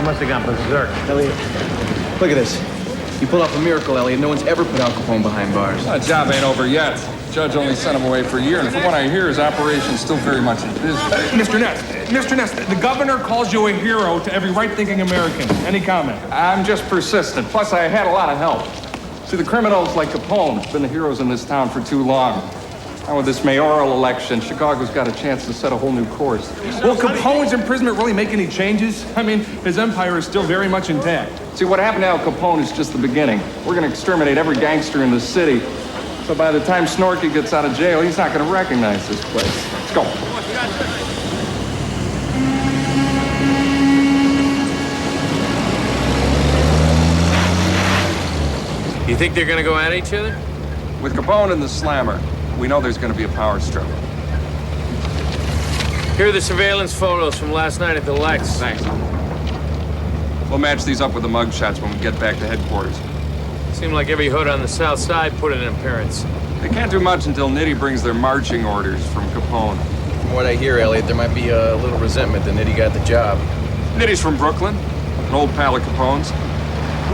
must have gone berserk. Elliot, look at this. You pulled off a miracle, Elliot. No one's ever put Al Capone behind bars. That job ain't over yet. Judge only sent him away for a year, and from what I hear, his operation's still very much in business. Mr. Ness, the governor calls you a hero to every right-thinking American. Any comment? I'm just persistent. Plus, I had a lot of help. See, the criminals like Capone have been the heroes in this town for too long. Now with this mayoral election, Chicago's got a chance to set a whole new course. Will Capone's imprisonment really make any changes? I mean, his empire is still very much intact. See, what happened to Al Capone is just the beginning. We're gonna exterminate every gangster in the city. So by the time Snorky gets out of jail, he's not gonna recognize this place. Let's go. You think they're gonna go at each other? With Capone and the Slammer, we know there's gonna be a power struggle. Here are the surveillance photos from last night at the Lex. Thanks. We'll match these up with the mugshots when we get back to headquarters. Seemed like every hood on the south side put in an appearance. They can't do much until Nitty brings their marching orders from Capone. From what I hear, Elliot, there might be a little resentment that Nitty got the job. Nitty's from Brooklyn, an old pal of Capone's.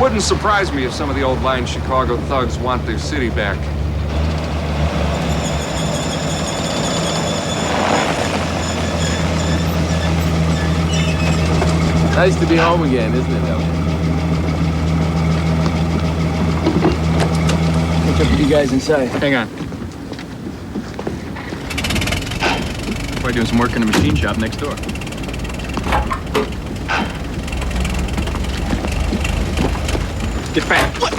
Wouldn't surprise me if some of the old line Chicago thugs want their city back. Nice to be home again, isn't it, Elliot? Catch up with you guys inside. Hang on. Probably doing some work in the machine shop next door. Get back. What?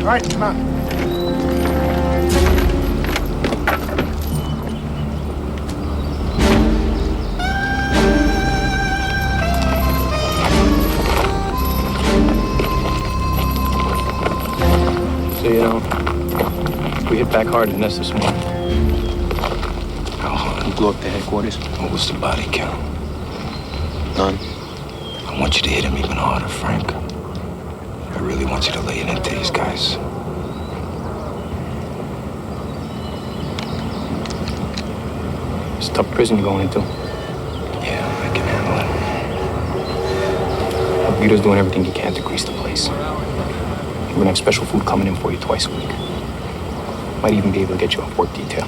All right, come on. So, you know, we hit back hard at Ness this morning. Oh, We blew up the headquarters. what was the body count? None. I want you to hit him even harder, Frank. I really want you to lay it into these guys. It's a tough prison you're going into. Yeah, I can handle it. Vito's doing everything he can to grease the place. We're gonna have special food coming in for you twice a week. Might even be able to get you off work detail.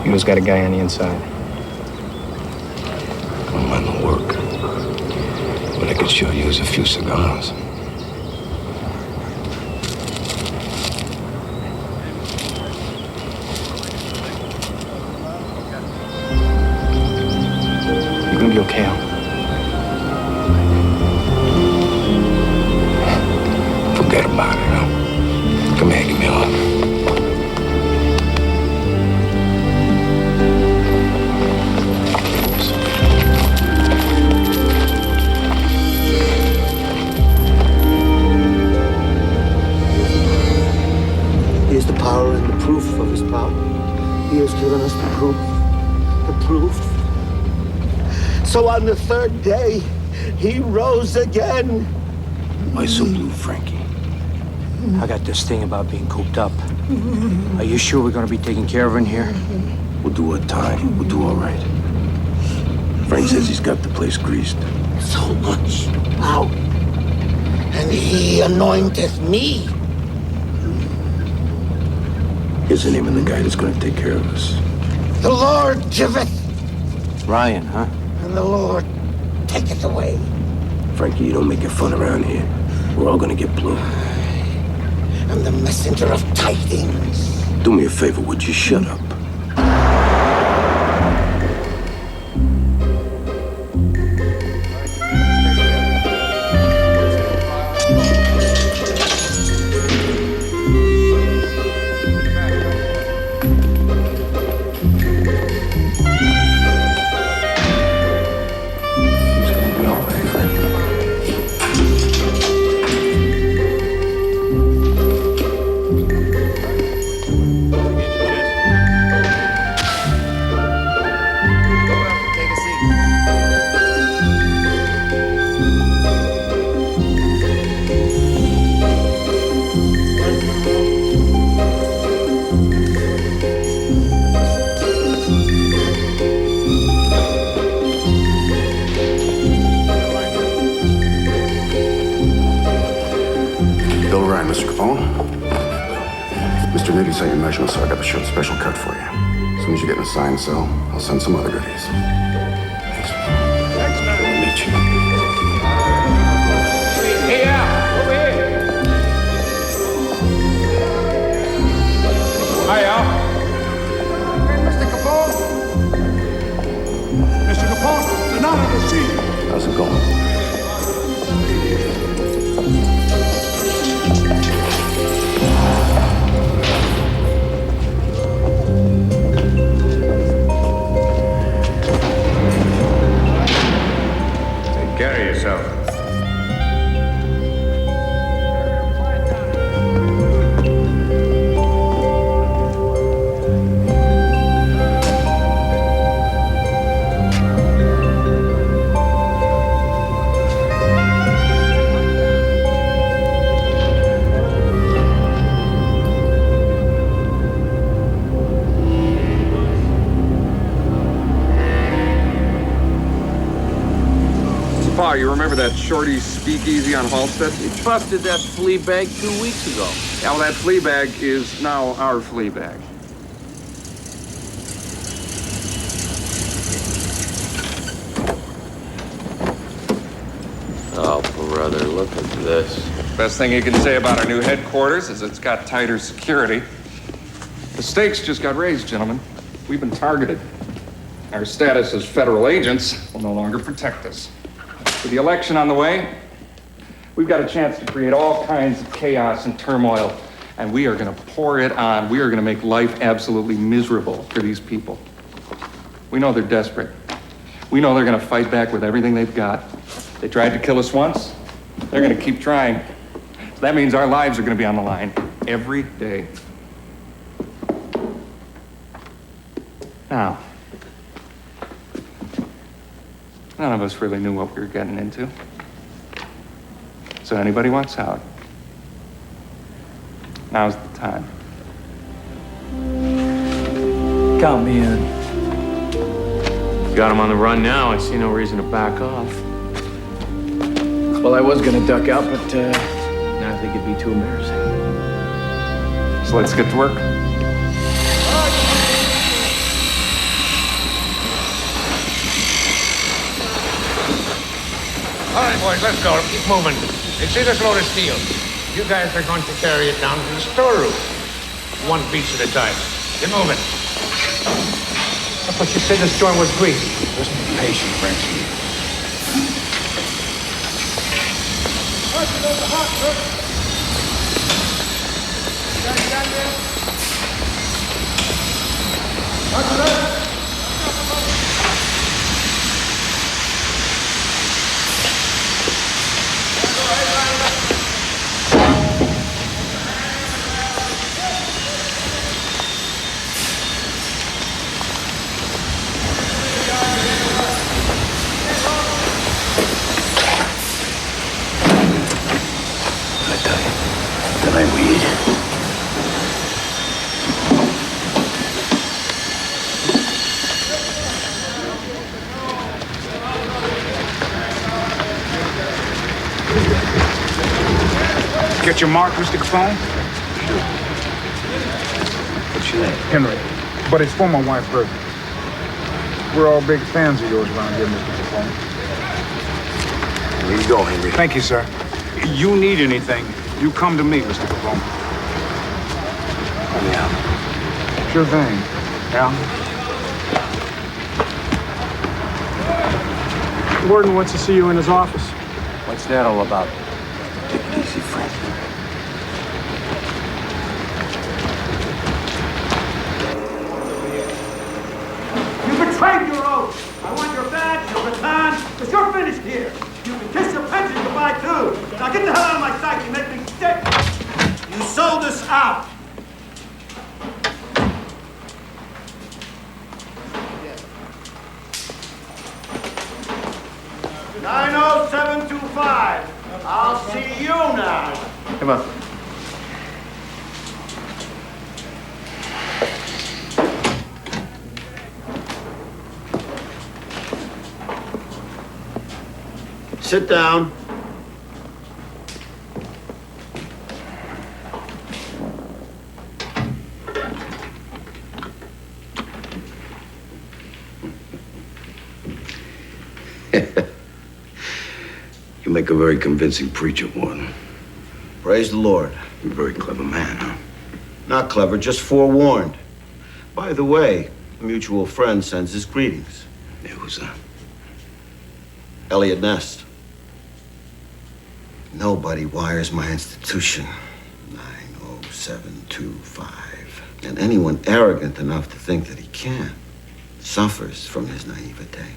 Vito's got a guy on the inside. I don't mind the work. But I could sure use a few cigars. You're gonna be okay, Al. So on the third day, he rose again. Why so blue, Frankie? I got this thing about being cooped up. Are you sure we're gonna be taken care of in here? We'll do our time. We'll do all right. Frank says he's got the place greased. So much. How? And he anointeth me. Here's the name of the guy that's gonna take care of us. The Lord giveth, Ryan, huh? and the Lord taketh away. Frankie, you don't make it fun around here. We're all gonna get blue. I'm the messenger of tidings. Do me a favor, would you shut up? Mr. Capone. Mr. Nitty sent your measurements, so I got the shirt special cut for you. As soon as you get in a signed cell, I'll send some other goodies. Thanks, man. Thanks, man. We'll meet you. Hey, Al, over here. Hi, Al. Hey, Mr. Capone. Mr. Capone, it's an honor to see you. How's it going? Take care of yourself. Pa, you remember that shorty speakeasy on Halstead? You busted that flea bag 2 weeks ago. Yeah, well, that flea bag is now our flea bag. Oh, brother, look at this. Best thing you can say about our new headquarters is it's got tighter security. The stakes just got raised, gentlemen. We've been targeted. Our status as federal agents will no longer protect us. With the election on the way, we've got a chance to create all kinds of chaos and turmoil, and we are going to pour it on. We are going to make life absolutely miserable for these people. We know they're desperate. We know they're going to fight back with everything they've got. They tried to kill us once. They're going to keep trying. So that means our lives are going to be on the line every day. Now, none of us really knew what we were getting into. So anybody wants out, now's the time. Count me in. Got him on the run now. I see no reason to back off. Well, I was gonna duck out, but now I think it'd be too embarrassing. So let's get to work. All right, boys, let's go. Keep moving. You see this load of steel? You guys are going to carry it down to the storeroom. One piece at a time. Get moving. I thought you said this joint was greased. Just be patient, Frankie. weed. Get your mark, Mr. Capone? What's your name? Henry. But it's for my wife, Bertie. We're all big fans of yours around here, Mr. Capone. Here you go, Henry. Thank you, sir. You need anything, you come to me, Mr. Capone. Let me out. Sure thing. Al? Warden wants to see you in his office. What's that all about? Take it easy, Frank. You betrayed your oath. I want your badge, your baton, because you're finished here. You can kiss your pension goodbye, too. Now get the hell out of my sight. You make me sick. You sold us out. $90725. I'll see you now. Come on. Sit down. You make a very convincing preacher, Warden. Praise the Lord. You're a very clever man, huh? Not clever, just forewarned. By the way, a mutual friend sends his greetings. Yeah, who's that? Elliot Ness. Nobody wires my institution. 90725. And anyone arrogant enough to think that he can suffers from his naivete.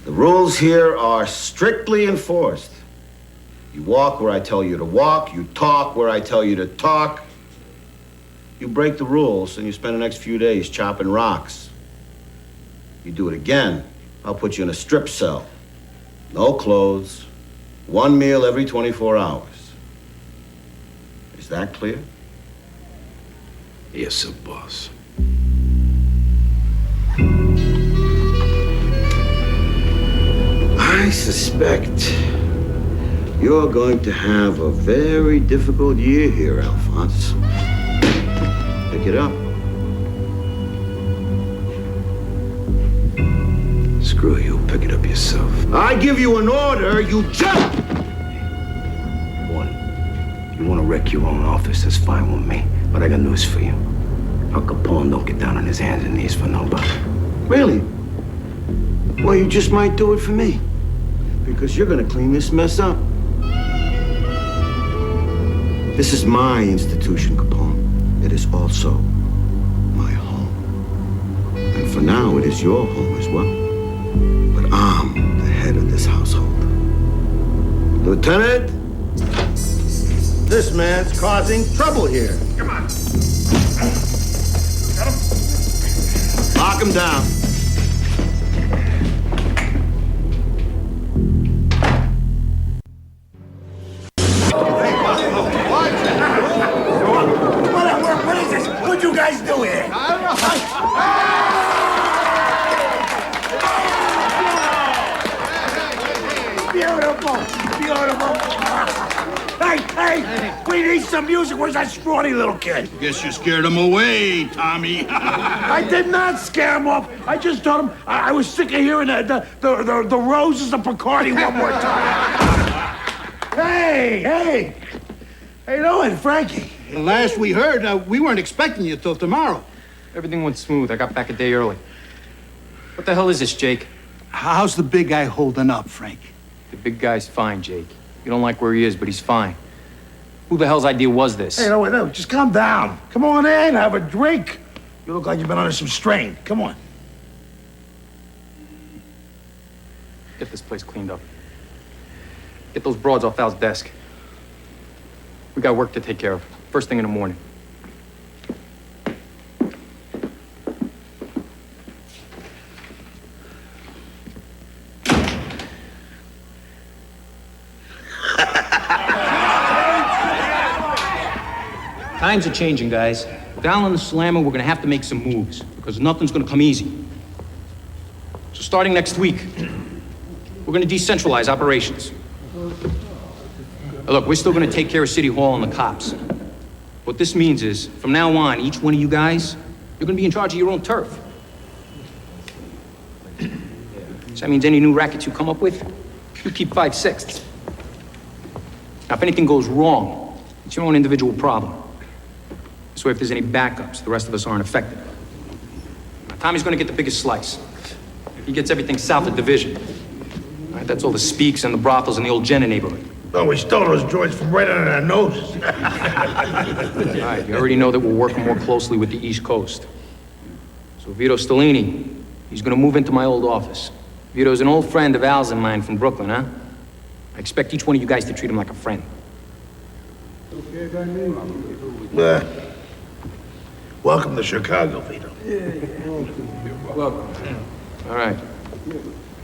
The rules here are strictly enforced. You walk where I tell you to walk. You talk where I tell you to talk. You break the rules and you spend the next few days chopping rocks. You do it again, I'll put you in a strip cell. No clothes, one meal every 24 hours. Is that clear? Yes, sir, boss. I suspect you're going to have a very difficult year here, Alphonse. Pick it up. Screw you, pick it up yourself. I give you an order, you jump! One, you want to wreck your own office, that's fine with me. But I got news for you. Al Capone don't get down on his hands and knees for nobody. Really? Well, you just might do it for me. Because you're gonna clean this mess up. This is my institution, Capone. It is also my home. And for now, it is your home as well. But I'm the head of this household. Lieutenant, this man's causing trouble here. Come on. Got him? Lock him down. What is this? What'd you guys do here? I don't know. Beautiful. Beautiful. Hey, we need some music. Where's that scrawny little kid? Guess you scared him away, Tommy. I did not scare him off. I just told him I was sick of hearing the roses of Bacardi one more time. Hey. How you doing, Frankie? The last we heard, we weren't expecting you till tomorrow. Everything went smooth. I got back a day early. What the hell is this, Jake? How's the big guy holding up, Frank? The big guy's fine, Jake. You don't like where he is, but he's fine. Who the hell's idea was this? Hey, no, just calm down. Come on in, have a drink. You look like you've been under some strain. Come on. Get this place cleaned up. Get those broads off Al's desk. We got work to take care of. First thing in the morning. Times are changing, guys. With Al and the Slammer, we're gonna have to make some moves, because nothing's gonna come easy. So starting next week, we're gonna decentralize operations. Now look, we're still gonna take care of City Hall and the cops. What this means is, from now on, each one of you guys, you're gonna be in charge of your own turf. So that means any new rackets you come up with, you keep 5/6. Now, if anything goes wrong, it's your own individual problem. This way, if there's any backups, the rest of us aren't affected. Now, Tommy's gonna get the biggest slice. He gets everything south of Division. All right, that's all the speaks and the brothels in the old Jenna neighborhood. Oh, we stole those joints from right under our noses. All right, you already know that we're working more closely with the East Coast. So Vito Stellini, he's gonna move into my old office. Vito's an old friend of Al's and mine from Brooklyn, huh? I expect each one of you guys to treat him like a friend. Welcome to Chicago, Vito. Welcome. All right.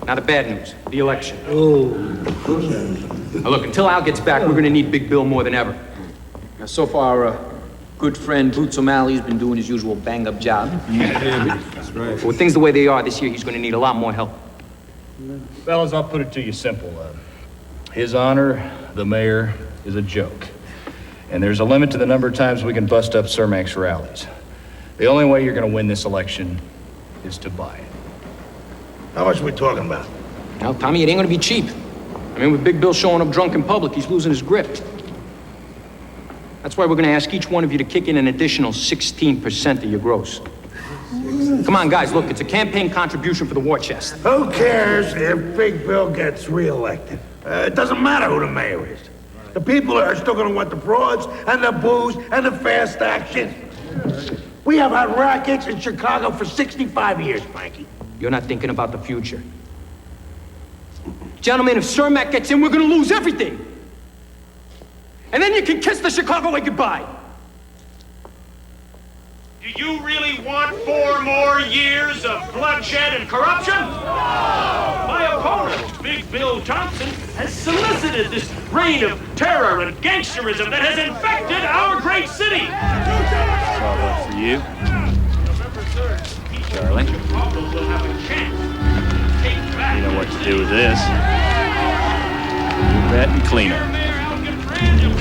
Now the bad news, the election. Now look, until Al gets back, we're gonna need Big Bill more than ever. Now, so far, good friend Boots O'Malley's been doing his usual bang-up job. That's right. But with things the way they are this year, he's gonna need a lot more help. Fellas, I'll put it to you simple. His Honor, the mayor, is a joke. And there's a limit to the number of times we can bust up Cermak's rallies. The only way you're gonna win this election is to buy it. How much are we talking about? Now, Tommy, it ain't gonna be cheap. I mean, with Big Bill showing up drunk in public, he's losing his grip. That's why we're gonna ask each one of you to kick in an additional 16% of your gross. Come on, guys, look, it's a campaign contribution for the war chest. Who cares if Big Bill gets reelected? It doesn't matter who the mayor is. The people are still gonna want the frauds and the booze and the fast action. We have had rackets in Chicago for 65 years, Frankie. You're not thinking about the future. Gentlemen, if Cermak gets in, we're gonna lose everything. And then you can kiss the Chicago way goodbye. Do you really want 4 more years of bloodshed and corruption? No! My opponent, Big Bill Johnson, has solicited this reign of terror and gangsterism that has infected our great city. Bravo for you. Darling. Will have a chance to take back. You know what to do with this. Move that and clean it.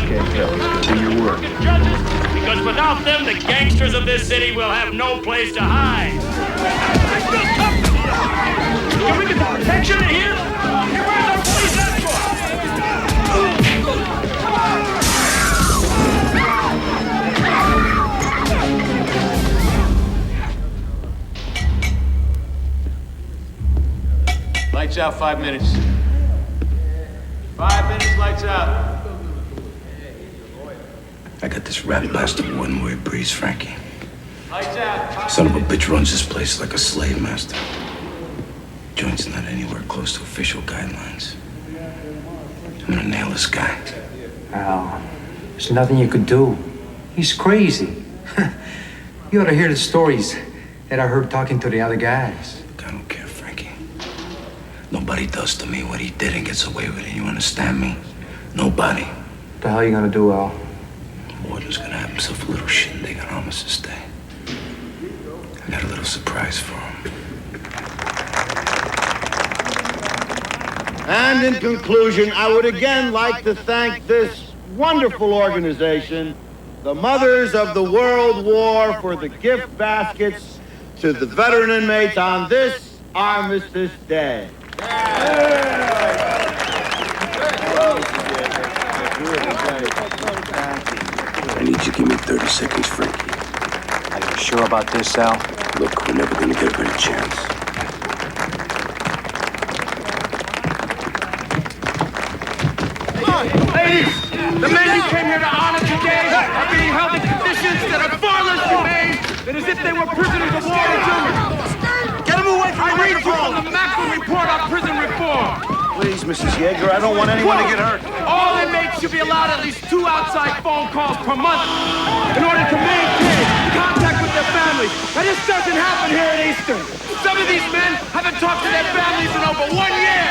Okay, fellas, go do your work. Because without them, the gangsters of this city will have no place to hide. Can we get the protection in here? Where's our police Lights out, 5 minutes. 5 minutes, lights out. I got this rat bastard one-way breeze, Frankie. Lights out. Son of a bitch runs this place like a slave master. Joint's not anywhere close to official guidelines. I'm gonna nail this guy. Al, there's nothing you could do. He's crazy. You ought to hear the stories that I heard talking to the other guys. I don't care, Frankie. Nobody does to me what he did and gets away with it. You understand me? Nobody. What the hell are you gonna do, Al? Warden's gonna have himself a little shindig on Armistice Day. I got a little surprise for him. And in conclusion, I would again like to thank this wonderful organization, the Mothers of the World War, for the gift baskets to the veteran inmates on this Armistice Day. I need you to give me 30 seconds, Frankie. Are you sure about this, Al? Look, we're never gonna get a better chance. Ladies, the men you came here to honor today are being held in conditions that are far less humane than as if they were prisoners of war in Germany. Get them away from the microphone! I read from the Macro Report on prison reform. Please, Mrs. Yeager, I don't want anyone to get hurt. All inmates should be allowed at least 2 outside phone calls per month in order to maintain contact with their families. Now, this doesn't happen here at Eastern. Some of these men haven't talked to their families in over 1 year.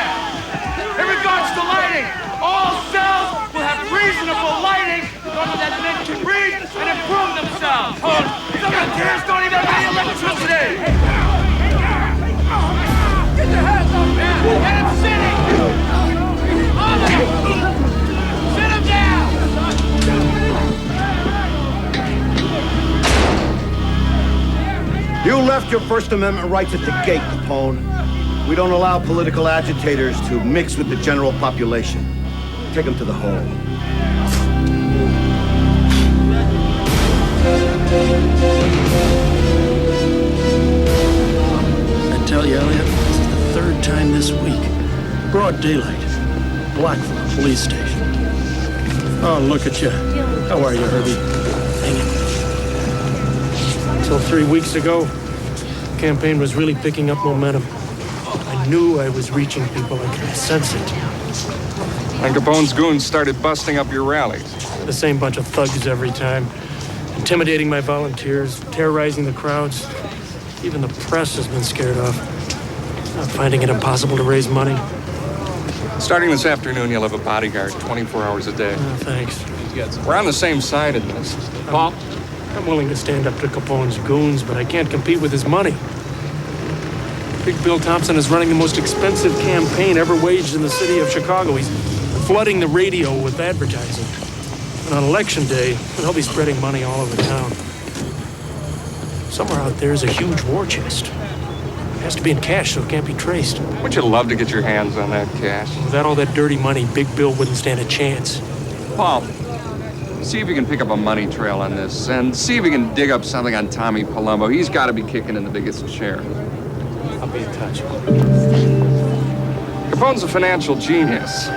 In regards to lighting, all cells will have reasonable lighting in order that men can read and improve Capone! Some of the terrorists don't even have any electricity! Get your hands up, man! Get him sitting! On him! Sit him down! You left your First Amendment rights at the gate, Capone. We don't allow political agitators to mix with the general population. Take them to the hole. I tell you, Elliot, this is the third time this week. Broad daylight. Blackville police station. Oh, look at you. How are you, Herbie? Hanging. Until 3 weeks ago, the campaign was really picking up momentum. I knew I was reaching people. I could sense it. And Capone's goons started busting up your rallies. The same bunch of thugs every time. Intimidating my volunteers, terrorizing the crowds. Even the press has been scared off. I'm finding it impossible to raise money. Starting this afternoon, you'll have a bodyguard 24 hours a day. Oh, thanks. We're on the same side in this. Paul? I'm willing to stand up to Capone's goons, but I can't compete with his money. Big Bill Thompson is running the most expensive campaign ever waged in the city of Chicago. He's flooding the radio with advertising. And on election day, they'll be spreading money all over town. Somewhere out there is a huge war chest. It has to be in cash, so it can't be traced. Would you love to get your hands on that cash? Without all that dirty money, Big Bill wouldn't stand a chance. Paul, see if you can pick up a money trail on this, and see if you can dig up something on Tommy Palumbo. He's got to be kicking in the biggest chair. I'll be in touch. Capone's a financial genius.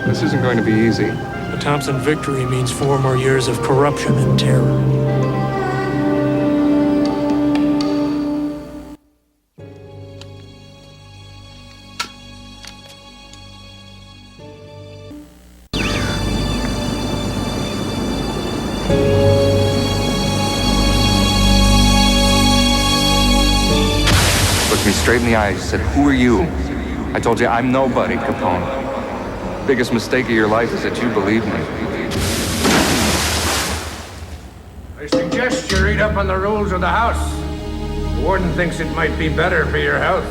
This isn't going to be easy. The Thompson victory means 4 more years of corruption and terror. Looked me straight in the eyes, said, "Who are you?" I told you, I'm nobody, Capone. Biggest mistake of your life is that you believe me. I suggest you read up on the rules of the house. The warden thinks it might be better for your health.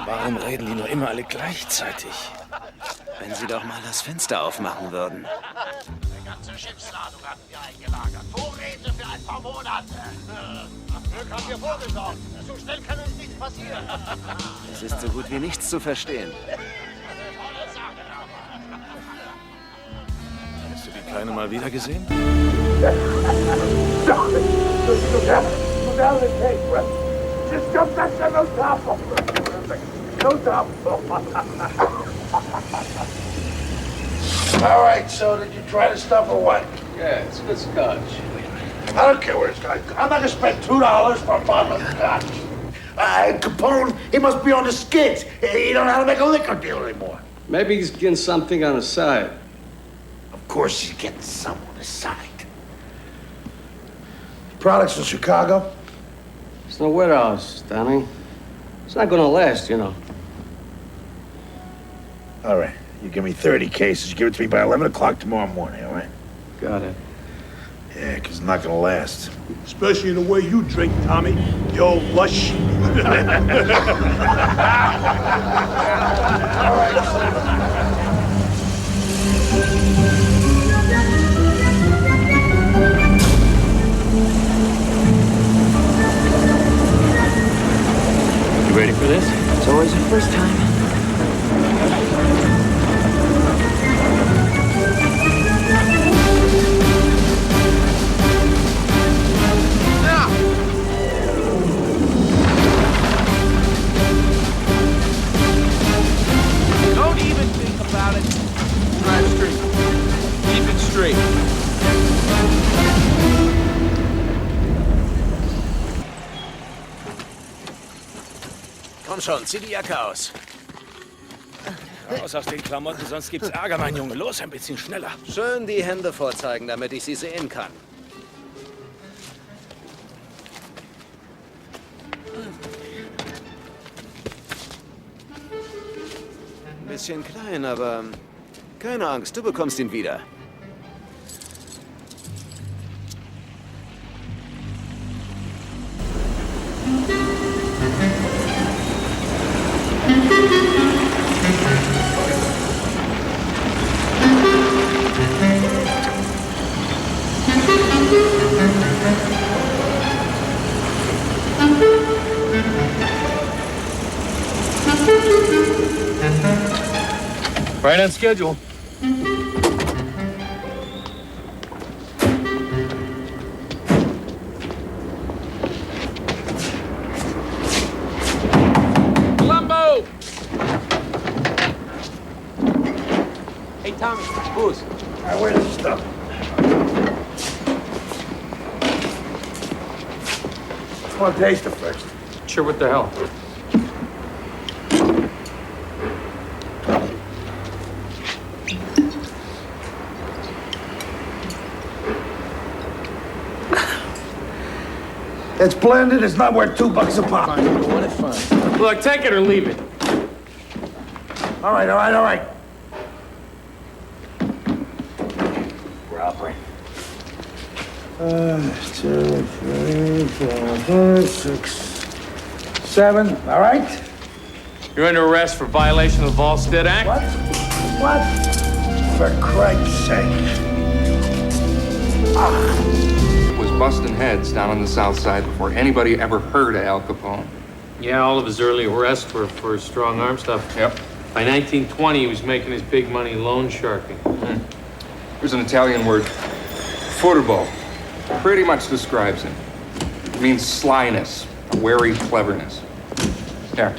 Warum reden die nur immer alle gleichzeitig? Wenn sie doch mal das Fenster aufmachen würden. Eine ganze Schiffsladung hatten wir eingelagert. Vorräte für ein paar Monate. Glück haben wir vorgesorgt. So schnell kann uns nichts passieren. Es ist so gut wie nichts zu verstehen. Hast du die Kleine mal wieder gesehen? Just jump that shit on top of no top. All right, so did you try the stuff or what? Yeah, it's good scotch. I don't care where it's going. I'm not gonna spend $2 for a bottle of scotch. Capone, he must be on the skids. He don't know how to make a liquor deal anymore. Maybe he's getting something on the side. Of course he's getting some on the side. Products from Chicago? It's no warehouse, Danny. It's not gonna last, you know. All right, you give me 30 cases. You give it to me by 11 o'clock tomorrow morning, all right? Got it. Yeah, because it's not gonna last. Especially in the way you drink, Tommy. You old lush. You ready for this? It's always the first time. Don't even think about it. Drive straight. Keep it straight. komm schon, zieh die Jacke aus. Raus aus den Klamotten, sonst gibt's Ärger, mein Junge. Los, ein bisschen schneller. Schön die Hände vorzeigen, damit ich sie sehen kann. Ein bisschen klein, aber keine Angst, du bekommst ihn wieder. Right on schedule. Columbo! Hey, Tommy, booze. All right, where's the stuff? I want to taste it first. Sure, what the hell? It's blended. It's not worth $2 a pop. Fine, you want it, fine. Look, take it or leave it. All right, all right, all right. Robbery. 2, 3, 4, 5, 6, 7. All right. You're under arrest for violation of the Volstead Act. What? What? For Christ's sake. Was busting heads down on the south side before anybody ever heard of Al Capone. Yeah, all of his early arrests were for strong arm stuff. Yep. By 1920, he was making his big money loan sharking. There's an Italian word, furbo. Pretty much describes him. It means slyness, wary cleverness. Here.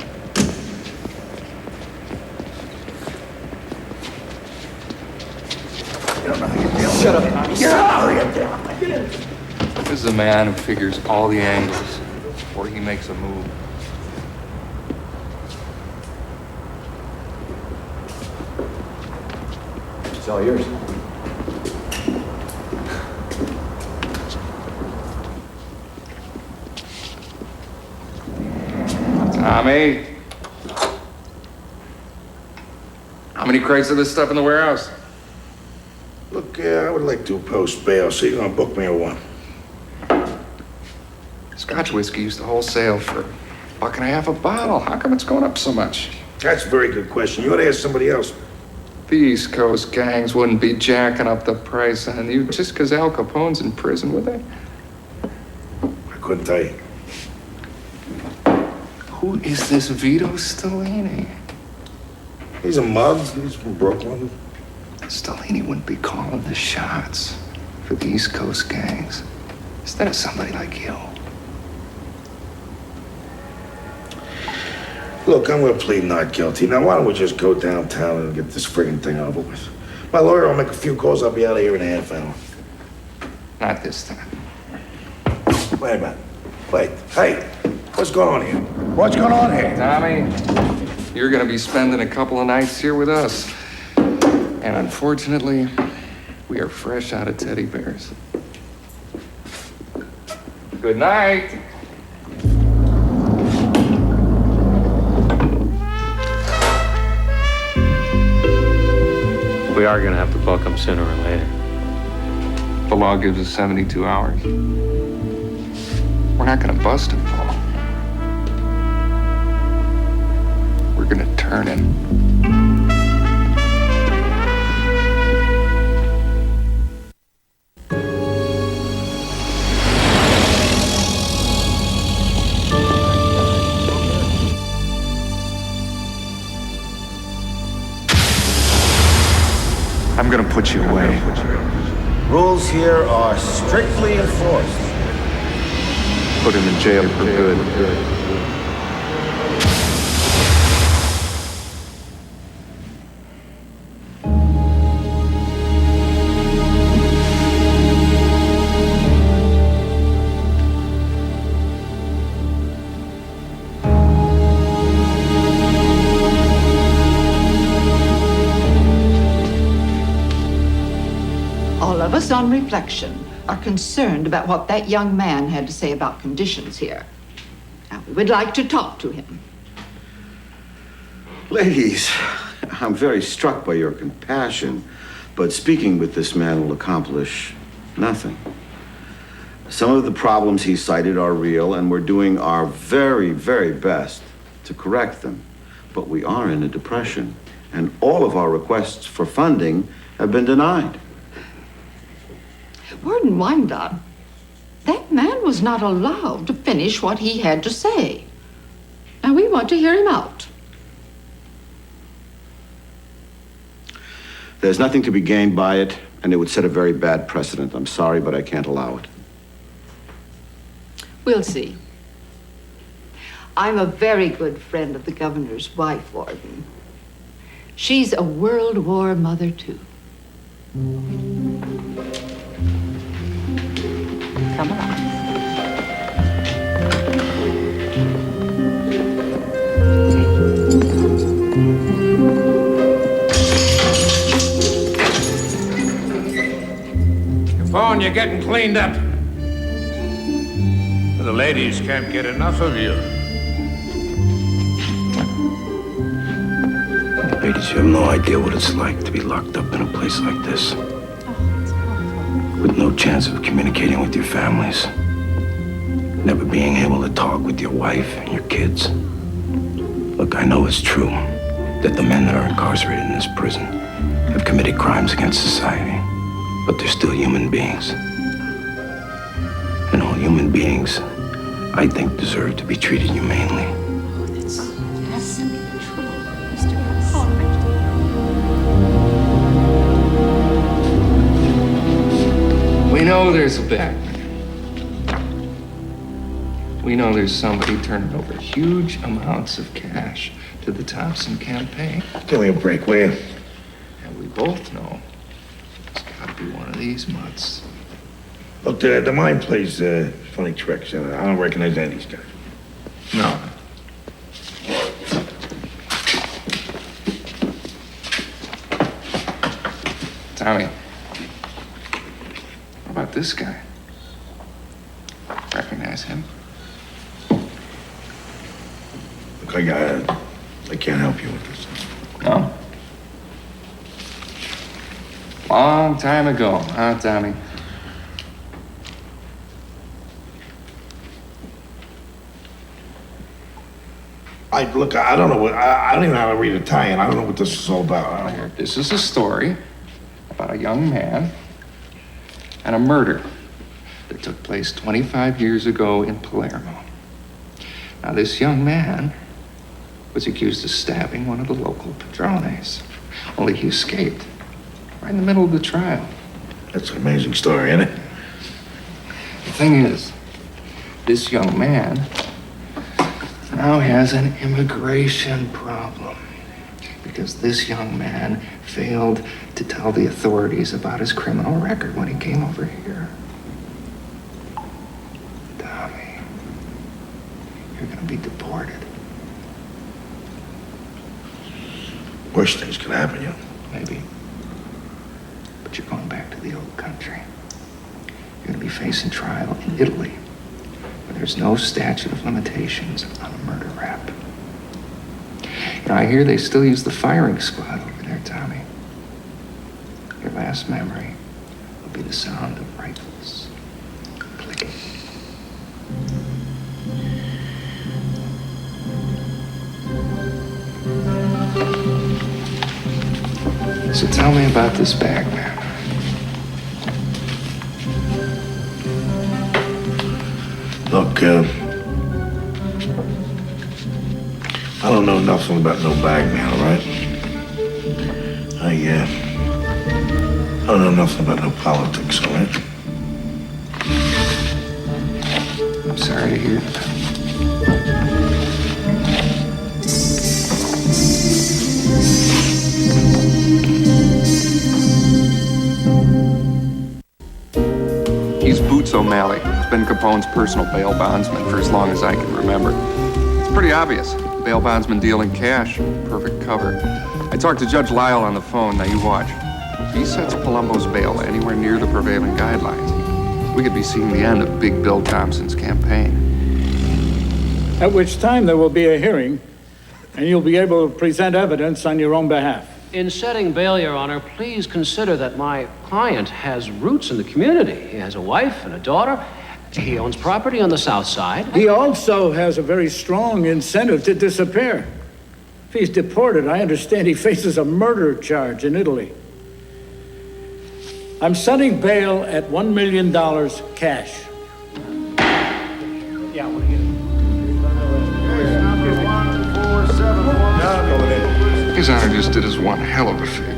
Shut up, Tommy. Get out of here. Get in. This is a man who figures all the angles before he makes a move. It's all yours. Tommy. How many crates of this stuff in the warehouse? Look, I would like to post bail, so you're gonna book me a one. Scotch whiskey used to wholesale for $1.50 a bottle. How come it's going up so much? That's a very good question. You ought to ask somebody else. The East Coast gangs wouldn't be jacking up the price on you just because Al Capone's in prison, would they? I couldn't tell you. Who is this Vito Stellini? He's a mug. He's from Brooklyn. Stellini wouldn't be calling the shots for the East Coast gangs instead of somebody like you. Look, I'm gonna plead not guilty. Now, why don't we just go downtown and get this friggin' thing over with? My lawyer will make a few calls. I'll be out of here in a half hour. Not this time. Wait a minute. Wait. Hey, what's going on here? What's going on here? Tommy, you're gonna be spending a couple of nights here with us. And unfortunately, we are fresh out of teddy bears. Good night. We are gonna have to buck him sooner or later. The law gives us 72 hours. We're not gonna bust him, Paul. We're gonna turn him. I'm gonna put you away. Rules here are strictly enforced. Put him in jail for good. reflection, are concerned about what that young man had to say about conditions here. Now, we would like to talk to him. Ladies, I'm very struck by your compassion, but speaking with this man will accomplish nothing. Some of the problems he cited are real, and we're doing our very, very best to correct them. But we are in a depression, and all of our requests for funding have been denied. Warden Wyandotte, that man was not allowed to finish what he had to say. Now, we want to hear him out. There's nothing to be gained by it, and it would set a very bad precedent. I'm sorry, but I can't allow it. We'll see. I'm a very good friend of the governor's wife, Warden. She's a World War mother, too. Come along. Capone, you're getting cleaned up. The ladies can't get enough of you. Ladies, you have no idea what it's like to be locked up in a place like this. With no chance of communicating with your families. Never being able to talk with your wife and your kids. Look, I know it's true that the men that are incarcerated in this prison have committed crimes against society. But they're still human beings. And all human beings, I think, deserve to be treated humanely. That's true, We know there's a Batman. We know there's somebody turning over huge amounts of cash to the Thompson campaign. Give me a break, will you? And we both know it's gotta be one of these mutts. Look, the mind plays funny tricks, and I don't recognize any of these guys. No. Tommy, what about this guy? Recognize him? Look, I can't help you with this. No? Long time ago, huh, Tommy? Look, I don't know I don't even know how to read Italian. I don't know what this is all about. This is a story about a young man and a murder that took place 25 years ago in Palermo. Now, this young man was accused of stabbing one of the local padrones. Only he escaped right in the middle of the trial. That's an amazing story, isn't it? The thing is, this young man now has an immigration problem because this young man failed to tell the authorities about his criminal record when he came over here. Tommy, you're gonna be deported. Worst things can happen, you know. Maybe. But you're going back to the old country. You're gonna be facing trial in Italy, where there's no statute of limitations on a murder rap. You know, I hear they still use the firing squad over there, Tommy. Your last memory will be the sound of rifles clicking. So tell me about this bag, man. Look, I don't know nothing about no bag man, all right? I don't know nothing about no politics, all right? I'm sorry to hear He's Boots O'Malley. He's been Capone's personal bail bondsman for as long as I can remember. It's pretty obvious. Bail bondsman dealing cash. Perfect cover. I talked to Judge Lyle on the phone. Now you watch. he sets Palumbo's bail anywhere near the prevailing guidelines, we could be seeing the end of Big Bill Thompson's campaign. At which time there will be a hearing, and you'll be able to present evidence on your own behalf. In setting bail, Your Honor, please consider that my client has roots in the community. He has a wife and a daughter. He owns property on the South Side. He also has a very strong incentive to disappear. If he's deported, I understand he faces a murder charge in Italy. I'm setting bail at $1 million cash. Yeah, what do you His Honor just did us one hell of a favor.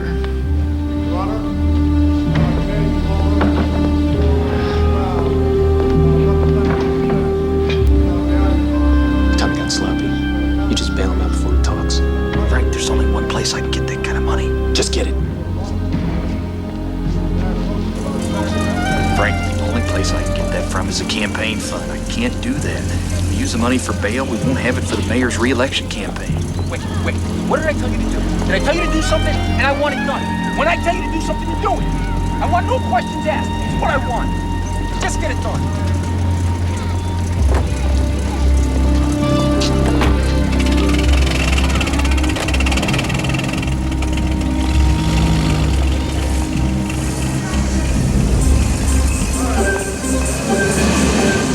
Tom got sloppy. You just bail him out before he talks. Frank, there's only one place I can get that kind of money. Just get it. Frank, the only place I can get that from is a campaign fund. I can't do that. If we use the money for bail, we won't have it for the mayor's re-election campaign. Wait. What did I tell you to do? Did I tell you to do something and I want it done? When I tell you to do something, you do it. I want no questions asked. It's what I want. Just get it done.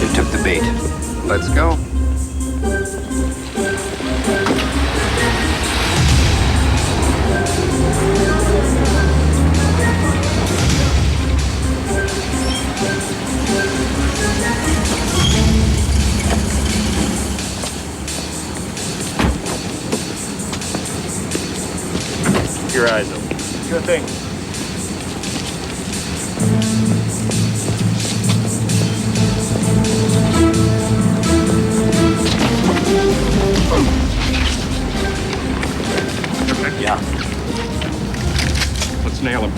They took the bait. Let's go. Your eyes open. Sure thing. Yeah. Let's nail him.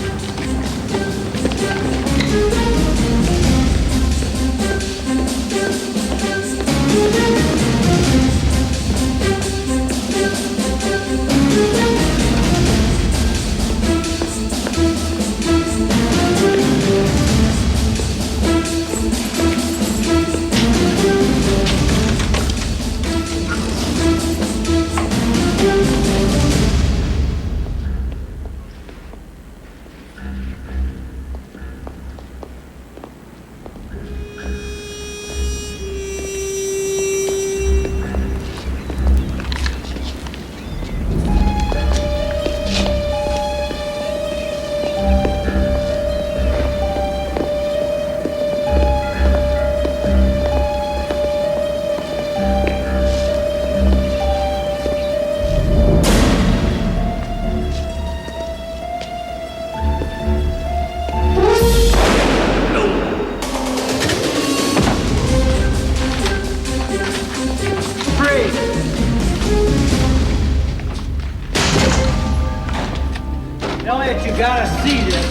Elliot, you gotta see this.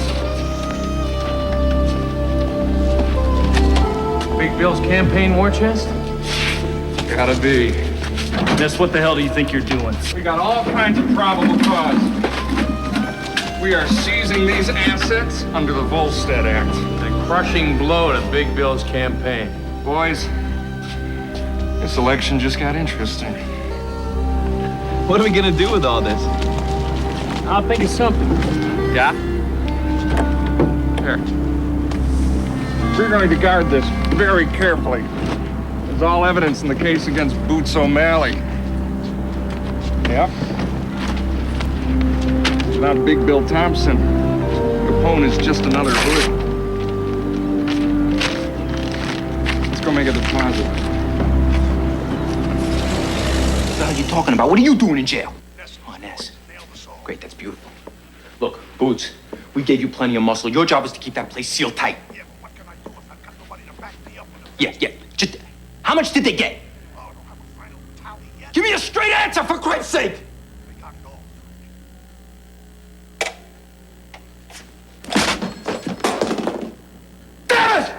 Big Bill's campaign war chest? Gotta be. Ness, what the hell do you think you're doing? We got all kinds of probable cause. We are seizing these assets under the Volstead Act. The crushing blow to Big Bill's campaign. Boys, this election just got interesting. What are we gonna do with all this? I'll think of something. Yeah? Here. We're going to guard this very carefully. There's all evidence in the case against Boots O'Malley. Yep. It's not Big Bill Thompson. Capone is just another hood. Let's go make a deposit. What the hell are you talking about? What are you doing in jail? Oh, Ness. Great, that's beautiful. Look, Boots, we gave you plenty of muscle. Your job is to keep that place sealed tight. Yeah, but what can I do if I've got nobody to back me up? Yeah. Just, how much did they get? Oh, I don't have a final tally yet. Give me a straight answer, for Christ's sake! They got it all. Damn it!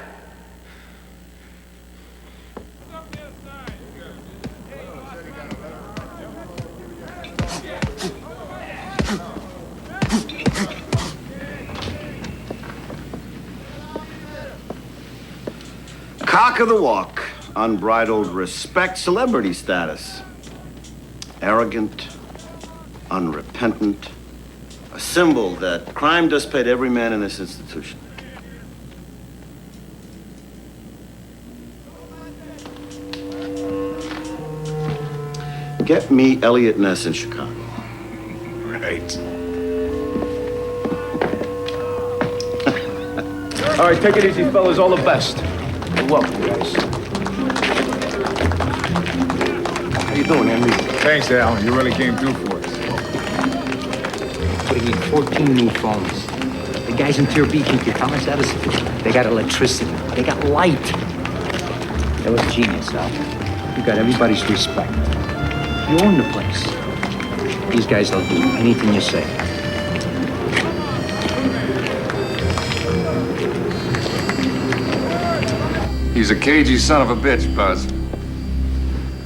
Cock of the walk, unbridled respect, celebrity status. Arrogant, unrepentant, a symbol that crime does pay to every man in this institution. Get me Elliott Ness in Chicago. Right. All right, take it easy, fellas. All the best. Good luck, guys. How you doing, Andy? Thanks, Al. You really came through for us. Putting in 14 new phones. The guys in Tier B keep your comments out of school. They got electricity. They got light. That was genius, Al. You got everybody's respect. You own the place. These guys will do anything you say. He's a cagey son of a bitch, Buzz.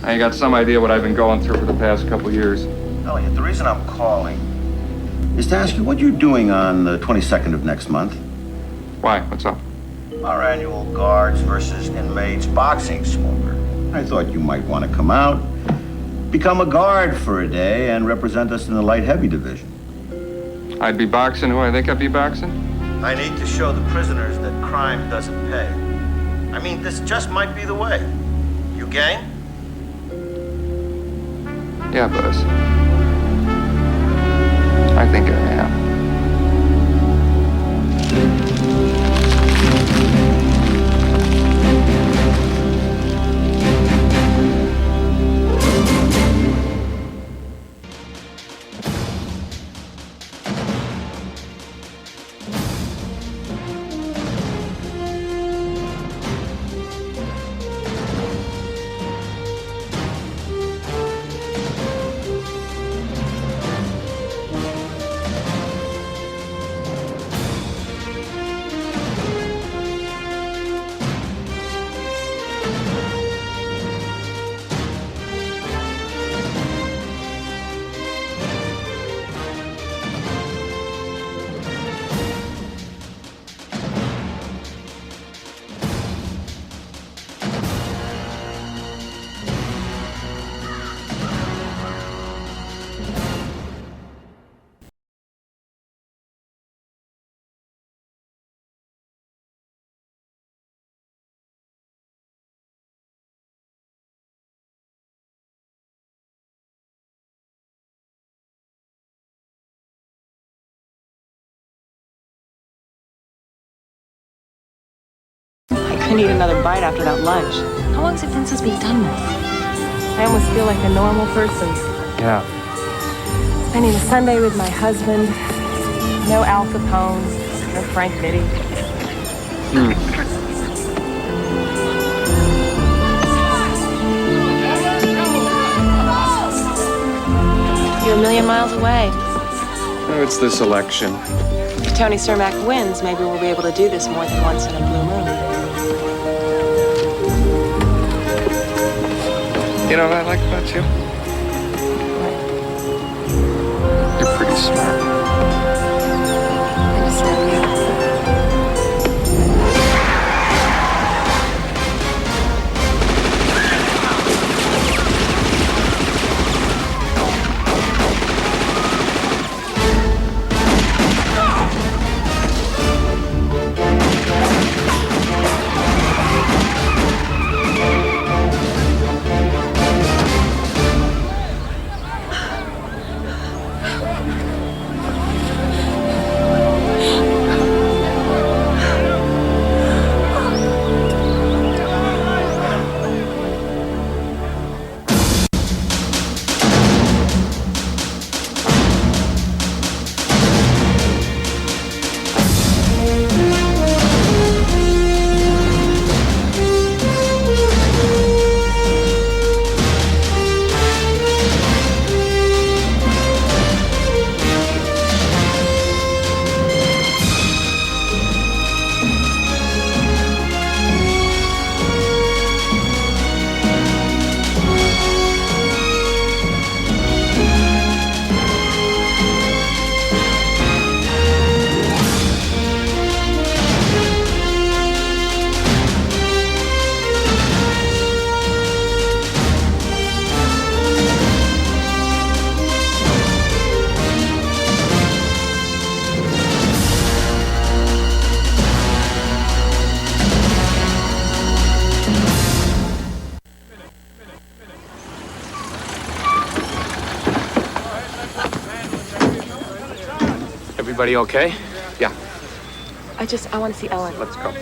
Now you got some idea what I've been going through for the past couple years. Elliot, the reason I'm calling is to ask you what you're doing on the 22nd of next month. Why? What's up? Our annual guards versus inmates boxing swimmer. I thought you might want to come out, become a guard for a day, and represent us in the light-heavy division. I'd be boxing who I think I'd be boxing? I need to show the prisoners that crime doesn't pay. I mean, this just might be the way. You game? Yeah, Buzz. I think I am. I need another bite after that lunch. How long has it been since we've done this? I almost feel like a normal person. Yeah. Spending a Sunday with my husband. No Al Capone, no Frank Nitti. You're a million miles away. Oh, it's this election. If Tony Cermak wins, maybe we'll be able to do this more than once in a blue moon. You know what I like about you? You're pretty smart. I just know you. Everybody okay? Yeah. I want to see Ellen. Let's go.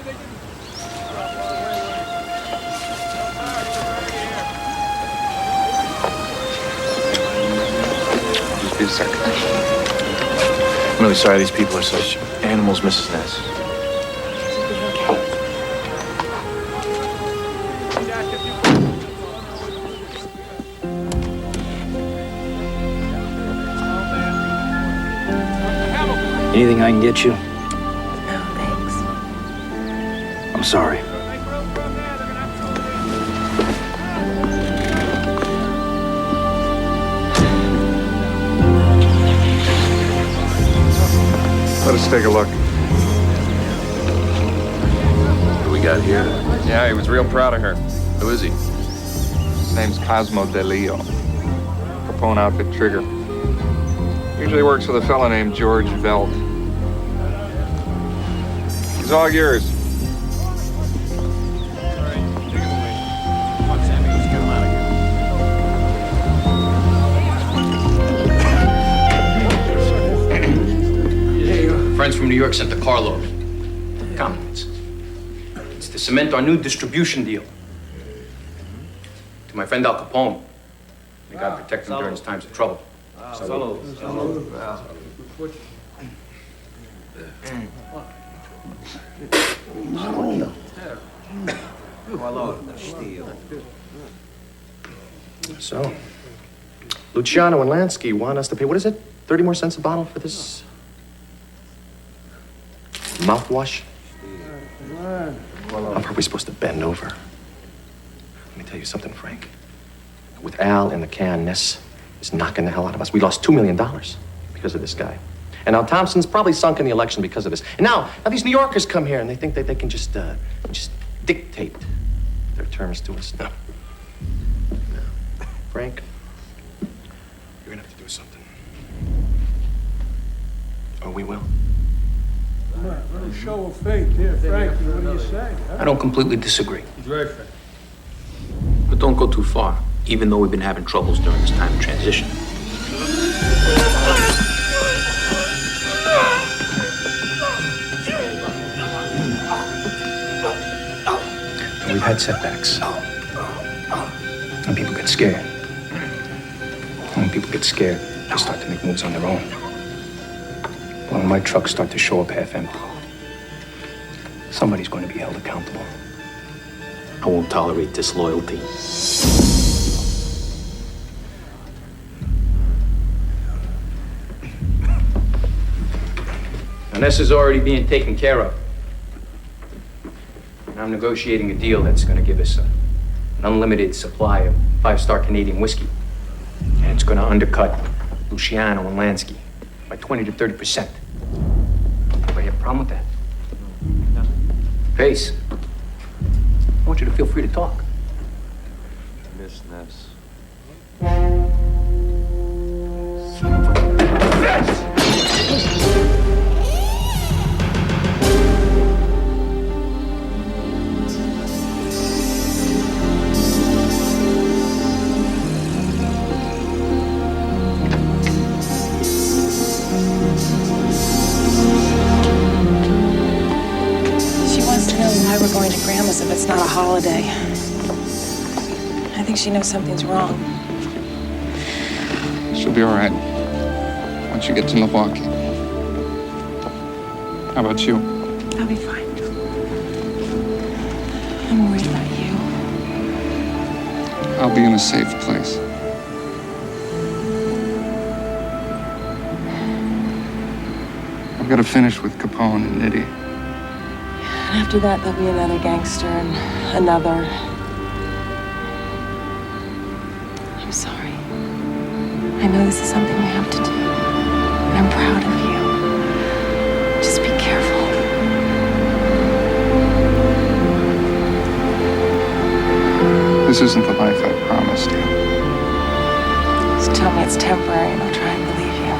Just be a second. I'm really sorry these people are such animals, Mrs. Ness. Anything I can get you? No, thanks. I'm sorry. Let us take a look. What do we got here? Yeah, he was real proud of her. Who is he? His name's Cosmo DeLeo. Capone outfit trigger. Usually works with a fella named George Velt. He's all yours. Friends from New York sent the carload. Compliments. It's to cement our new distribution deal. To my friend Al Capone. May God protect him during his times of trouble. So, Luciano and Lansky want us to pay, what is it? 30 more cents a bottle for this mouthwash? How are we supposed to bend over? Let me tell you something, Frank. With Al in the can, Ness is knocking the hell out of us. We lost $2 million because of this guy. And now Thompson's probably sunk in the election because of this. And now these New Yorkers come here and they think that they can just dictate their terms to us. No. Frank, you're gonna have to do something. Or we will. What a show of faith here, Frankie. What do you say? I don't completely disagree. He's right, Frank. But don't go too far, even though we've been having troubles during this time of transition. And we've had setbacks. And people get scared. And when people get scared, they start to make moves on their own. When my trucks start to show up half empty, somebody's going to be held accountable. I won't tolerate disloyalty. Now, Ness is already being taken care of. And I'm negotiating a deal that's going to give us an unlimited supply of 5-star Canadian whiskey. And it's going to undercut Luciano and Lansky by 20 to 30%. Anybody have a problem with that? No. Pace, I want you to feel free to talk. Miss Ness. She wants to know why we're going to Grandma's if it's not a holiday. I think she knows something's wrong. She'll be all right once you get to Milwaukee. How about you? I'll be fine. I'm worried about you. I'll be in a safe place. I've got to finish with Capone and Nitty. And after that, there'll be another gangster and another. I'm sorry. I know this is something we have to do. And I'm proud of you. Just be careful. This isn't the life I promised you. Just tell me it's temporary and I'll try and believe you.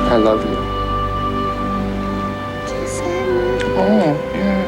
I love you. Oh, yeah.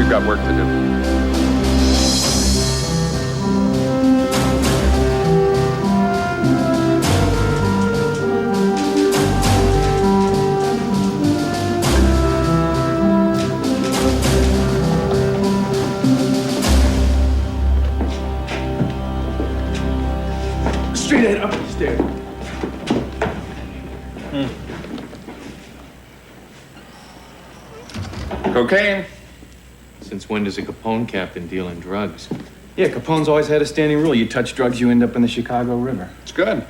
Got work to do. Straight ahead, up the stairs. Cocaine. Since when does a Capone captain deal in drugs? Yeah, Capone's always had a standing rule. You touch drugs, you end up in the Chicago River. It's good.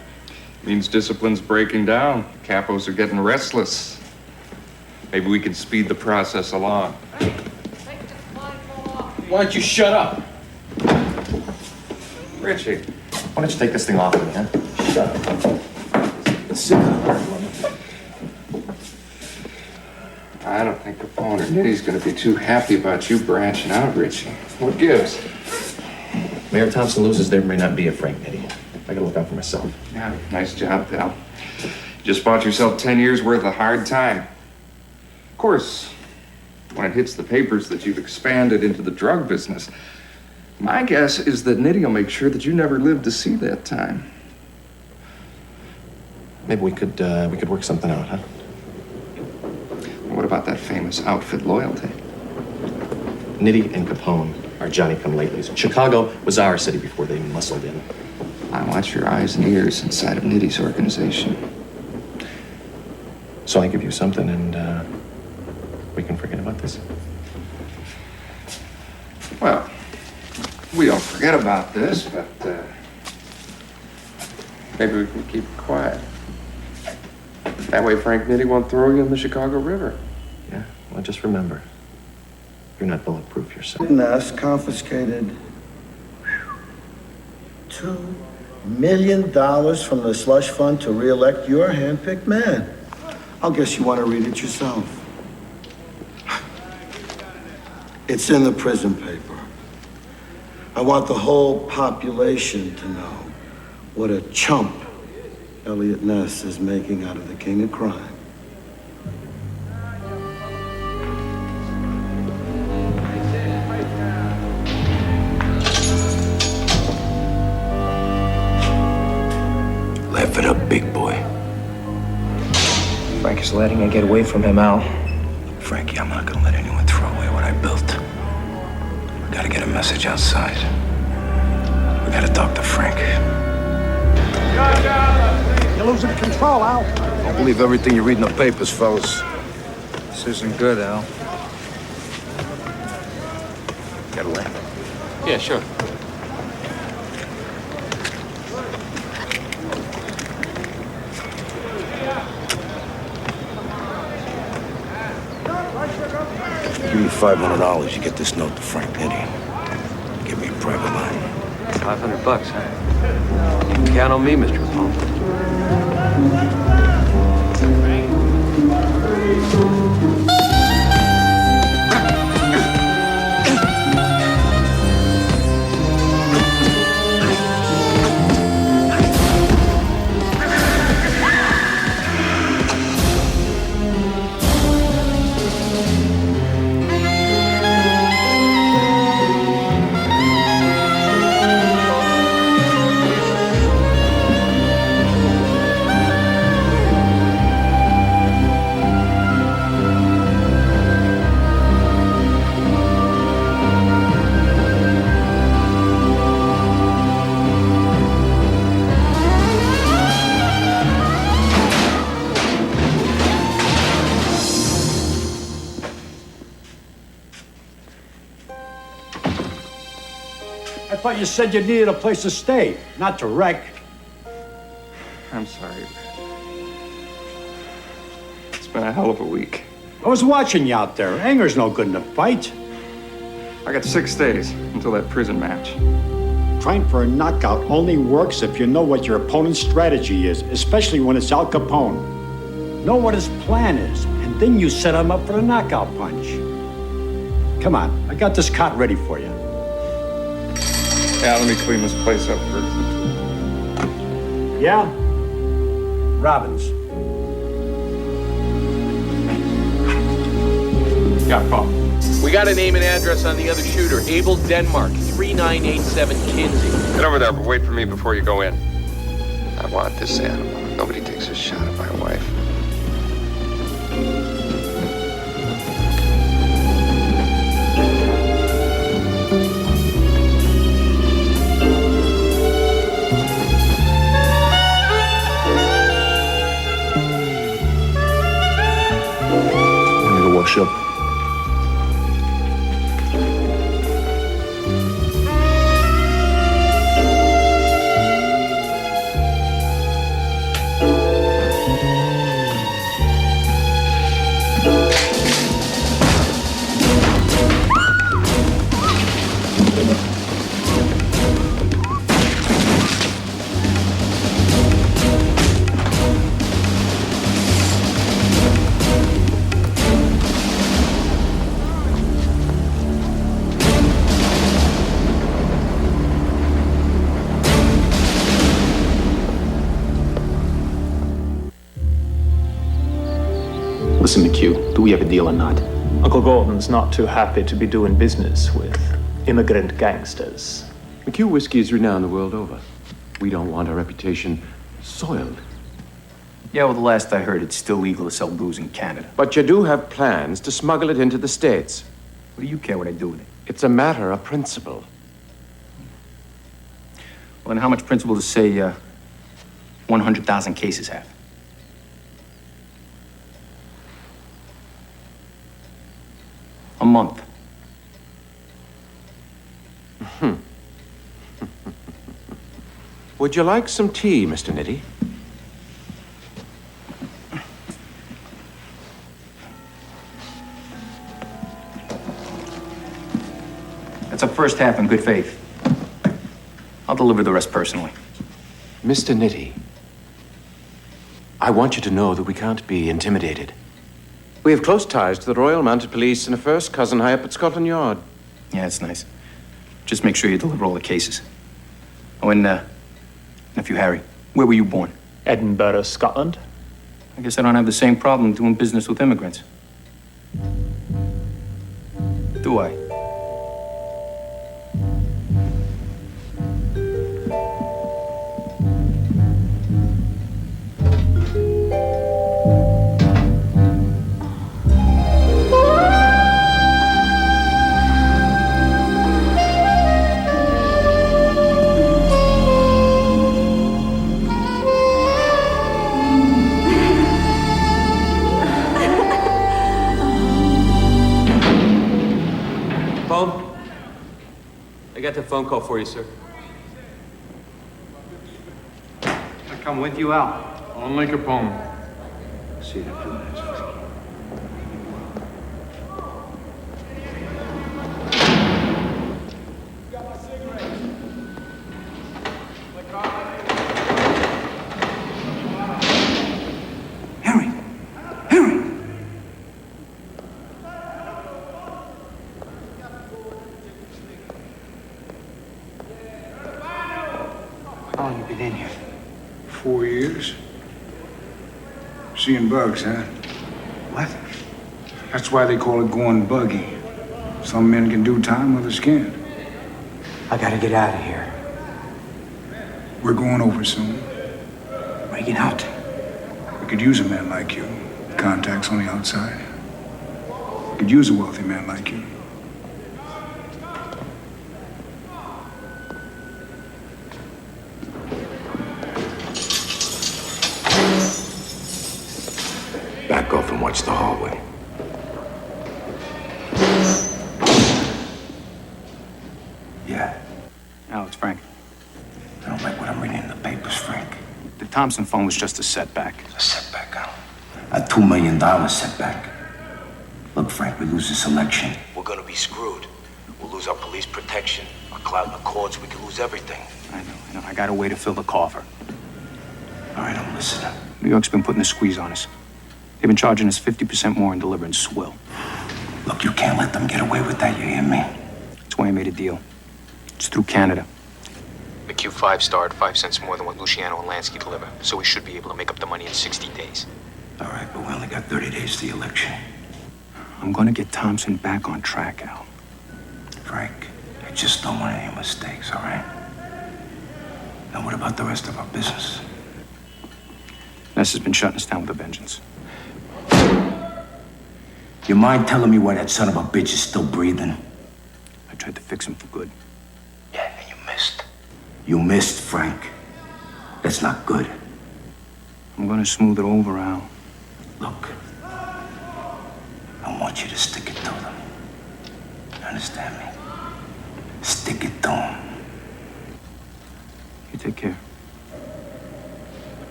Means discipline's breaking down. Capos are getting restless. Maybe we can speed the process along. Why don't you shut up? Richie. Why don't you take this thing off of me, huh? Shut up. Let's sit down. I don't think Capone or Nitty's gonna be too happy about you branching out, Richie. What gives? Mayor Thompson loses, there may not be a Frank Nitty. I gotta look out for myself. Yeah, nice job, pal. Just bought yourself 10 years worth of hard time. Of course, when it hits the papers that you've expanded into the drug business, my guess is that Nitty will make sure that you never live to see that time. Maybe we could work something out, huh? What about that famous outfit loyalty? Nitty and Capone are Johnny-come-latelys. Chicago was our city before they muscled in. I watch your eyes and ears inside of Nitty's organization. So I give you something and we can forget about this? Well, we don't forget about this, but maybe we can keep it quiet. That way Frank Nitty won't throw you in the Chicago River. Yeah, well, just remember, you're not bulletproof yourself. Ness confiscated $2 million from the slush fund to re-elect your hand-picked man. I'll guess you want to read it yourself. It's in the prison paper. I want the whole population to know what a chump Elliot Ness is making out of the king of crime. Laugh it up, big boy. Frank is letting me get away from him, Al. Frankie, I'm not gonna let anyone throw away what I built. We gotta get a message outside. We gotta talk to Frank. You're losing control, Al. Don't believe everything you read in the papers, fellas. This isn't good, Al. Got a lamp? Yeah, sure. Give me $500, you get this note to Frank Nitty. Give me a private line. $500, huh? You can count on me, Mr. Capone. thought you said you needed a place to stay, not to wreck. I'm sorry. It's been a hell of a week. I was watching you out there. Anger's no good in a fight. I got 6 days until that prison match. Trying for a knockout only works if you know what your opponent's strategy is, especially when it's Al Capone. Know what his plan is, and then you set him up for the knockout punch. Come on, I got this cot ready for you. Yeah, let me clean this place up first. Yeah? Robbins. Yeah, Paul. We got a name and address on the other shooter. Abel Denmark, 3987 Kinsey. Get over there, but wait for me before you go in. I want this animal. Nobody takes a shot at my wife. I'm gonna wash up. Listen, McHugh, do we have a deal or not? Uncle Gordon's not too happy to be doing business with immigrant gangsters. McHugh whiskey is renowned the world over. We don't want our reputation soiled. Yeah, well, the last I heard, it's still legal to sell booze in Canada. But you do have plans to smuggle it into the States. What do you care what I do with it? It's a matter of principle. Well, then how much principle does, say, 100,000 cases have? A month. Would you like some tea, Mr. Nitty? That's a first half in good faith. I'll deliver the rest personally. Mr. Nitty, I want you to know that we can't be intimidated. We have close ties to the Royal Mounted Police and a first cousin high up at Scotland Yard. Yeah, that's nice. Just make sure you deliver all the cases. Oh, and, Nephew Harry, where were you born? Edinburgh, Scotland. I guess I don't have the same problem doing business with immigrants. Do I? I got the phone call for you, sir. I come with you out. Only Capone. See you in a few minutes. How long you been in here? 4 years. Seeing bugs, huh? What? That's why they call it going buggy. Some men can do time, others can't. I gotta get out of here. We're going over soon. Breaking out. We could use a man like you. Contacts on the outside. We could use a wealthy man like you. Back off and watch the hallway. Yeah. Thompson phone was just a setback. A setback, Al. A $2 million setback. Look, Frank, we lose this election, we're gonna be screwed. We'll lose our police protection, our clout in the courts, we could lose everything. I know. I got a way to fill the coffer. All right, I'm listening. New York's been putting the squeeze on us. They've been charging us 50% more in delivering swill. Look, you can't let them get away with that, you hear me? That's why I made a deal. It's through Canada. The Q5 starred 5 cents more than what Luciano and Lansky deliver, so we should be able to make up the money in 60 days. All right, but we only got 30 days to the election. I'm gonna get Thompson back on track, Al. Frank, I just don't want any mistakes, all right? Now what about the rest of our business? Ness has been shutting us down with a vengeance. You mind telling me why that son of a bitch is still breathing? I tried to fix him for good. Yeah, and you missed. You missed, Frank. That's not good. I'm gonna smooth it over, Al. Look, I want you to stick it to them. You understand me? Stick it to them. You take care.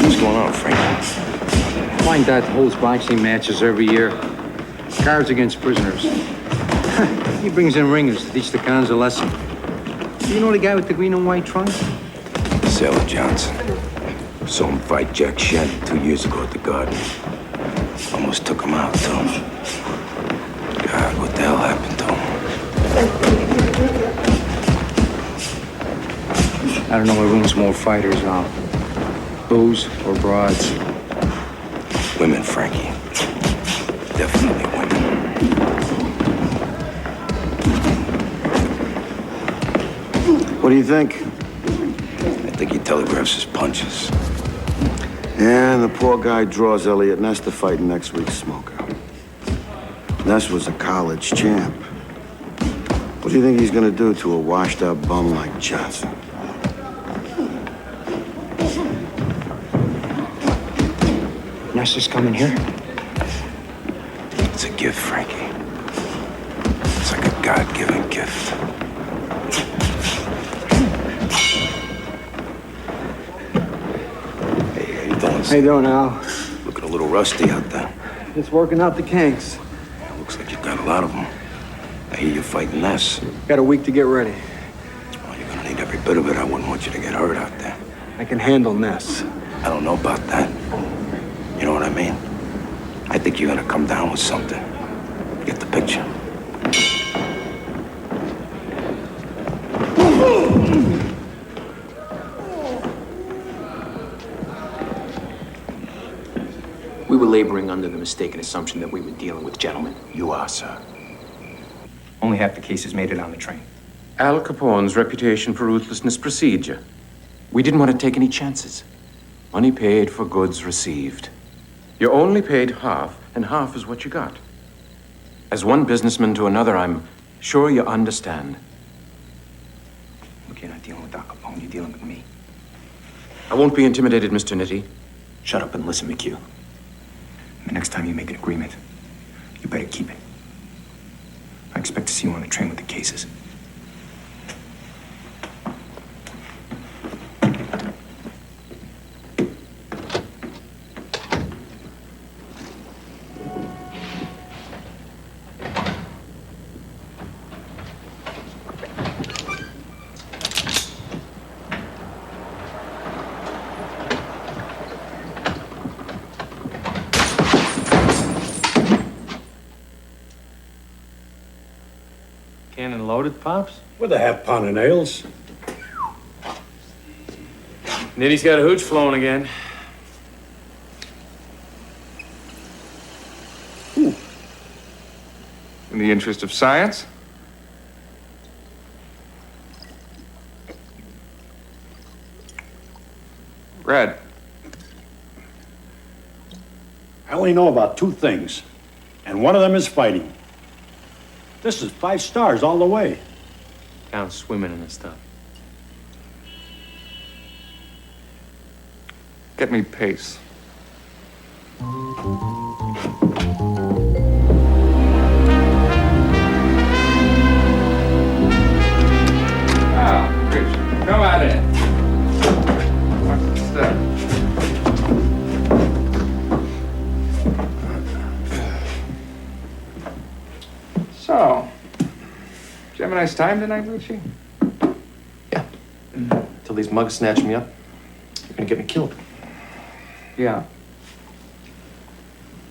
What's going on, Frank? My dad holds boxing matches every year. Cards against prisoners. He brings in ringers to teach the cons a lesson. Do you know the guy with the green and white trunk? Sailor Johnson. Saw him fight Jack Shannon 2 years ago at the Garden. Almost took him out, too. God, what the hell happened to him? I don't know what ruins more fighters, Al. Booze or broads. Women, Frankie. Definitely women. What do you think? I think he telegraphs his punches. And the poor guy draws Elliott Ness to fight in next week's smoker. Ness was a college champ. What do you think he's gonna do to a washed-up bum like Johnson? Ness is coming here? It's a gift, Frankie. It's like a God-given gift. Hey, how you doing? How you doing, Al? Looking a little rusty out there. Just working out the kinks. Looks like you've got a lot of them. I hear you're fighting Ness. Got a week to get ready. Well, you're gonna need every bit of it. I wouldn't want you to get hurt out there. I can handle Ness. I don't know about that. You know what I mean? I think you're gonna come down with something. Get the picture. We were laboring under the mistaken assumption that we were dealing with gentlemen. You are, sir. Only half the cases made it on the train. Al Capone's reputation for ruthlessness precedes you. We didn't want to take any chances. Money paid for goods received. You only paid half, and half is what you got. As one businessman to another, I'm sure you understand. Look, you're not dealing with Doc Capone, you're dealing with me. I won't be intimidated, Mr. Nitti. Shut up and listen, McHugh. The next time you make an agreement, you better keep it. I expect to see you on the train with the cases. Cannon loaded, Pops? With a half pound of nails. Nitty's got a hooch flowing again. In the interest of science? Red. I only know about two things, and one of them is fighting. This is 5 stars all the way. Count swimming in the stuff. Get me Pace. Rich, come on in. Step. So, did you have a nice time tonight, Richie? Yeah. Till these mugs snatch me up, you're gonna get me killed. Yeah.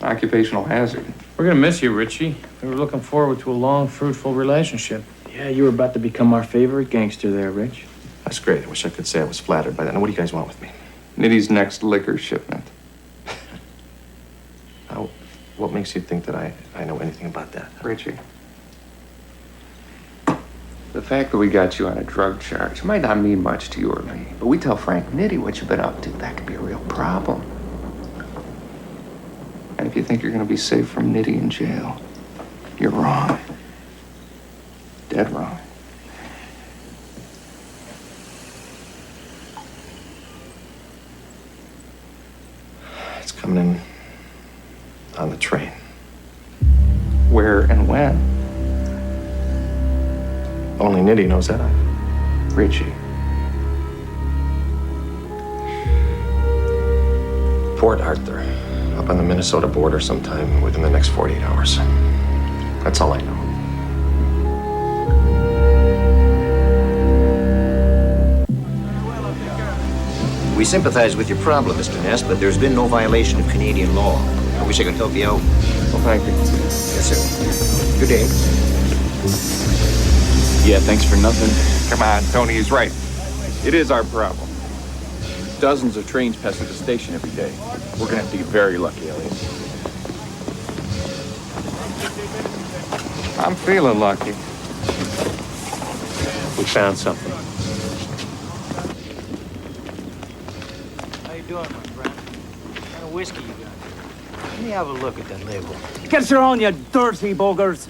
Occupational hazard. We're gonna miss you, Richie. We were looking forward to a long, fruitful relationship. Yeah, you were about to become our favorite gangster there, Rich. That's great. I wish I could say I was flattered by that. Now, what do you guys want with me? Nitty's next liquor shipment. Now, what makes you think that I know anything about that? Richie. The fact that we got you on a drug charge might not mean much to you or me, but we tell Frank Nitty what you've been up to. That could be a real problem. And if you think you're going to be safe from Nitty in jail, you're wrong. Dead wrong. It's coming in on the train. Where and when? Only Nitty knows that. Richie. Port Arthur, up on the Minnesota border sometime within the next 48 hours. That's all I know. We sympathize with your problem, Mr. Ness, but there's been no violation of Canadian law. I wish I could help you out. Well, thank you. Yes, sir. Good day. Yeah, thanks for nothing. Come on, Tony is right. It is our problem. Dozens of trains pass through the station every day. We're gonna have to get very lucky, Elliot. I'm feeling lucky. We found something. How you doing, my friend? What kind of whiskey you got? Let me have a look at that label. Get her on, you dirty buggers.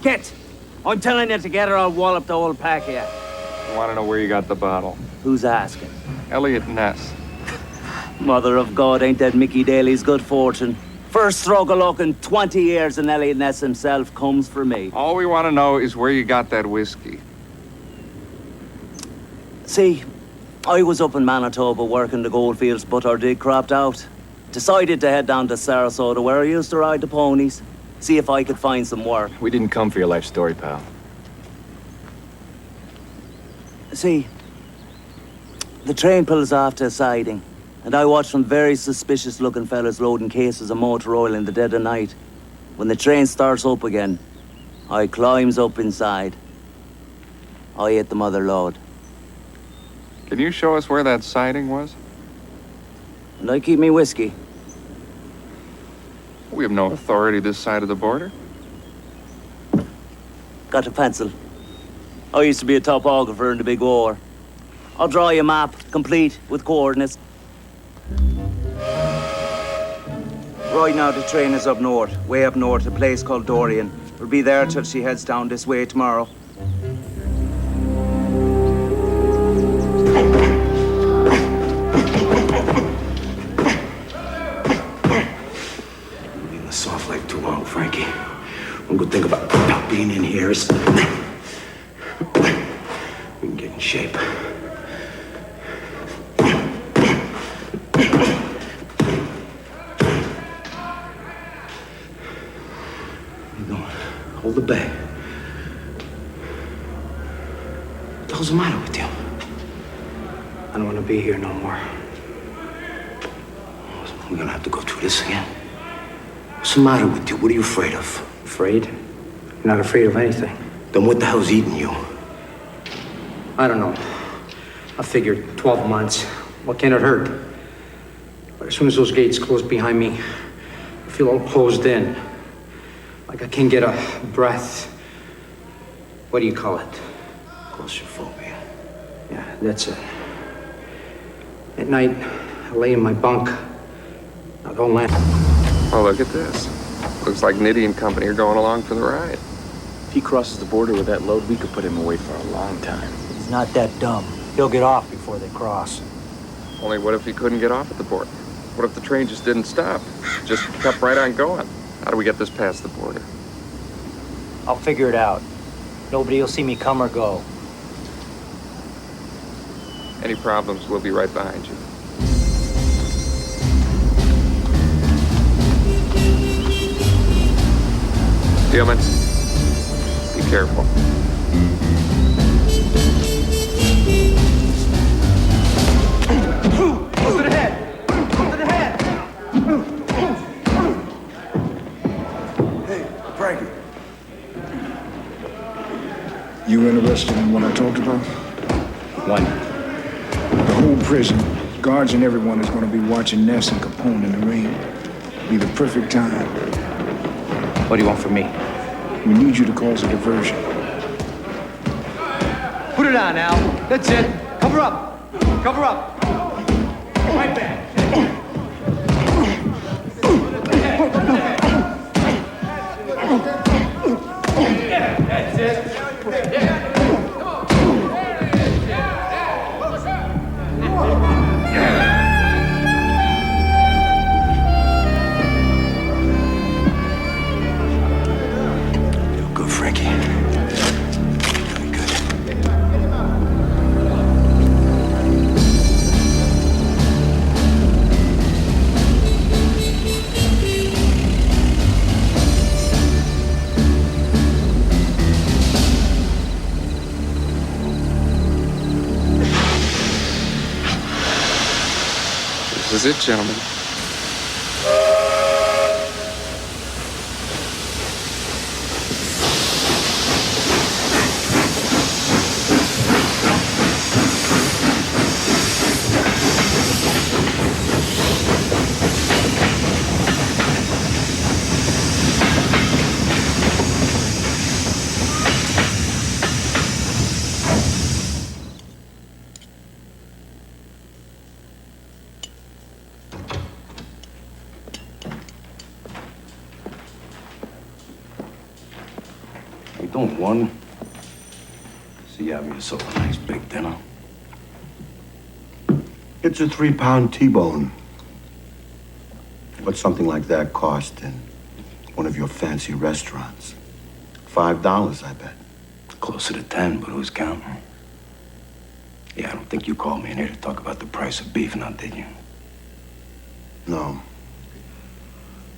Get. I'm telling you to get her, I'll wallop the whole pack of you. I want to know where you got the bottle. Who's asking? Elliot Ness. Mother of God, ain't that Mickey Daly's good fortune? First stroke of luck in 20 years, and Elliot Ness himself comes for me. All we want to know is where you got that whiskey. See, I was up in Manitoba working the goldfields, but our dig cropped out. Decided to head down to Sarasota, where I used to ride the ponies. See if I could find some work. We didn't come for your life story, pal. See, the train pulls off to a siding, and I watched some very suspicious-looking fellas loading cases of motor oil in the dead of night. When the train starts up again, I climbs up inside. I hit the mother load. Can you show us where that siding was? And I keep me whiskey. We have no authority this side of the border. Got a pencil. I used to be a topographer in the big war. I'll draw you a map, complete with coordinates. Right now, the train is up north, way up north, a place called Dorian. We'll be there till she heads down this way tomorrow. Leaving the soft life too long, Frankie. One good thing about not being in here is we can get in shape. Hold the bag. What the hell's the matter with you? I don't want to be here no more. We're gonna have to go through this again. What's the matter with you? What are you afraid of? Afraid? I'm not afraid of anything. Then what the hell's eating you? I don't know. I figured 12 months. What can it hurt? But as soon as those gates close behind me, I feel all closed in. Like I can't get a breath. What do you call it? Claustrophobia. Yeah, that's it. At night, I lay in my bunk. I don't land. Oh, look at this. Looks like Nitty and company are going along for the ride. If he crosses the border with that load, we could put him away for a long time. He's not that dumb. He'll get off before they cross. Only what if he couldn't get off at the border? What if the train just didn't stop? Just kept right on going? How do we get this past the border? I'll figure it out. Nobody will see me come or go. Any problems, we'll be right behind you. Steelman, be careful. Move to the head! Move to the head! Hey, Frankie. You interested in what I talked about? When? The whole prison, guards and everyone is going to be watching Ness and Capone in the ring. Be the perfect time. What do you want from me? We need you to cause a diversion. Put it on, Al. That's it. Cover up. Cover up. Right back. That's it. Good, Frankie. Really good. This is it, gentlemen. Hey, don't one. See, you have yourself a nice big dinner. It's a 3-pound T-bone. What's something like that cost in one of your fancy restaurants? $5, I bet. Closer to 10, but who's counting? Yeah, I don't think you called me in here to talk about the price of beef now, did you? No.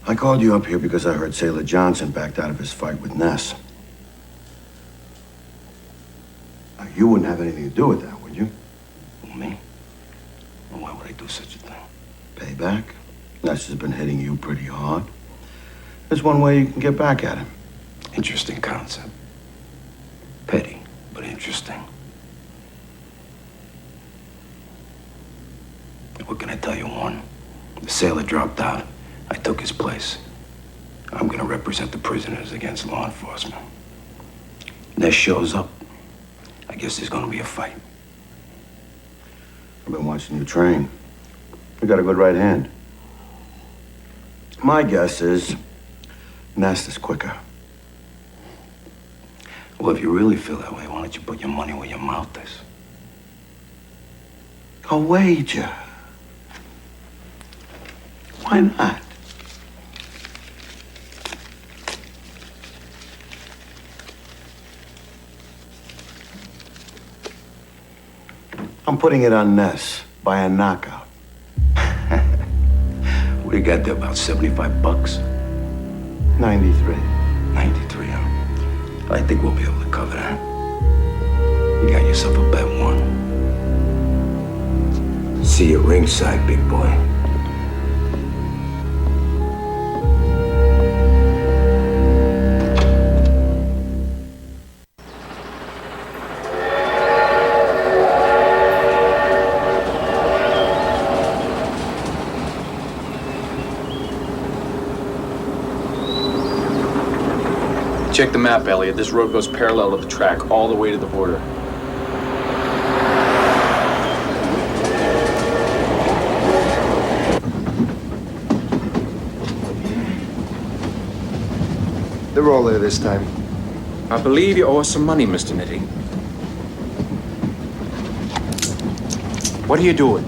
I called you up here because I heard Sailor Johnson backed out of his fight with Ness. Now, you wouldn't have anything to do with that, would you? Me? Well, why would I do such a thing? Payback? Ness has been hitting you pretty hard. There's one way you can get back at him. Interesting concept. Petty, but interesting. What can I tell you, Warren? The sailor dropped out. I took his place. I'm gonna represent the prisoners against law enforcement. Ness shows up. I guess there's gonna be a fight. I've been watching you train. You got a good right hand. My guess is Ness is quicker. Well, if you really feel that way, why don't you put your money where your mouth is? A wager. Why not? I'm putting it on Ness by a knockout. What do you got there, about 75 bucks? 93. 93, huh? I think we'll be able to cover that. You got yourself a bet, one. See you ringside, big boy. Check the map, Elliot. This road goes parallel to the track all the way to the border. They're all there this time. I believe you owe us some money, Mr. Nitti. What are you doing?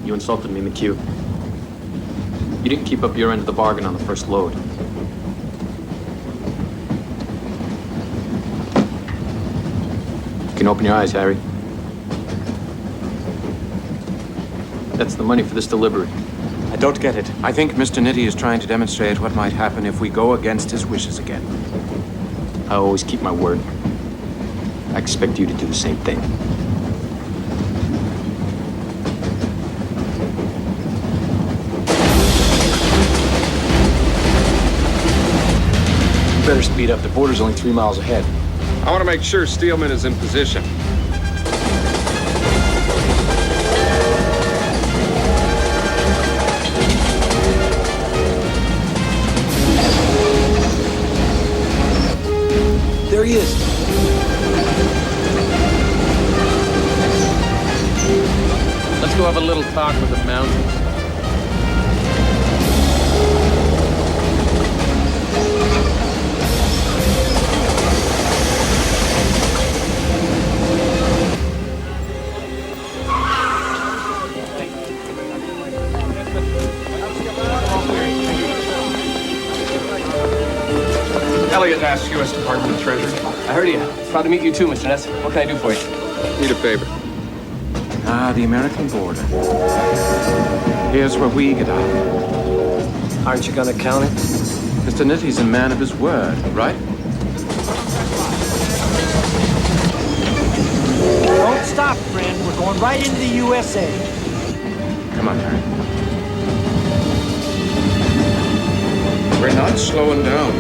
You insulted me in the queue. You didn't keep up your end of the bargain on the first load. You can open your eyes, Harry. That's the money for this delivery. I don't get it. I think Mr. Nitti is trying to demonstrate what might happen if we go against his wishes again. I always keep my word. I expect you to do the same thing. You better speed up. The border's only 3 miles ahead. I want to make sure Steelman is in position. There he is. Let's go have a little talk with the mountains. Elliott asked U.S. Department of Treasury. I heard you. Proud to meet you too, Mr. Ness. What can I do for you? Need a favor. Ah, the American border. Here's where we get out. Aren't you gonna count it? Mr. Nitti's a man of his word, right? Don't stop, friend. We're going right into the USA. Come on, Harry. We're not slowing down.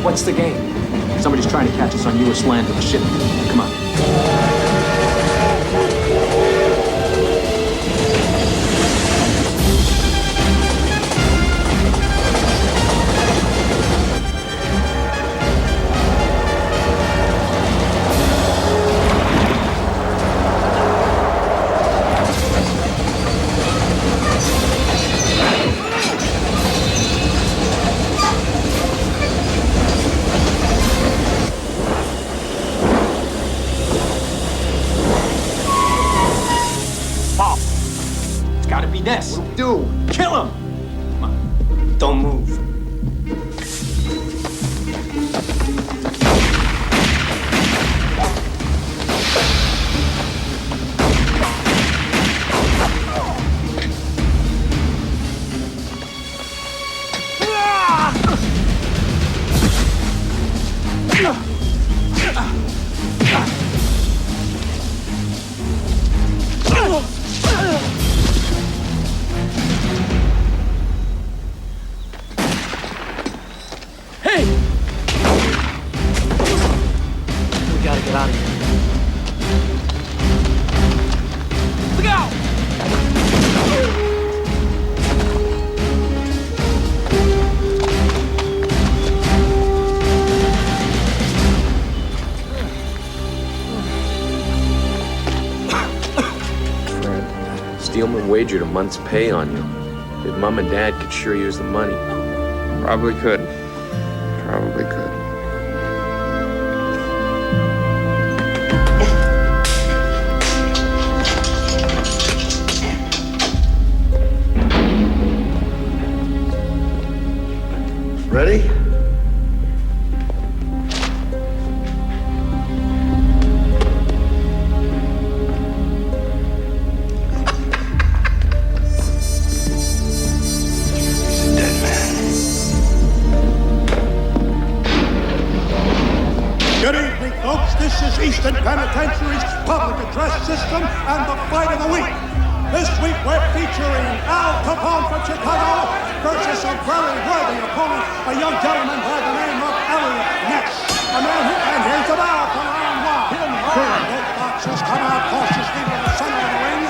What's the game? Somebody's trying to catch us on U.S. land with a ship. Come on. Ness. What do we do? Kill him! Come on. Don't move. Steelman wagered a month's pay on you. His mom and dad could sure use the money. Probably could. Probably could. Ready? Eastern Penitentiary's public address system and the fight of the week. This week we're featuring Al Capone from Chicago versus a very worthy opponent, a young gentleman by the name of Elliot Ness. A man who, and here's the bell for round one. Both boxers come out cautiously to the center of the ring.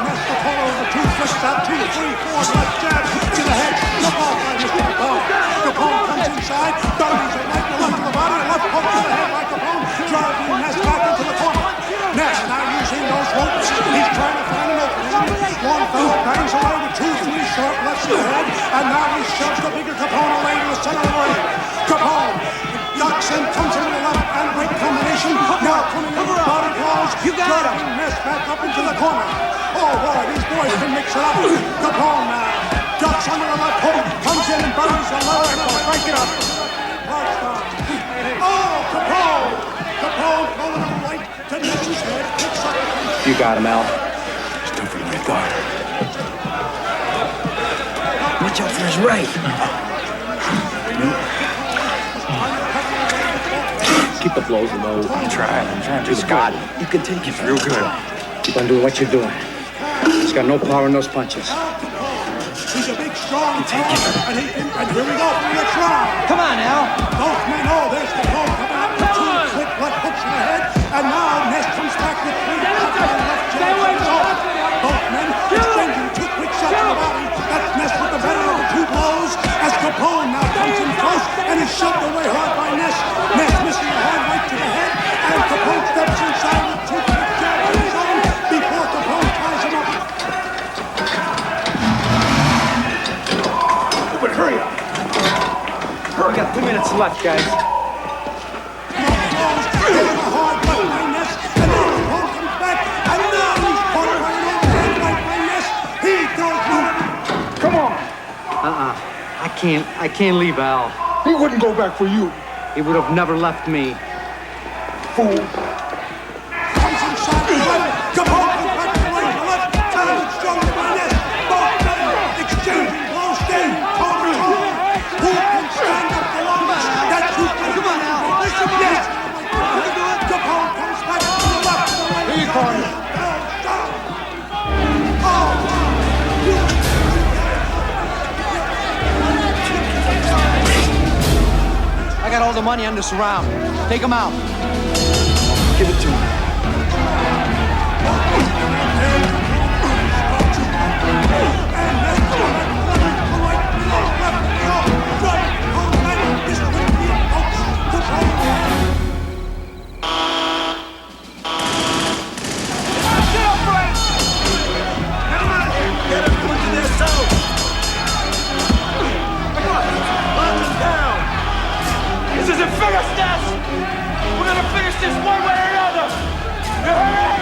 Ness the pole over two twists out 2, 3, 4 left jab to the head. Look off by Mr. Capone. Capone comes inside, dirties it right to the left of the body, a left hook to the head by Capone. Driving Ness back into the corner. Ness now using those ropes. He's trying to find an opening. One foot bangs away with 2, 3 short lefts to the head. And now he shoves the bigger Capone away to the center of ducks and comes into the left and right combination. Now coming in bottom balls. You got him. Ness back up into the corner. Oh boy, these boys can mix it up. Capone now. Ducks under the left hook. Comes in and buries the lower hook. Break it up. Oh, Capone. Capone throwing it right to Ness's head. Picks up. You got him, Al. It's tougher than I thought. Watch out for his right. Keep the blows low. I'm trying. Just got it. You can take it. Real good. Keep on doing what you're doing. He's got no power in those punches. He's a big, strong fella, and here we go for the next round. Come on, Al. Both men, oh, there's Capone coming up with two quick left hooks in the head, and now Ness comes back with three left jabs. Both men exchanging two quick shots in the body. That's Ness with the better of the two blows, as Capone now comes in close, and is shoved away hard by Ness. Ness missing a hard right to the head, and Capone steps inside with two quick jabs of his own before Capone ties him up. But hurry up. We got 2 minutes left, guys. Come on. I can't leave Al. He wouldn't go back for you. He would have never left me. Fool. Comes inside the right. Capone comes back to the right, the left. Talented, strong by Ness. Both men exchanging blows, staying toe to toe. Who can stand up the longest? That's who can. Come on now. Yes. Capone comes back to the left, the right. Here you come. I got all the money on this round. Take him out. Give it to me. Get everyone to their zone. Lock them down. This isn't finished, Ness! We're gonna finish this one way or another! You heard me?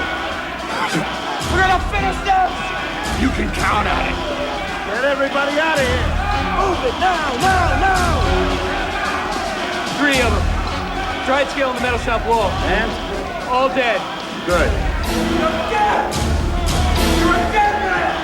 We're gonna finish this! You can count on it. Get everybody out of here. Move it now, now, now. 3 of them. Tried scaling the metal shop wall. And? All dead. Good. You're dead! You're a dead man!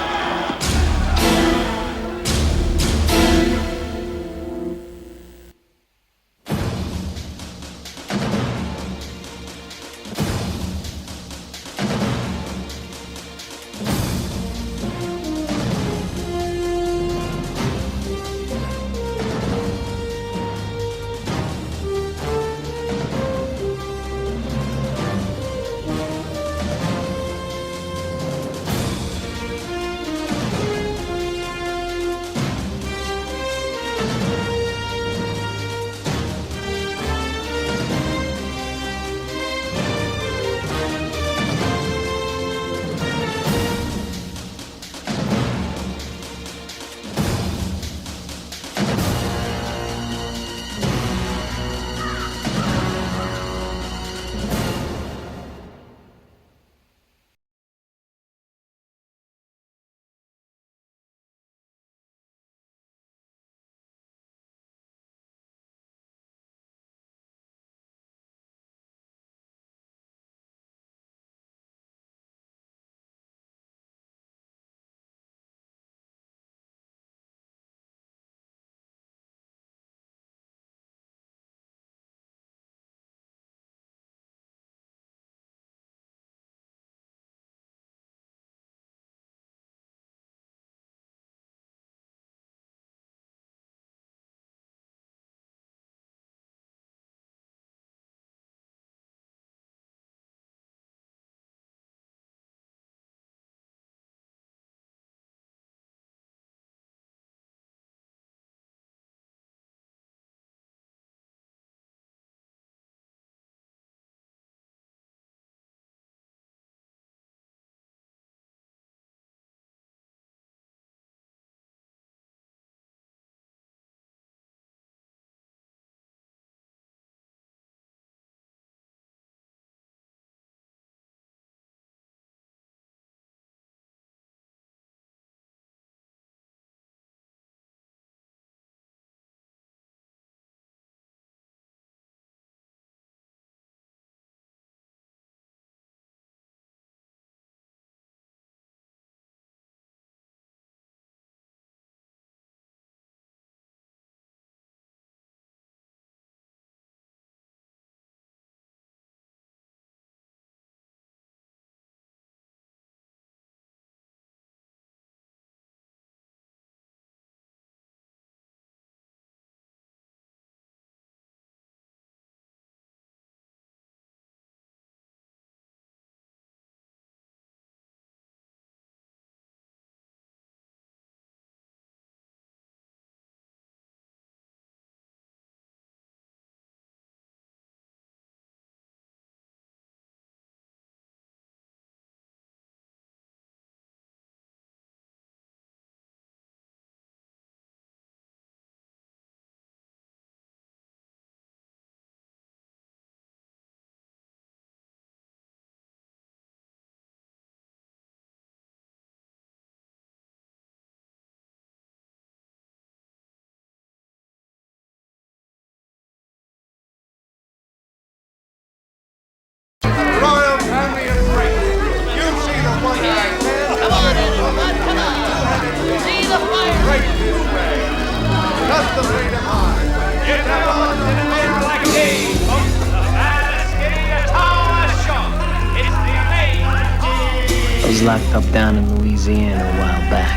the rain of heart. You never looked in a mirror like a king, folks. The baddest skinny guitar shot. It's the amazing. I was locked up down in Louisiana a while back.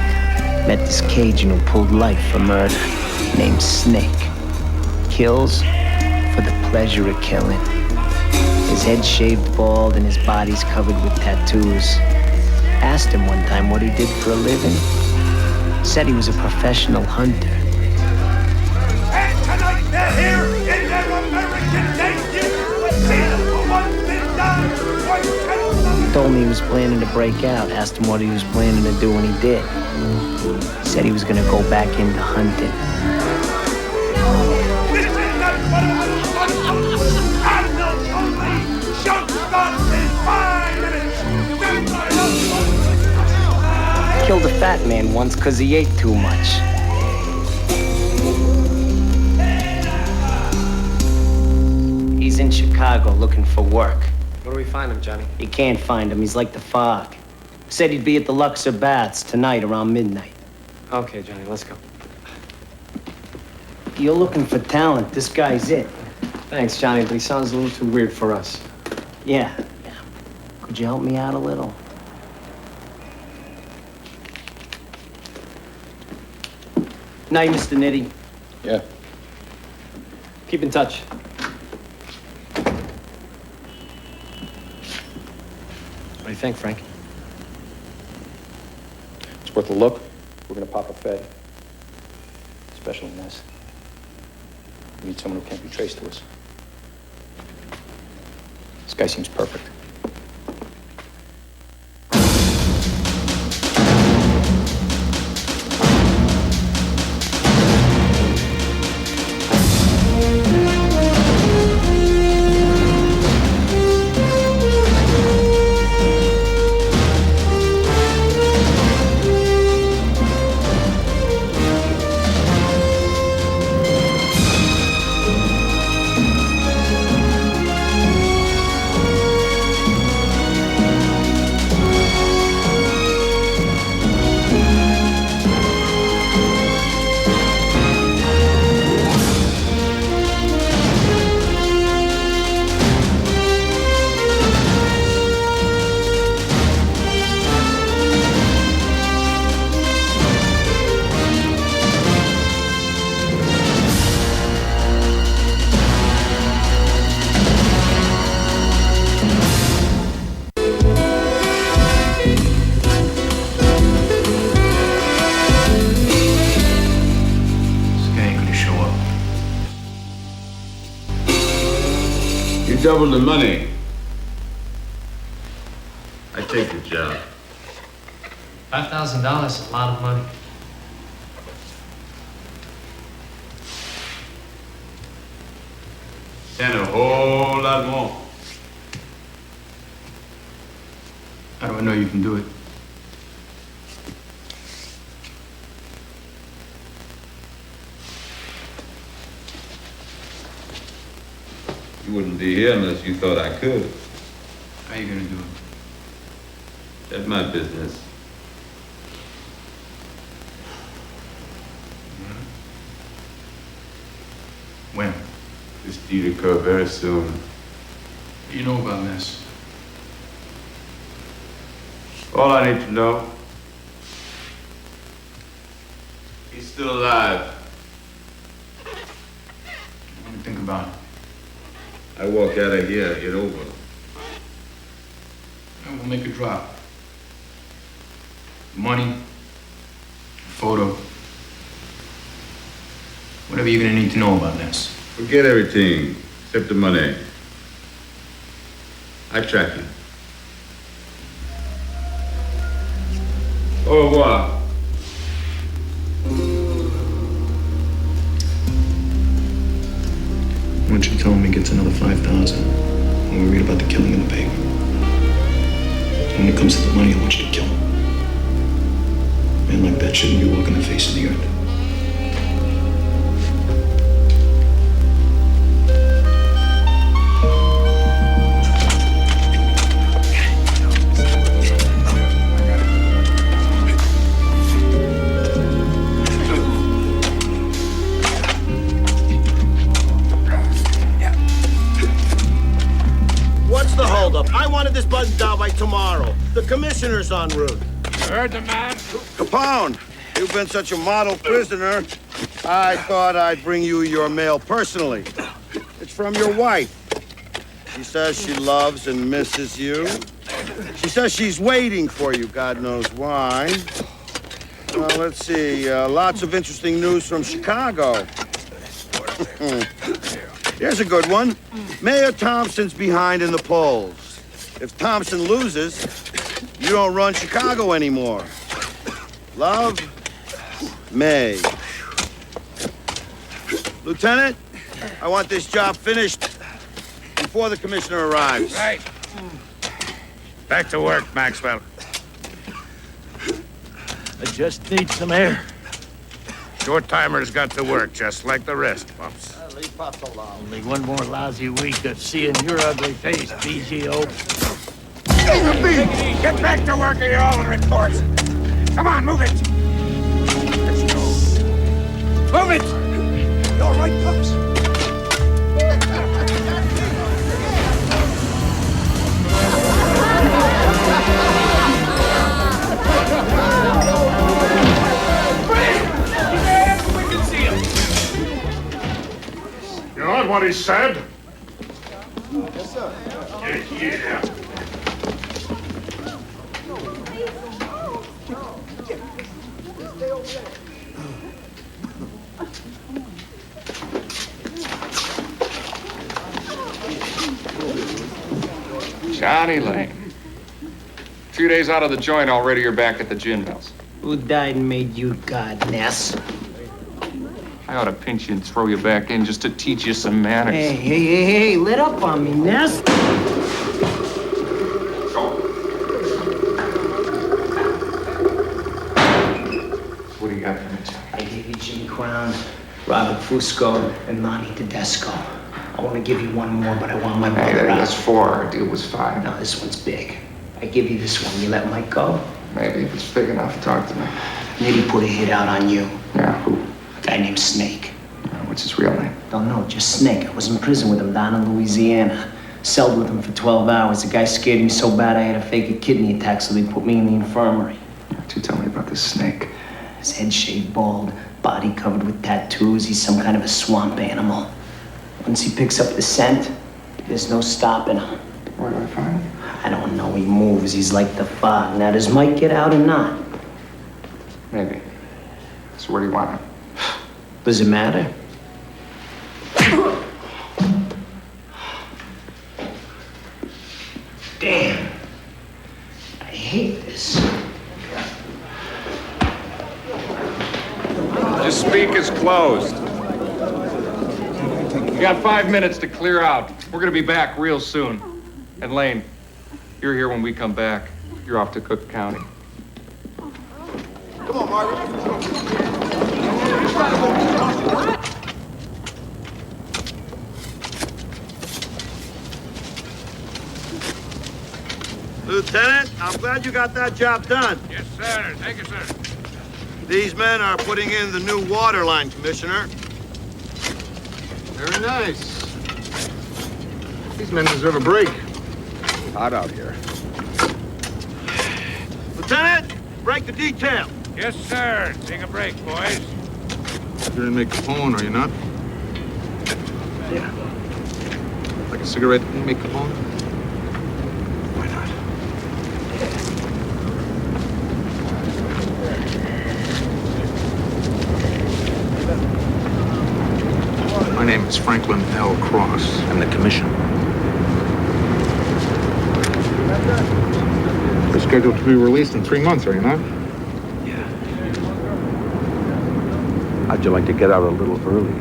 Met this Cajun who pulled life for murder, named Snake. Kills for the pleasure of killing. His head shaved bald and his body's covered with tattoos. Asked him one time what he did for a living. Said he was a professional hunter. And tonight they're here in their American debut. See for one thing done. Told me he was planning to break out. Asked him what he was planning to do when he did. Said he was gonna go back into hunting. This is not what I I will only shoot guns in 5 minutes. Killed a fat man once because he ate too much. He's in Chicago looking for work. Where do we find him, Johnny? You can't find him. He's like the fog. Said he'd be at the Luxor Baths tonight around midnight. Okay, Johnny, let's go. You're looking for talent. This guy's it. Thanks, Johnny, but he sounds a little too weird for us. Yeah. Could you help me out a little? Night, Mr. Nitty. Yeah. Keep in touch. What do you think, Frank? It's worth a look. We're gonna pop a fed. Especially Ness. We need someone who can't be traced to us. This guy seems perfect. Double the money. I take the job. $5,000 is a lot of money. And a whole lot more. How do I know you can do it? You wouldn't be here unless you thought I could. How are you gonna do it? That's my business. When? This due to occur very soon. What do you know about Ness? All I need to know, he's still alive. Let me think about it. I walk out of here, get over. And we'll make a drop. Money, photo, whatever you're gonna need to know about Ness. Forget everything, except the money. I track you. Au revoir. I want you to tell him he gets another $5,000 when we read about the killing in the paper. When it comes to the money, I want you to kill him. A man like that shouldn't be walking the face of the earth. wanted this buttoned down by tomorrow. The commissioner's en route. You heard the man? Capone, you've been such a model prisoner, I thought I'd bring you your mail personally. It's from your wife. She says she loves and misses you. She says she's waiting for you, God knows why. Well, let's see. Lots of interesting news from Chicago. Here's a good one. Mayor Thompson's behind in the polls. If Thompson loses, you don't run Chicago anymore. Love, May. Lieutenant, I want this job finished before the commissioner arrives. Right. Back to work, Maxwell. I just need some air. Short-timers got to work, just like the rest, Bumps. Leave Pops alone. Only one more lousy week of seeing your ugly face, BGO. Get back to work or you're all in reports. Come on, move it. Let's go. Move it! You all right, Pups? You heard what he said? Yes, sir. Yeah. Johnny Lane. 2 days out of the joint already, you're back at the gin mills. Who died and made you God, Ness? I ought to pinch you and throw you back in just to teach you some manners. Hey, let up on me, Ness. What do you got for me, Johnny? I gave you Jimmy Crown, Robert Fusco, and Lonnie Tedesco. I want to give you one more, but I want my brother out. That's 4. Our deal was 5. No, this one's big. I give you this one. You let Mike go? Maybe if it's big enough. Talk to me. Maybe put a hit out on you. Yeah, who? A guy named Snake. What's his real name? Don't know, just Snake. I was in prison with him down in Louisiana. Celled with him for 12 hours. The guy scared me so bad I had to fake a kidney attack, so they put me in the infirmary. You tell me about this Snake. His head shaved bald, body covered with tattoos. He's some kind of a swamp animal. Once he picks up the scent, there's no stopping him. Where do I find him? I don't know. He moves. He's like the fog. Now, does Mike get out or not? Maybe. So where do you want him? Does it matter? Damn. I hate this. Just speak is closed. You got 5 minutes to clear out. We're gonna be back real soon. And Lane, you're here when we come back. You're off to Cook County. Come on, Margaret. Lieutenant, I'm glad you got that job done. Yes, sir. Thank you, sir. These men are putting in the new water line, Commissioner. Very nice. These men deserve a break. Hot out here. Lieutenant, break the detail. Yes, sir. Take a break, boys. You're inmate Capone, are you not? Yeah. Like a cigarette, inmate Capone? Why not? My name is Franklin L. Cross. I'm the commission. You're scheduled to be released in 3 months, are you not? Yeah. How'd you like to get out a little early?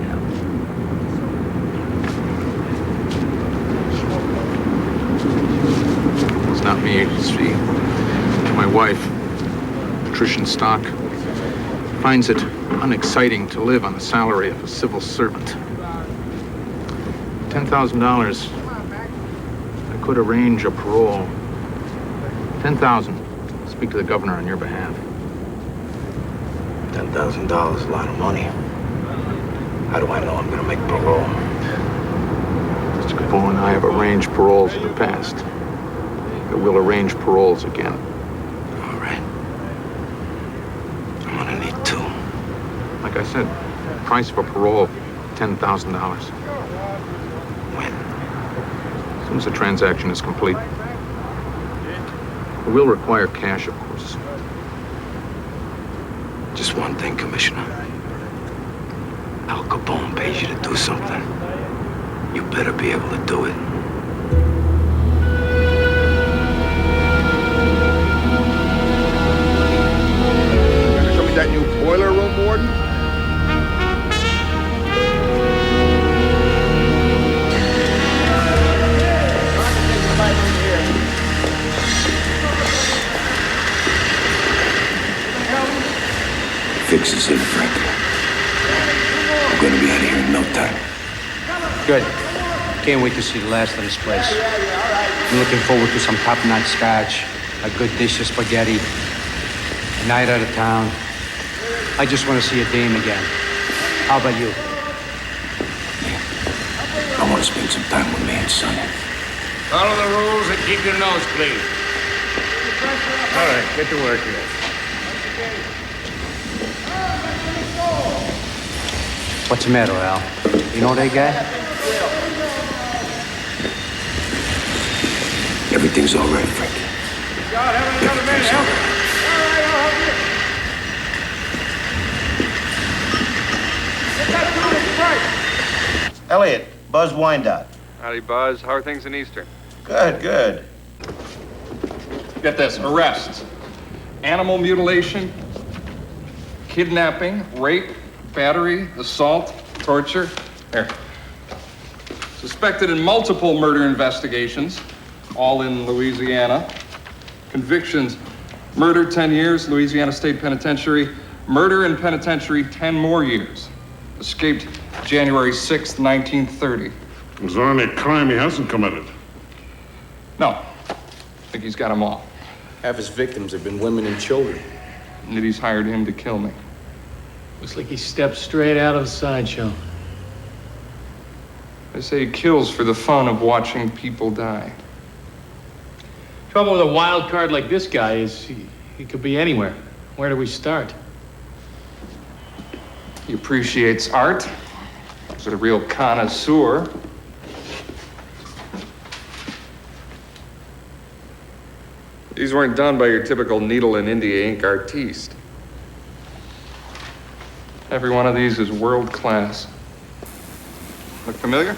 It's not me, it's my wife, Patrician Stock, finds it unexciting to live on the salary of a civil servant. $10,000, I could arrange a parole. $10,000. Speak to the governor on your behalf. $10,000 is a lot of money. How do I know I'm gonna make parole? Mr. Capone and I have arranged paroles in the past. that we'll arrange paroles again. All right. I'm gonna need two. Like I said, price for parole, $10,000. When? As soon as the transaction is complete. We'll require cash, of course. Just one thing, Commissioner. Al Capone pays you to do something. You better be able to do it. Gonna show me that new boiler room, Warden? Fix is in, Frank. I'm gonna be out of here in no time. Good. Can't wait to see the last of this place. I'm looking forward to some top-notch scotch, a good dish of spaghetti, a night out of town. I just want to see a dame again. How about you? I want to spend some time with me and Sonny. Follow the rules and keep your nose clean. All right, get to work here. What's the matter, Al? You know that guy? Everything's all right, Frank. Everything's all right. Elliot, Buzz Wyandotte. Howdy, Buzz. How are things in Eastern? Good, good. Get this, arrests. Animal mutilation, kidnapping, rape, battery, assault, torture. Here. Suspected in multiple murder investigations, all in Louisiana. Convictions, murder 10 years, Louisiana State Penitentiary. Murder in penitentiary 10 more years. Escaped January 6th, 1930. Is there any crime he hasn't committed? No, I think he's got them all. Half his victims have been women and children. Nitty's hired him to kill me. Looks like he stepped straight out of a sideshow. They say he kills for the fun of watching people die. Trouble with a wild card like this guy is he could be anywhere. Where do we start? He appreciates art. He's a real connoisseur. These weren't done by your typical needle and India ink artiste. Every one of these is world class. Look familiar?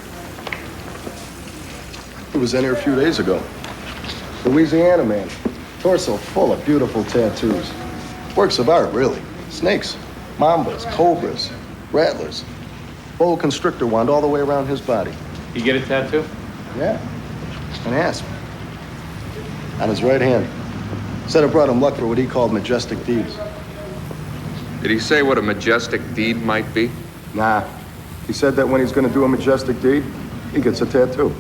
He was in here a few days ago. Louisiana man. Torso full of beautiful tattoos. Works of art, really. Snakes, mambas, cobras, rattlers. Boa constrictor wand all the way around his body. You get a tattoo? Yeah. An asp. On his right hand. Said it brought him luck for what he called majestic deeds. Did he say what a majestic deed might be? Nah. He said that when he's gonna do a majestic deed, he gets a tattoo.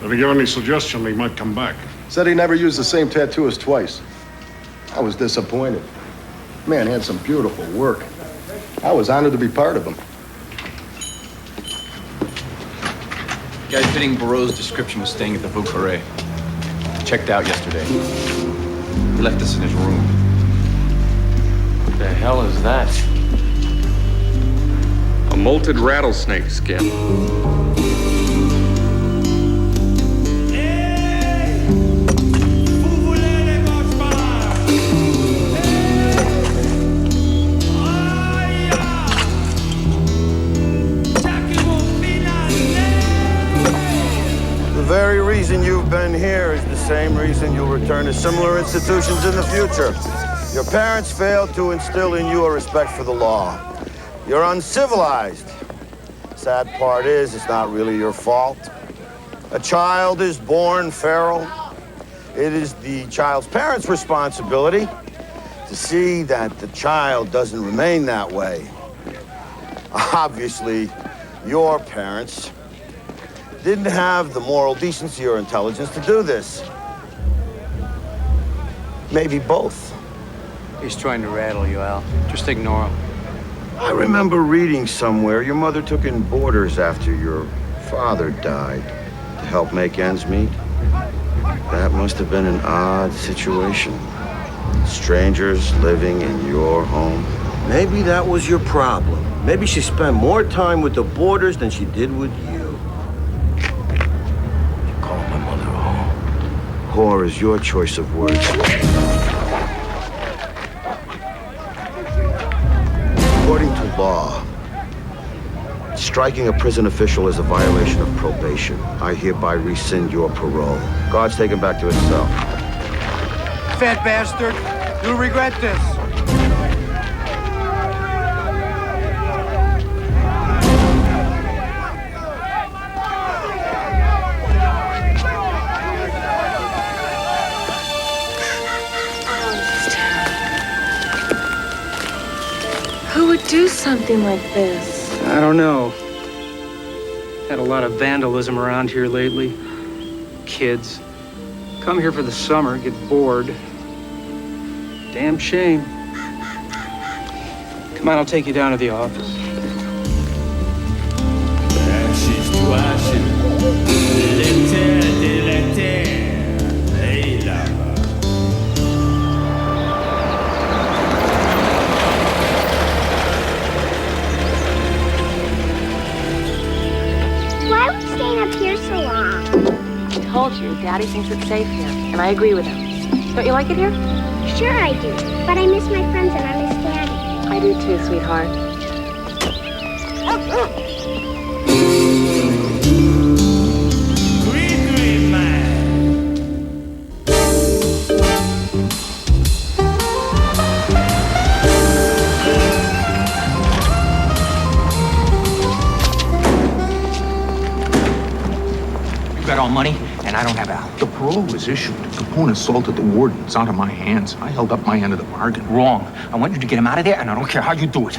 Did he give any suggestion he might come back? Said he never used the same tattooist twice. I was disappointed. Man had some beautiful work. I was honored to be part of him. Guy fitting Barreau's description was staying at the bootleg. Checked out yesterday. He left us in his room. What the hell is that? A molted rattlesnake skin. The very reason you've been here is the same reason you'll return to similar institutions in the future. Your parents failed to instill in you a respect for the law. You're uncivilized. Sad part is, it's not really your fault. A child is born feral. It is the child's parents' responsibility to see that the child doesn't remain that way. Obviously, your parents didn't have the moral decency or intelligence to do this. Maybe both. He's trying to rattle you, Al. Just ignore him. I remember reading somewhere your mother took in boarders after your father died to help make ends meet. That must have been an odd situation. Strangers living in your home. Maybe that was your problem. Maybe she spent more time with the boarders than she did with you. You call my mother a whore. Whore is your choice of words. According to law, striking a prison official is a violation of probation. I hereby rescind your parole. Guard's taken back to his cell. Fat bastard, you'll regret this. Who would do something like this? I don't know. Had a lot of vandalism around here lately. Kids. Come here for the summer, get bored. Damn shame. Come on, I'll take you down to the office. Ashes to ashes, l'éther de la terre, et là-bas. Why are we staying up here so long? I told you, Daddy thinks it's safe here, and I agree with him. Don't you like it here? Sure I do, but I miss my friends and I miss Daddy. I do too, sweetheart. You got all money, and I don't have Al. The parole was issued. Capone assaulted the warden. It's out of my hands. I held up my end of the bargain. Wrong. I want you to get him out of there, and I don't care how you do it.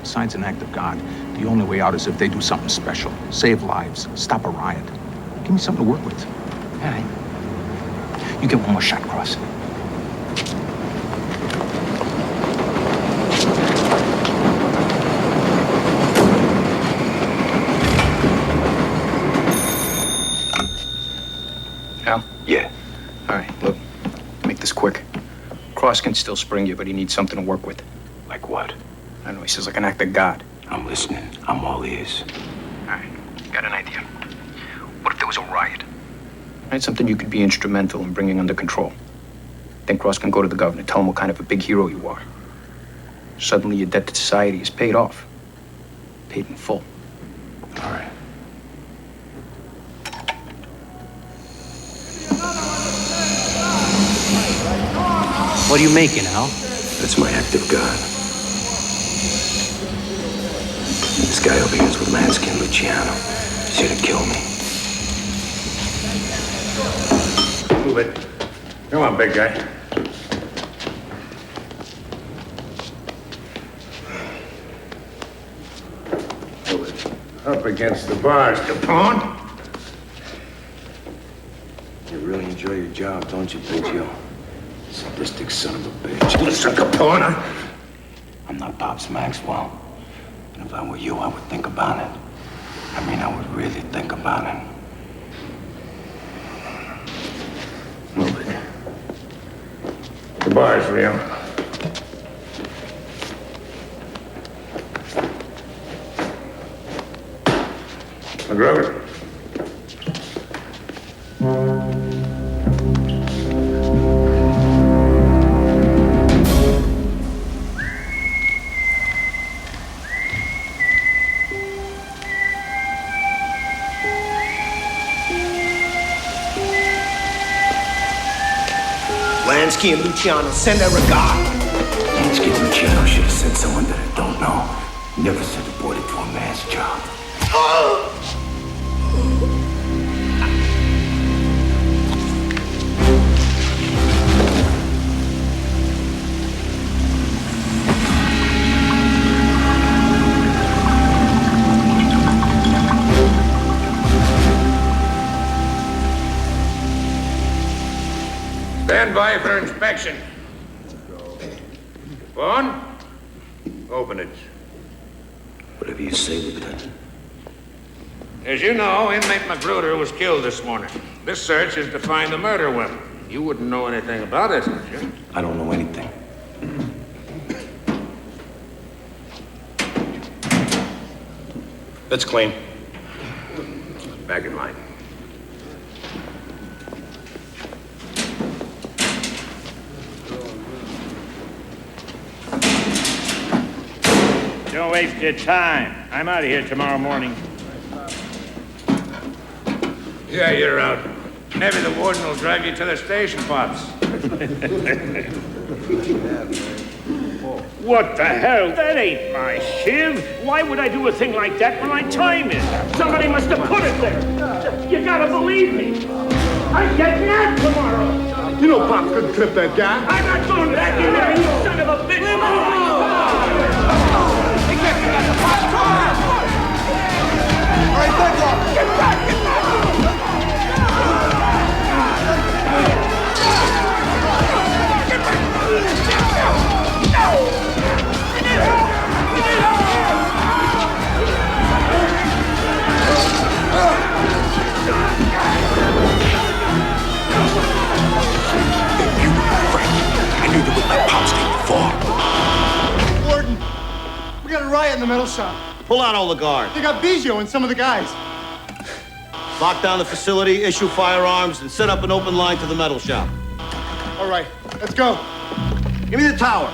Besides an act of God, the only way out is if they do something special. Save lives. Stop a riot. Give me something to work with. All right. You get one more shot, Cross. Al? Yeah. All right, look, make this quick. Cross can still spring you, but he needs something to work with. Like what? I don't know, he says like an act of God. I'm listening. I'm all ears. All right, got an idea. What if there was a riot? Right, something you could be instrumental in bringing under control. Then Cross can go to the governor, tell him what kind of a big hero you are. Suddenly your debt to society is paid off. Paid in full. All right. What are you making, Al? That's my act of God. This guy over here is with Lansky and Luciano. He's here to kill me. Move it. Come on, big guy. Move it. Up against the bars, Capone. You really enjoy your job, don't you, Biggio? Sadistic son of a bitch. Listen, Capone. I'm not Pops Maxwell. And if I were you, I would think about it. I mean, I would really think about it. Move it. The bar's real. McGruber. Lansky and Luciano, send their regard. Lansky and Luciano should have sent someone that I don't know. Never sent a boy to do a man's job. Stand by for inspection. Capone, open it. Whatever you say, Lieutenant. As you know, inmate Magruder was killed this morning. This search is to find the murder weapon. You wouldn't know anything about it, would you? I don't know anything. That's clean. Back in line. Don't waste your time. I'm out of here tomorrow morning. Yeah, you're out. Maybe the warden will drive you to the station, Pops. What the hell? That ain't my shiv. Why would I do a thing like that when my time is up? Somebody must have put it there. You gotta believe me. I'm getting out tomorrow. You know Pop couldn't clip that guy. I'm not going back in there, you son of a bitch. All right, back off. Get back! Get back! Warden, we got a riot in the metal shop. Pull out all the guards. They got Bijou and some of the guys. Lock down the facility, issue firearms, and set up an open line to the metal shop. All right, let's go. Give me the tower.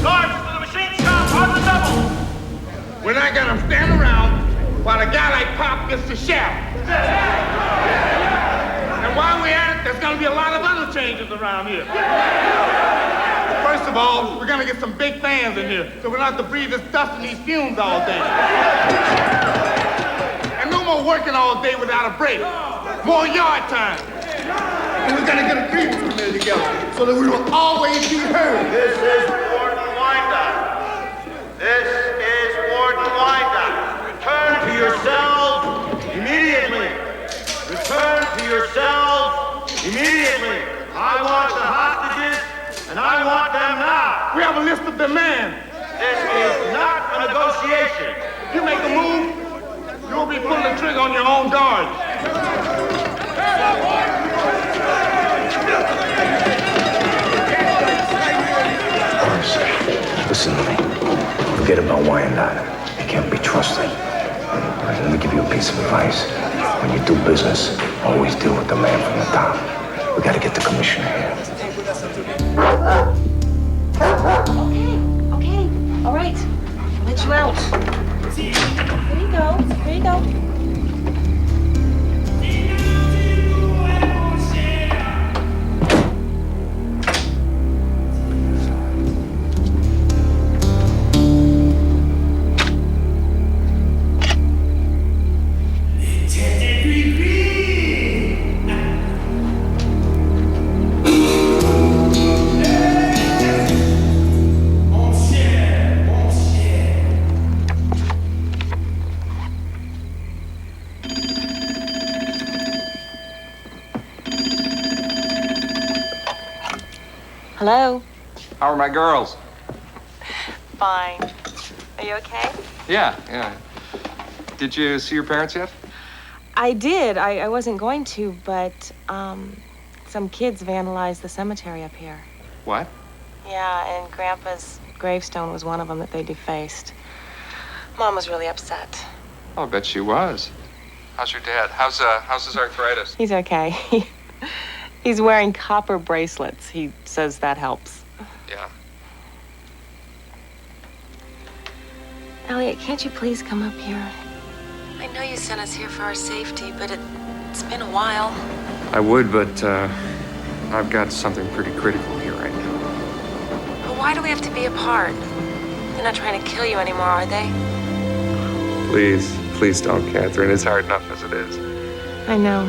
Guards to the machine shop on the double. We're not gonna stand around while a guy like Pop gets to shout. And while we're at it, there's gonna be a lot of other changes around here. First of all, we're gonna get some big fans in here, so we don't have to breathe this dust and these fumes all day. And no more working all day without a break. More yard time. And we're gonna get a grievance committee together, so that we will always be heard. This is Warden Wyandotte. This is Warden Wyandotte. Return to yourselves immediately. Return to yourselves immediately. I want the hostages, and I want them now. We have a list of demands. This is not a negotiation. You make a move, you'll be pulling the trigger on your own guard. Listen to me. Forget about Wyandotte. He can't be trusted. All right, let me give you a piece of advice. When you do business, always deal with the man from the top. We gotta get the commissioner here. Okay. All right. I'll let you out. Here you go. Here you go. Hello? How are my girls? Fine. Are you okay? Yeah. Did you see your parents yet? I did. I wasn't going to, but some kids vandalized the cemetery up here. What? Yeah, and Grandpa's gravestone was one of them that they defaced. Mom was really upset. Oh, I bet she was. How's your dad? How's his arthritis? He's okay. He's wearing copper bracelets. He says that helps. Yeah. Elliot, can't you please come up here? I know you sent us here for our safety, but it's been a while. I would, but I've got something pretty critical here right now. But why do we have to be apart? They're not trying to kill you anymore, are they? Please don't, Catherine. It's hard enough as it is. I know.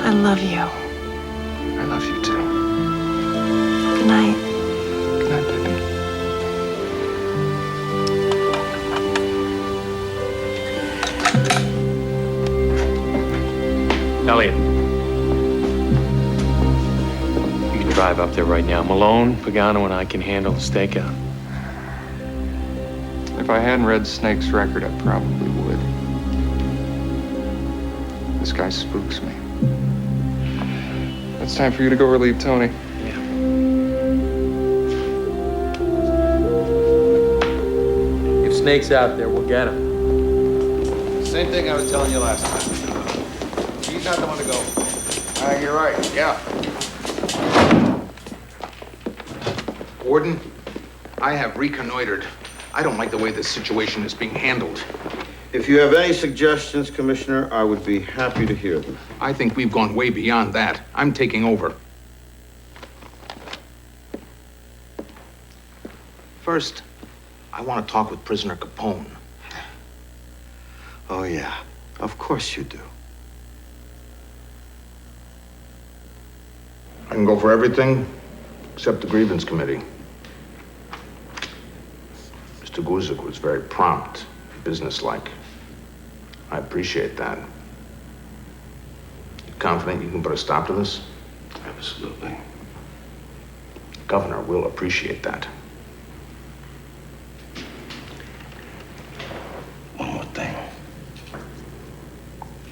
I love you. I love you too. Good night. Good night, baby. Elliot. You can drive up there right now. Malone, Pagano, and I can handle the stakeout. If I hadn't read Snake's record, I probably would. This guy spooks me. It's time for you to go relieve Tony. If Snake's out there, we'll get him. Same thing I was telling you last time. He's not the one to go. You're right, yeah. Warden, I have reconnoitered. I don't like the way this situation is being handled. If you have any suggestions, Commissioner, I would be happy to hear them. I think we've gone way beyond that. I'm taking over. First, I want to talk with prisoner Capone. Oh, yeah. Of course you do. I can go for everything except the grievance committee. Mr. Guzik was very prompt, businesslike. I appreciate that. You confident you can put a stop to this? Absolutely. The governor will appreciate that. One more thing.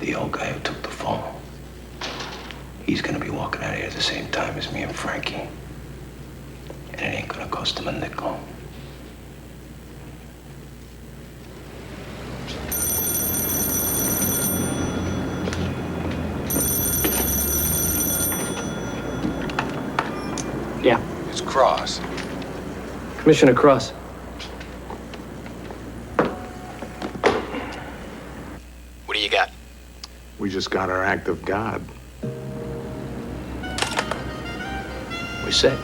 The old guy who took the phone. He's gonna be walking out of here at the same time as me and Frankie. And it ain't gonna cost him a nickel. Yeah. It's Cross. Commissioner Cross. What do you got? We just got our act of God. We're set.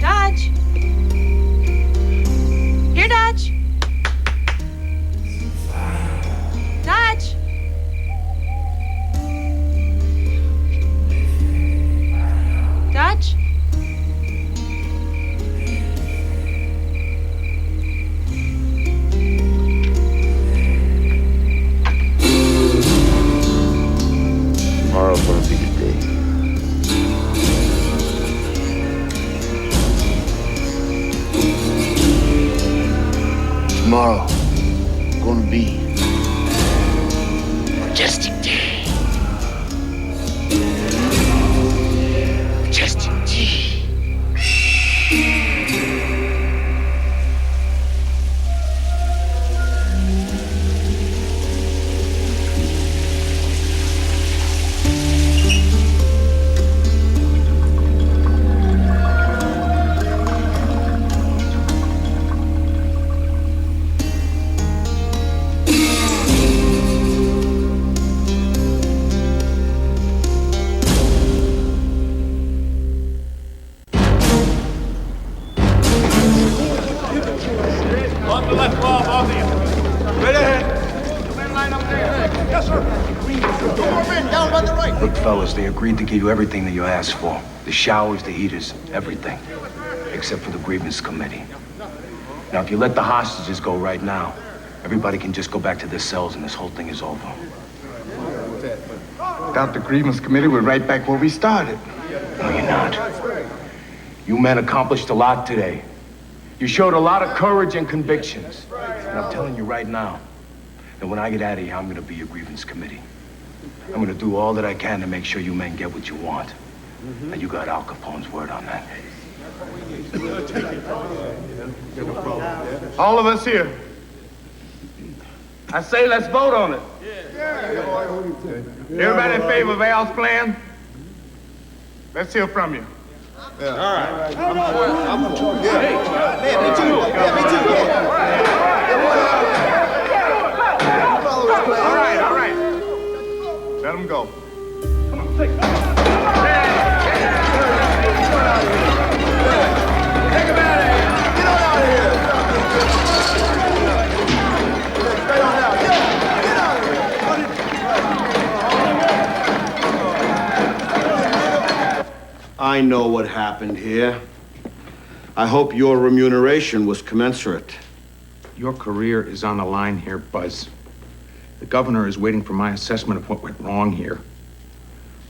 Dodge! Here, Dodge! Dodge! Dodge? Tomorrow's gonna be the day. Tomorrow, gonna be majestic day. Majestic day. On the left wall, both of you. Right ahead. Men line up there. Yes, sir. Two more men down by the right. Look, fellas, they agreed to give you everything that you asked for. The showers, the heaters, everything. Except for the grievance committee. Now, if you let the hostages go right now, everybody can just go back to their cells and this whole thing is over. Without the grievance committee, we're right back where we started. No, you're not. You men accomplished a lot today. You showed a lot of courage and convictions. And I'm telling you right now, that when I get out of here, I'm gonna be your grievance committee. I'm gonna do all that I can to make sure you men get what you want. And you got Al Capone's word on that. All of us here. I say let's vote on it. Everybody in favor of Al's plan? Let's hear from you. All right. All right. Let him go. I know what happened here. I hope your remuneration was commensurate. Your career is on the line here, Buzz. The governor is waiting for my assessment of what went wrong here.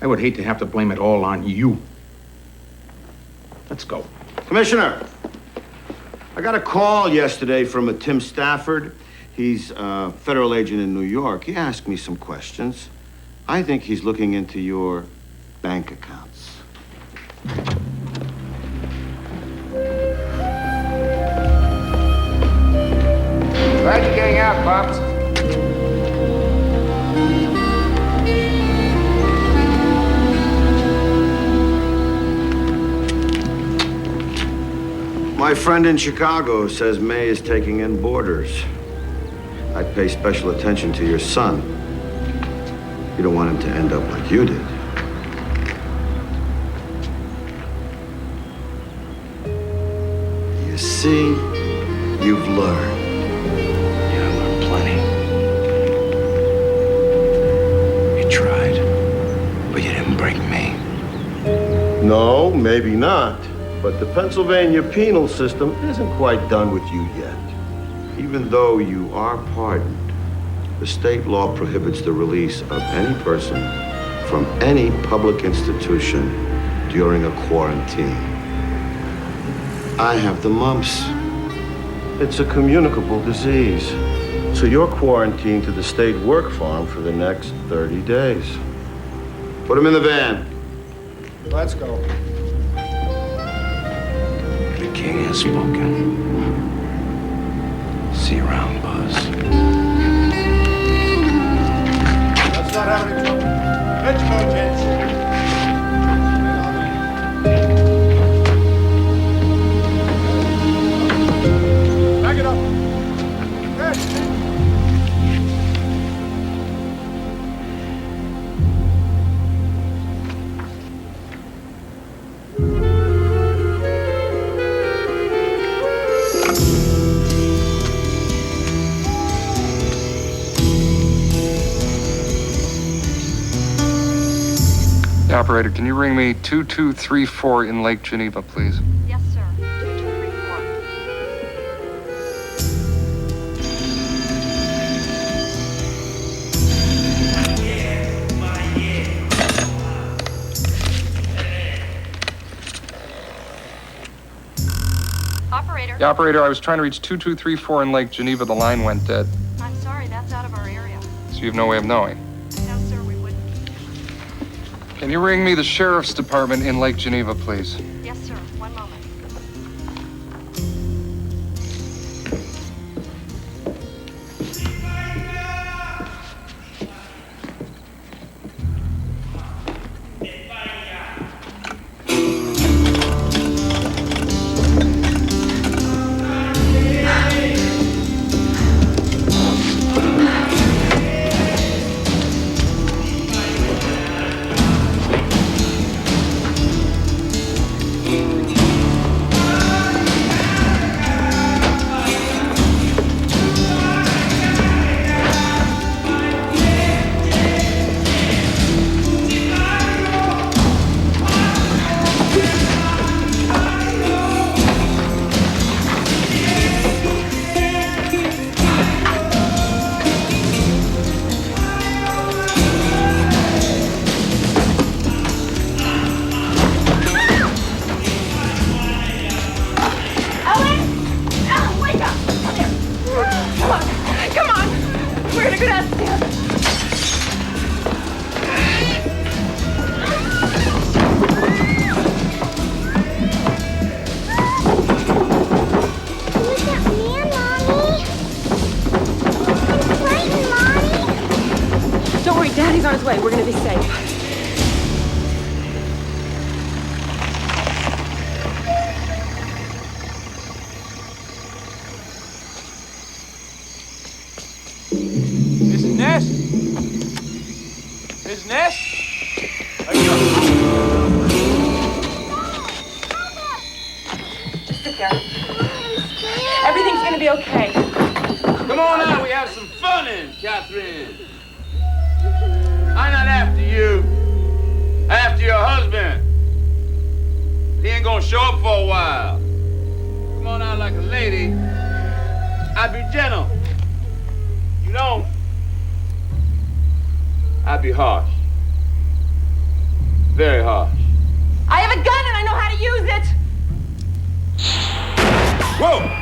I would hate to have to blame it all on you. Let's go. Commissioner, I got a call yesterday from a Tim Stafford. He's a federal agent in New York. He asked me some questions. I think he's looking into your bank accounts. Glad you're getting out, Pops. My friend in Chicago says May is taking in boarders. I'd pay special attention to your son. You don't want him to end up like you did. You see, you've learned. Yeah, I learned plenty. You tried, but you didn't break me. No, maybe not. But the Pennsylvania penal system isn't quite done with you yet. Even though you are pardoned, the state law prohibits the release of any person from any public institution during a quarantine. I have the mumps. It's a communicable disease. So you're quarantined to the state work farm for the next 30 days. Put him in the van. Let's go. The king has spoken. See you around, Buzz. Let's not have any trouble. Let's go, gents. Back it up. Yes. Operator, can you ring me 2234 in Lake Geneva, please? Yes, sir. 2234. Operator. Yeah, operator, I was trying to reach 2234 in Lake Geneva. The line went dead. I'm sorry, that's out of our area. So you have no way of knowing. No, sir, we wouldn't. Can you ring me the sheriff's department in Lake Geneva, please? Yes, sir. One moment. Daddy's on his way. We're gonna be safe. Miss Ness? Miss Ness? Just sit there. Everything's gonna be okay. Come on out, we have some fun in, Catherine. I'm not after you. After your husband. He ain't gonna show up for a while. Come on out like a lady. I'd be gentle. You don't. I'd be harsh. Very harsh. I have a gun and I know how to use it! Whoa!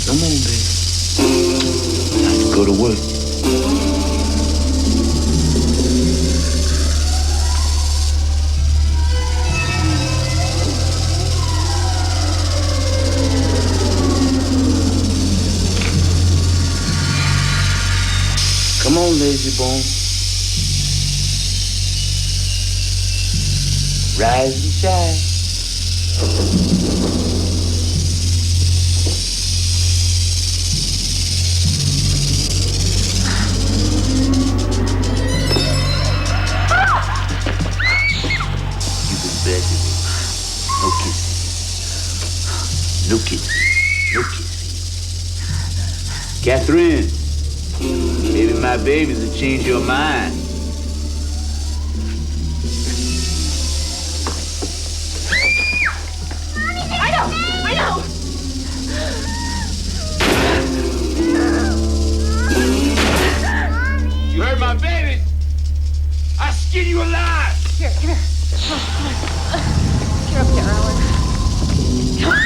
Come on, baby. Time to go to work. Come on, lazy bone. Rise and shine. No kissing. No kissing. No kissing. Catherine, maybe my babies will change your mind. I know! You heard my babies? I'll skin you alive! Here, come here. Come on. Get up here, Alan. Come on.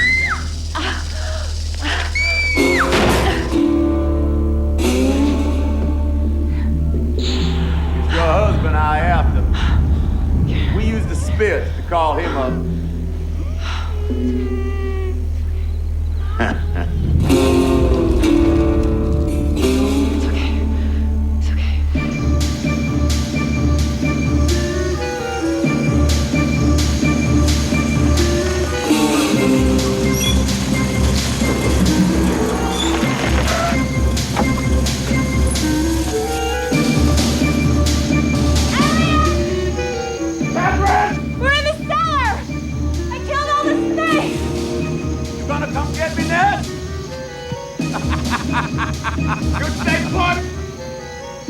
Your husband I after. We use the spit to call him up. We're in the cellar! I killed all the snakes! You gonna come get me, Ness? You stay put!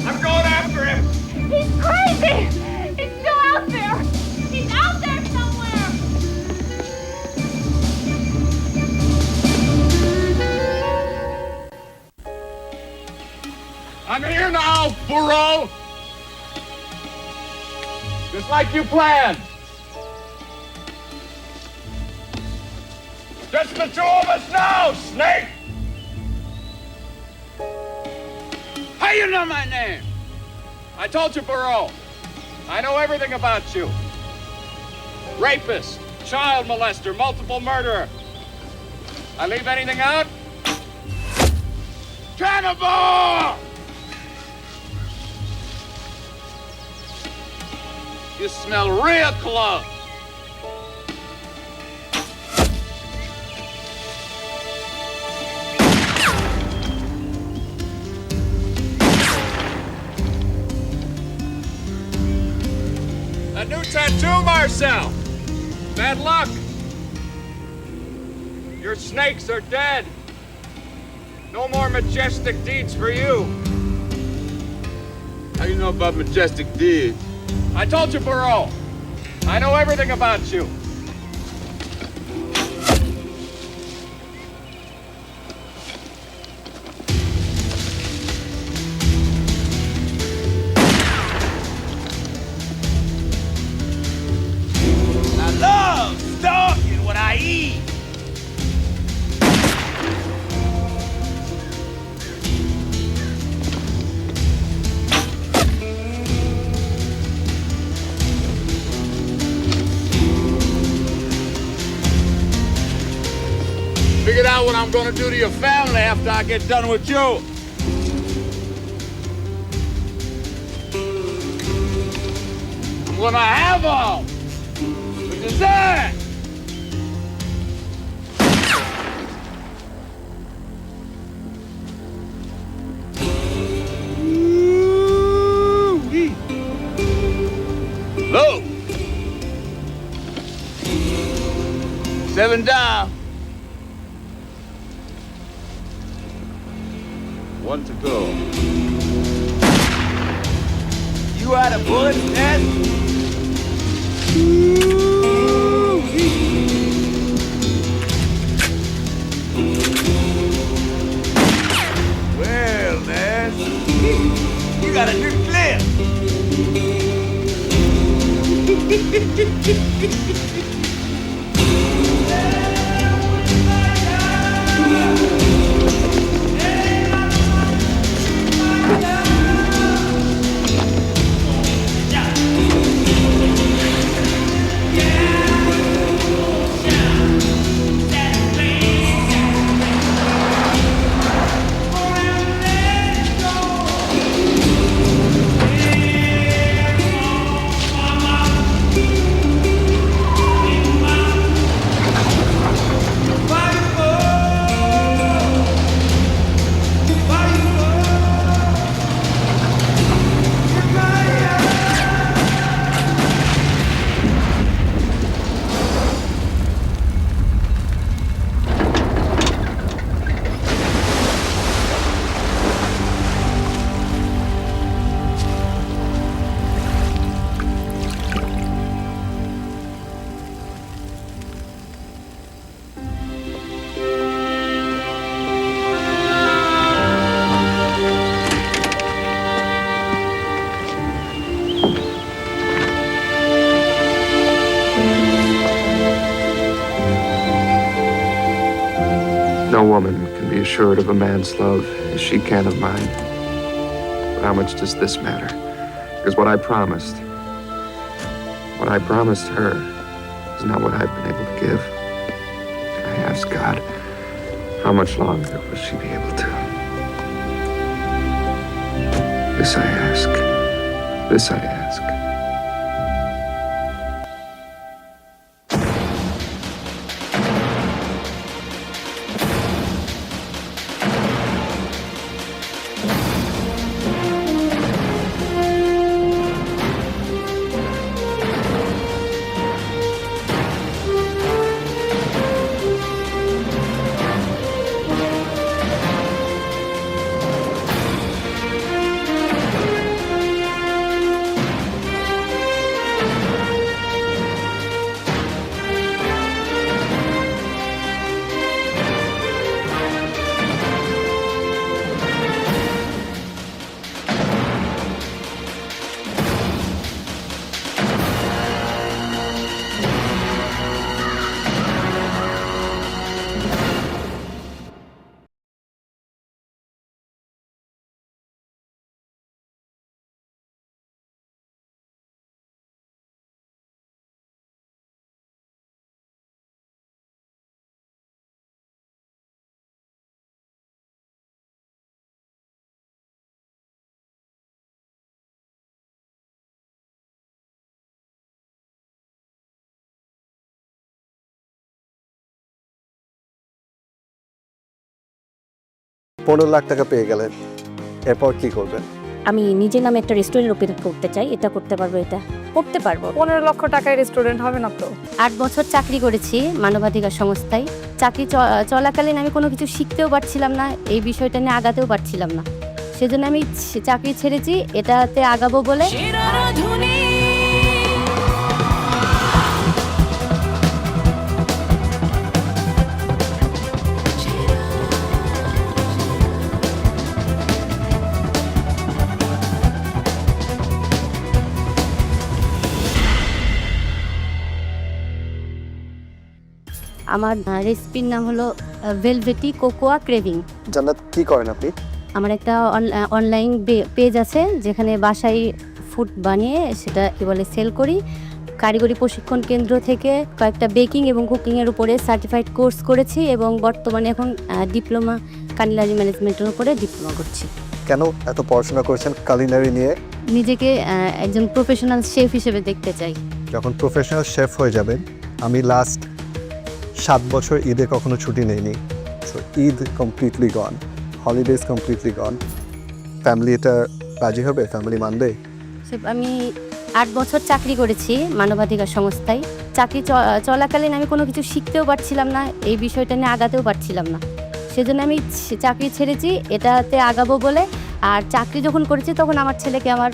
I'm going after him! He's crazy! He's still out there! He's out there somewhere! I'm here now, Burro! Just like you planned! Just the two of us now, Snake! How you know my name? I told you, Burro. I know everything about you. Rapist, child molester, multiple murderer. I leave anything out? Cannibal! You smell real close. A new tattoo, Marcel. Bad luck. Your snakes are dead. No more majestic deeds for you. How do you know about majestic deeds? I told you, Burro. I know everything about you. I love stalking what I eat. Figured out what I'm gonna do to your family after I get done with you. when I have all. With design. Low. 7 down. 1 to go. You out of bullets, Ness? Well, Ness, you got a new clip. No woman can be assured of a man's love as she can of mine. But how much does this matter? Because what I promised her is not what I've been able to give. I ask God, how much longer will she be able to? This I ask. This I ask. Lakh টাকা পেয়ে গেলেন, এরপর কি করবেন? আমি নিজের নামে একটা রেস্টুরেন্ট ওপেন করতে চাই। এটা করতে পারবো, এটা করতে পারবো। 15 লক্ষ টাকায় রেস্টুরেন্ট হবে না তো? 8 বছর চাকরি করেছি মানবাধিকার সংস্থায়। চাকরি চলাকালীন আমি কোনো কিছু শিখতেও পারছিলাম না, এই বিষয়টা নিয়ে আগাতেও পারছিলাম না। সেজন্য আমি চাকরি ছেড়েছি, এটাতে আগাবো বলে। আমার রেসিপির নাম হলো ভেলভেটি কোকোয়া ক্রেভিং। জান্নাত, কি করেন আপনি? আমার একটা অনলাইন পেজ আছে যেখানে বাসায় ফুড বানিয়ে সেটা কি বলে সেল করি। কারিগরি প্রশিক্ষণ কেন্দ্র থেকে কয়েকটা বেকিং এবং কুকিংয়ের উপরে সার্টিফাইড কোর্স করেছি এবং বর্তমানে এখন ডিপ্লোমা কালিনারি ম্যানেজমেন্টের উপরে ডিপ্লোমা করছি। কেন এত পড়াশোনা করছেন কালিনারি নিয়ে? নিজেকে একজন প্রফেশনাল শেফ হিসেবে দেখতে চাই। যখন প্রফেশনাল শেফ হয়ে যাবেন, আমি লাস্ট 7 বছর ঈদে কখনো ছুটি নেইনি। সো ঈদ কমপ্লিটলি গন, হলিডেজ কমপ্লিটলি গন। ফ্যামিলি এটা রাজি হবে? ফ্যামিলি মানবে? আমি 8 বছর চাকরি করেছি মানবাধিকার সংস্থায়। চাকরি চলাকালীন আমি কোনো কিছু শিখতেও পারছিলাম না, এই বিষয়টা নিয়ে আগাতেও পারছিলাম না। সেজন্য আমি চাকরি ছেড়েছি এটাতে আগাবো বলে। আর চাকরি যখন করেছি তখন আমার ছেলেকে আমার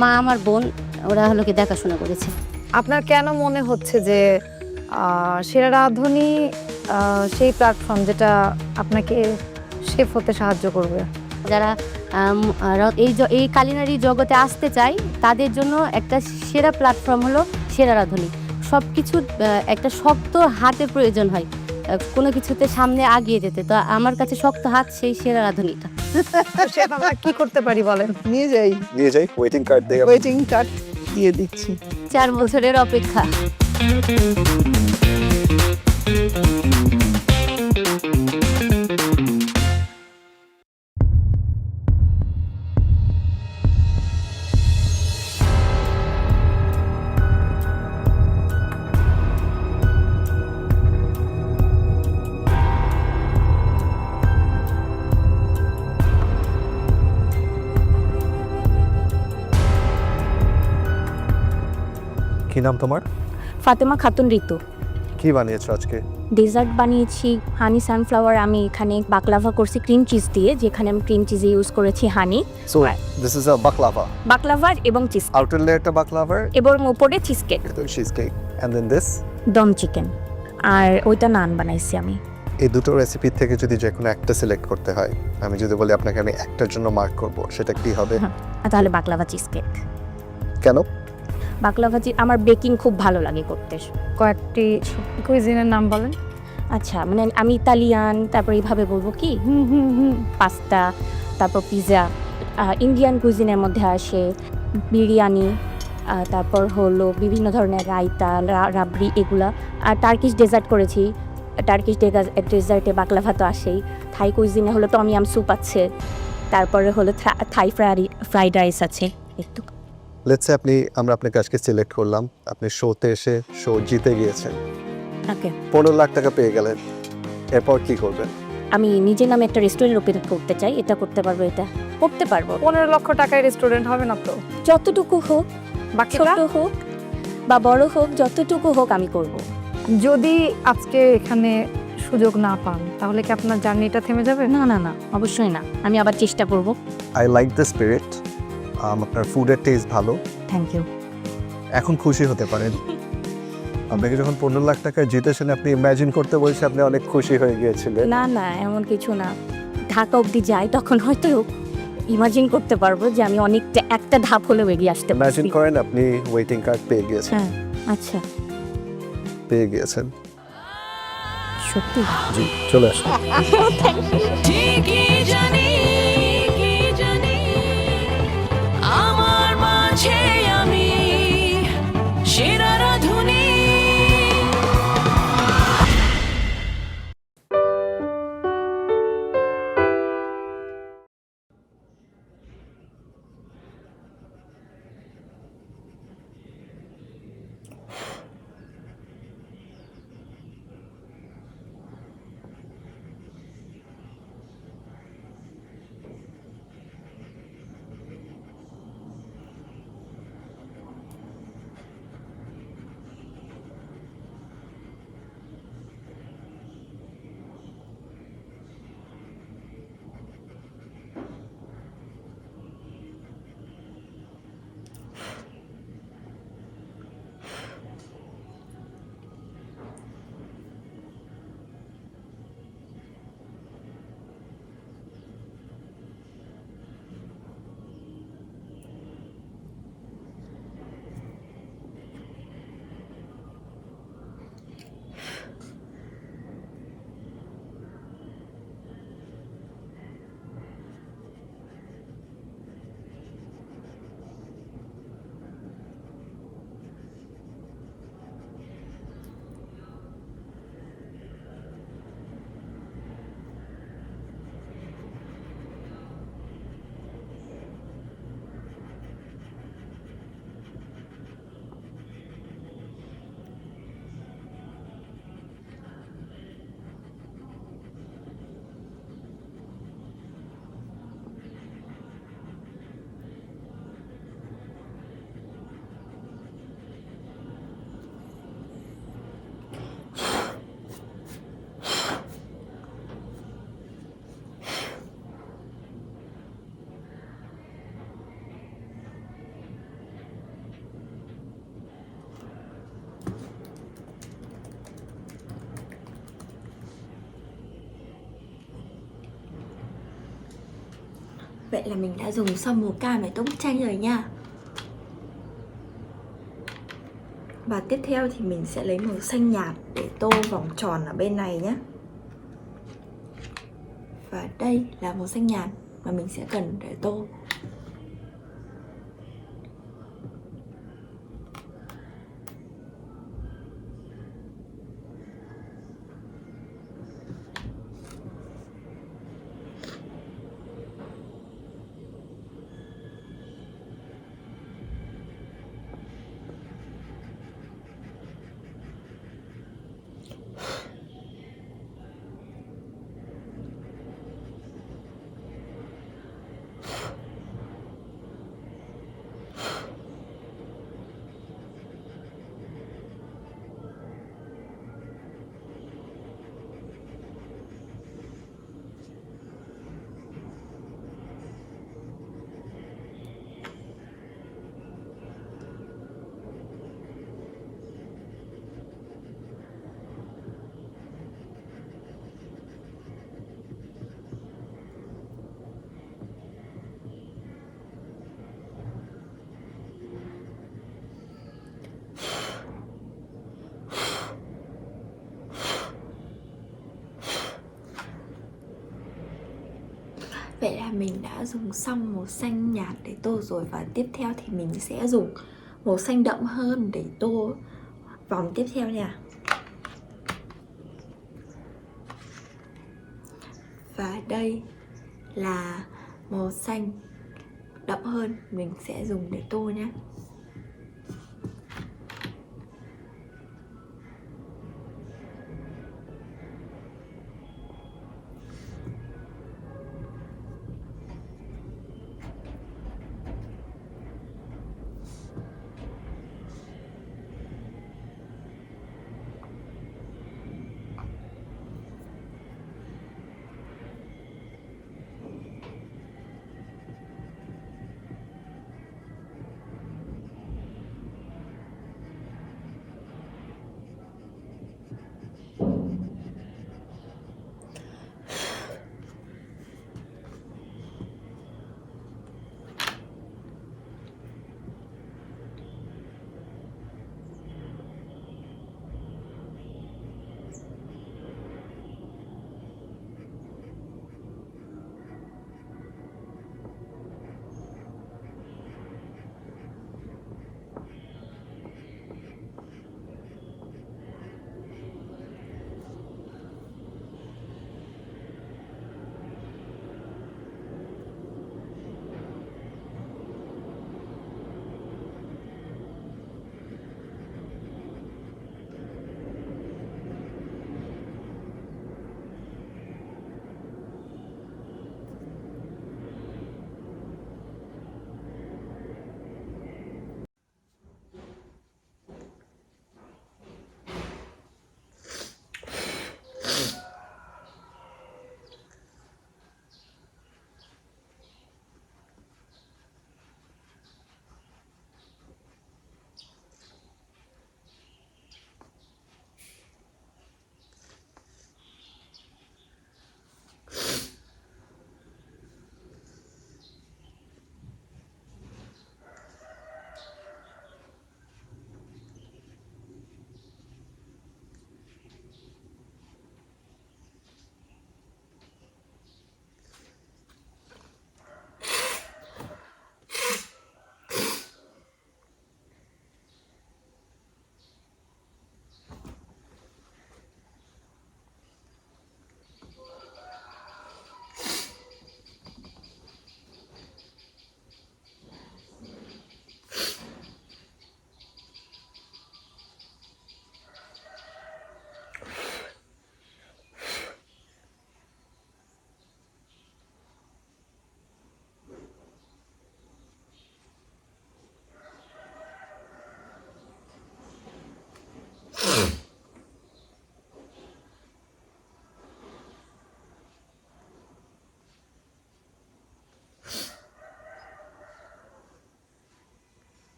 মা, আমার বোন ওরা হলো কি দেখাশোনা করেছে। আপনার কেন মনে হচ্ছে যে সেরা রাঁধুনি সেই প্ল্যাটফর্ম যেটা আপনাকে শেফ হতে সাহায্য করবে? যারা এই কালিনারি জগতে আসতে চায় তাদের জন্য একটা সেরা প্ল্যাটফর্ম হলো সেরা রাঁধুনি। সব কিছুর একটা শক্ত হাতের প্রয়োজন হয় কোনো কিছুতে সামনে আগিয়ে যেতে। তো আমার কাছে শক্ত হাত সেই সেরা রাঁধুনিটা। শেফ আমরা কি করতে পারি বলেন? নিয়ে যাই ওয়েটিং কার্ড দিয়ে। ওয়েটিং কার্ড দিয়ে দিচ্ছি। 4 বছরের অপেক্ষা। কি নাম তোমার? ফাতেমা খাতুন ঋতু। কি বানিয়েছো আজকে? ডেজার্ট বানিয়েছি হানি সানফ্লাওয়ার। আমি এখানে বাকলাভা করছি ক্রিম চিজ দিয়ে, যেখানে আমি ক্রিম চিজ ইউজ করেছি হানি। So this is a baklava. Baklava এবং চিজ। আউটার লেয়ারটা বাকলাভা এবং উপরে cheesecake. Cheesecake and then this dum chicken. আর ওইটা নান বানাইছি আমি। এই দুটো রেসিপি থেকে যদি যে কোনো একটা সিলেক্ট করতে হয়, আমি যদি বলি আপনাকে আমি একটার জন্য মার্ক করব, সেটা কি হবে? তাহলে বাকলাভা চিজ কেক। কেন? বাকলাভা আমার বেকিং খুব ভালো লাগে করতে। কয়েকটি কুইজিনের নাম বলেন। আচ্ছা, মানে আমি ইতালিয়ান, তারপর এইভাবে বলবো কি পাস্তা, তারপর পিৎজা। ইন্ডিয়ান কুইজিনের মধ্যে আসে বিরিয়ানি, তারপর হলো বিভিন্ন ধরনের রায়তা, রাবড়ি, এগুলা। আর টার্কিশ ডেজার্ট করেছি। টার্কিশ ডেজার্টে বাকলাভা তো আসেই। থাই কুইজিনে হলো টম ইয়াম স্যুপ আছে, তারপরে হলো থাই ফ্রাইড রাইস আছে। একটু লেটস সে আমরা আপনাকে আজকে সিলেক্ট করলাম, আপনি শোতে এসে শো জিতে গিয়েছেন, ওকে, 15 লাখ টাকা পেয়ে গেলেন, এরপর কি করবেন? আমি নিজের নামে একটা রেস্টুরেন্ট ওপেন করতে চাই। এটা করতে পারবো, এটা করতে পারবো। 15 লক্ষ টাকায় রেস্টুরেন্ট হবে না তো? যতটুকু হোক, ছোট হোক বা বড় হোক, যতটুকু হোক আমি করব। যদি আজকে এখানে সুযোগ না পান তাহলে কি আপনার জার্নিটা থেমে যাবে? না না না, অবশ্যই না, আমি আবার চেষ্টা করব। I like the spirit. আপনার ফুডের টেস্ট ভালো। Thank you. এখন খুশি হতে পারেন। আপনাকে যখন 15 লাখ টাকা জিতেছেন, আপনি ইমাজিন করতে বলছে আপনি অনেক খুশি হয়ে গিয়েছিলেন। না না, এমন কিছু না। ঢাকা অবধি যাই তখন হয়তো ইমাজিন করতে পারবো যে আমি অনেকটা একটা ধাপ হলেও এগিয়ে আসতে পারছি। ইমাজিন করেন আপনি ওয়েটিং কার্ড পেয়ে গিয়েছেন। হ্যাঁ, আচ্ছা, পেয়ে গিয়েছেন সত্যি? জি, চলে আসুন। ঠিকই জানি, কি জানি আমার মাঝে আমি সেরা রাঁধুনি। Vậy là mình đã dùng xong màu cam để tô bức tranh rồi nha. Và tiếp theo thì mình sẽ lấy màu xanh nhạt để tô vòng tròn ở bên này nhé. Và đây là màu xanh nhạt mà mình sẽ cần để tô. Vậy là mình đã dùng xong màu xanh nhạt để tô rồi. Và tiếp theo thì mình sẽ dùng màu xanh đậm hơn để tô vòng tiếp theo nha. Và đây là màu xanh đậm hơn mình sẽ dùng để tô nhé.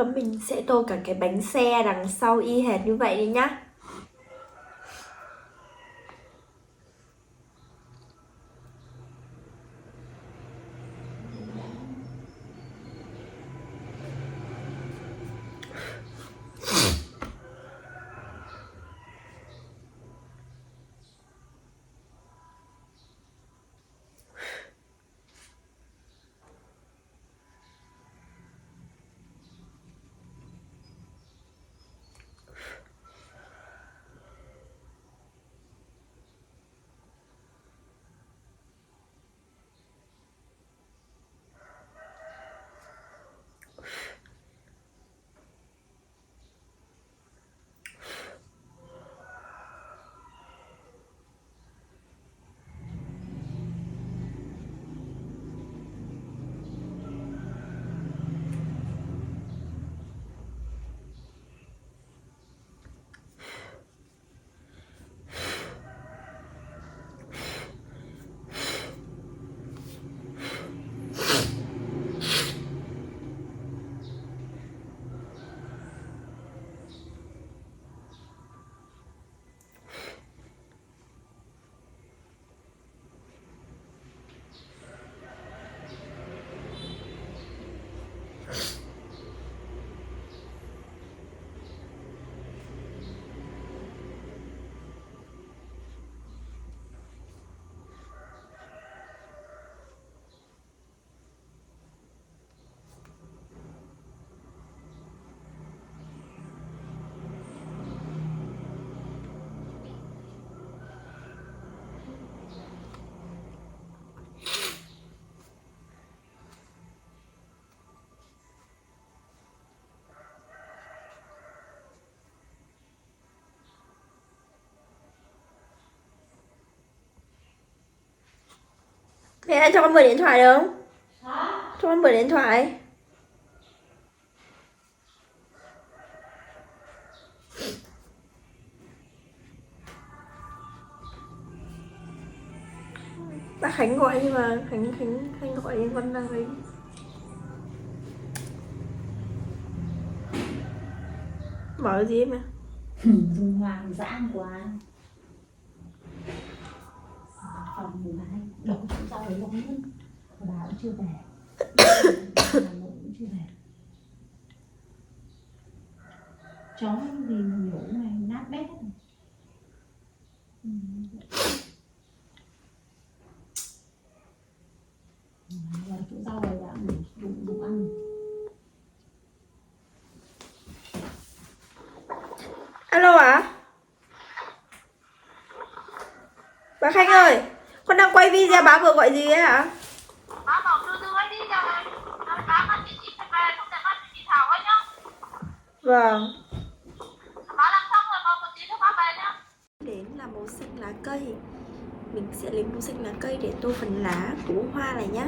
Và mình sẽ tô cả cái bánh xe đằng sau y hệt như vậy đi nhá. Mẹ cho con mở điện thoại được không? Hả? Cho con mở điện thoại. Bác Khánh gọi nhưng mà Khánh gọi nhưng con đang ấy. Mở gì em ạ? Dùng hoàng dã quá. Phòng người này đổ chỗ rau ấy lắm hơn. Bà cũng chưa về. Bà cũng chưa về. Chó gì mà nhổ này nát bét. Và chỗ rau này đã đủ ăn. Alo ạ? Bà Khanh ơi, con đang quay video, bà vừa gọi gì ấy hả? Bà bảo đưa ấy đi rồi. Bà bắt chị phải về, không thể bắt chị Thảo ấy nhá. Vâng. Bà làm xong rồi còn một tí nữa bà về nhá. Đến là màu xanh lá cây. Mình sẽ lấy màu xanh lá cây để tô phần lá của bông hoa này nhá.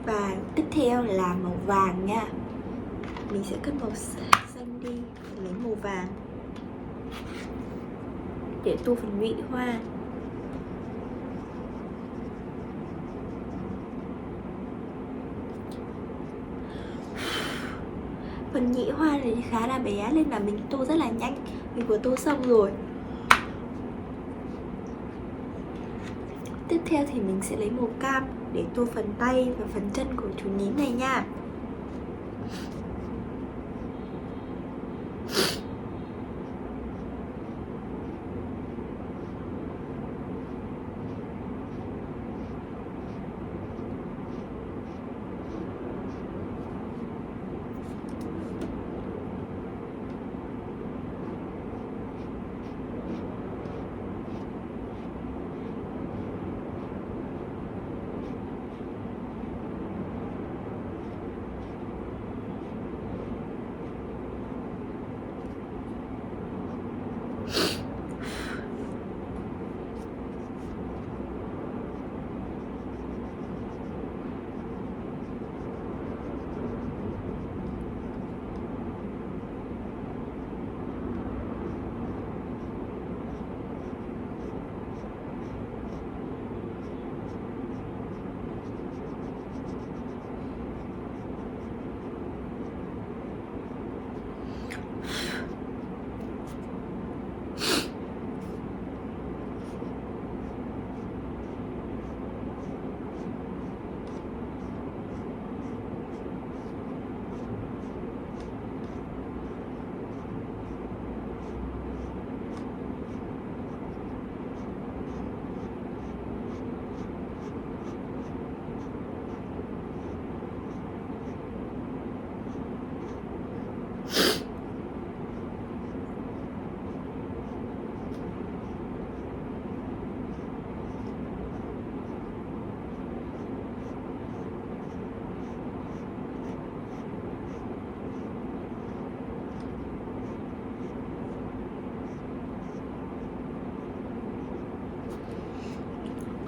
Và tiếp theo là màu vàng nha. Mình sẽ cất màu xanh đi, lấy màu vàng để tô phần nhụy hoa. Phần nhị hoa này khá là bé nên là mình tô rất là nhanh. Mình vừa tô xong rồi. Tiếp theo thì mình sẽ lấy màu cam để tô phần tay và phần chân của chú nhím này nha.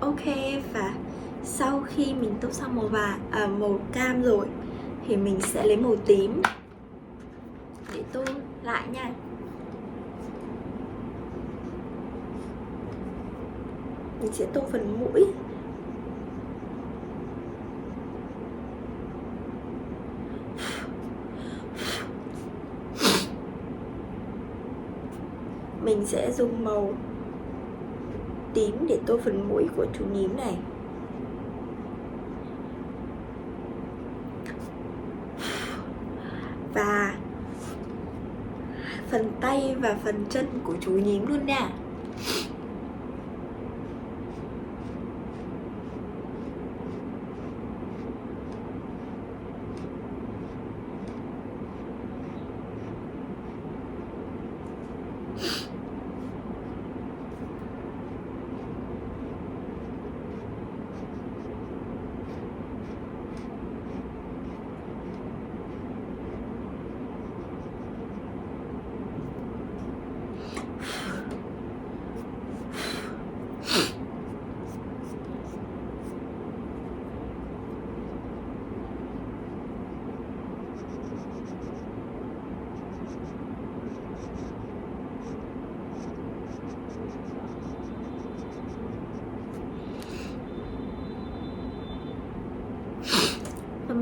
Ok, và sau khi mình tô xong màu cam rồi thì mình sẽ lấy màu tím để tô lại nha. Mình sẽ tô phần mũi. Mình sẽ dùng màu tím để tô phần mũi của chú nhím này. Và phần tay và phần chân của chú nhím luôn nha.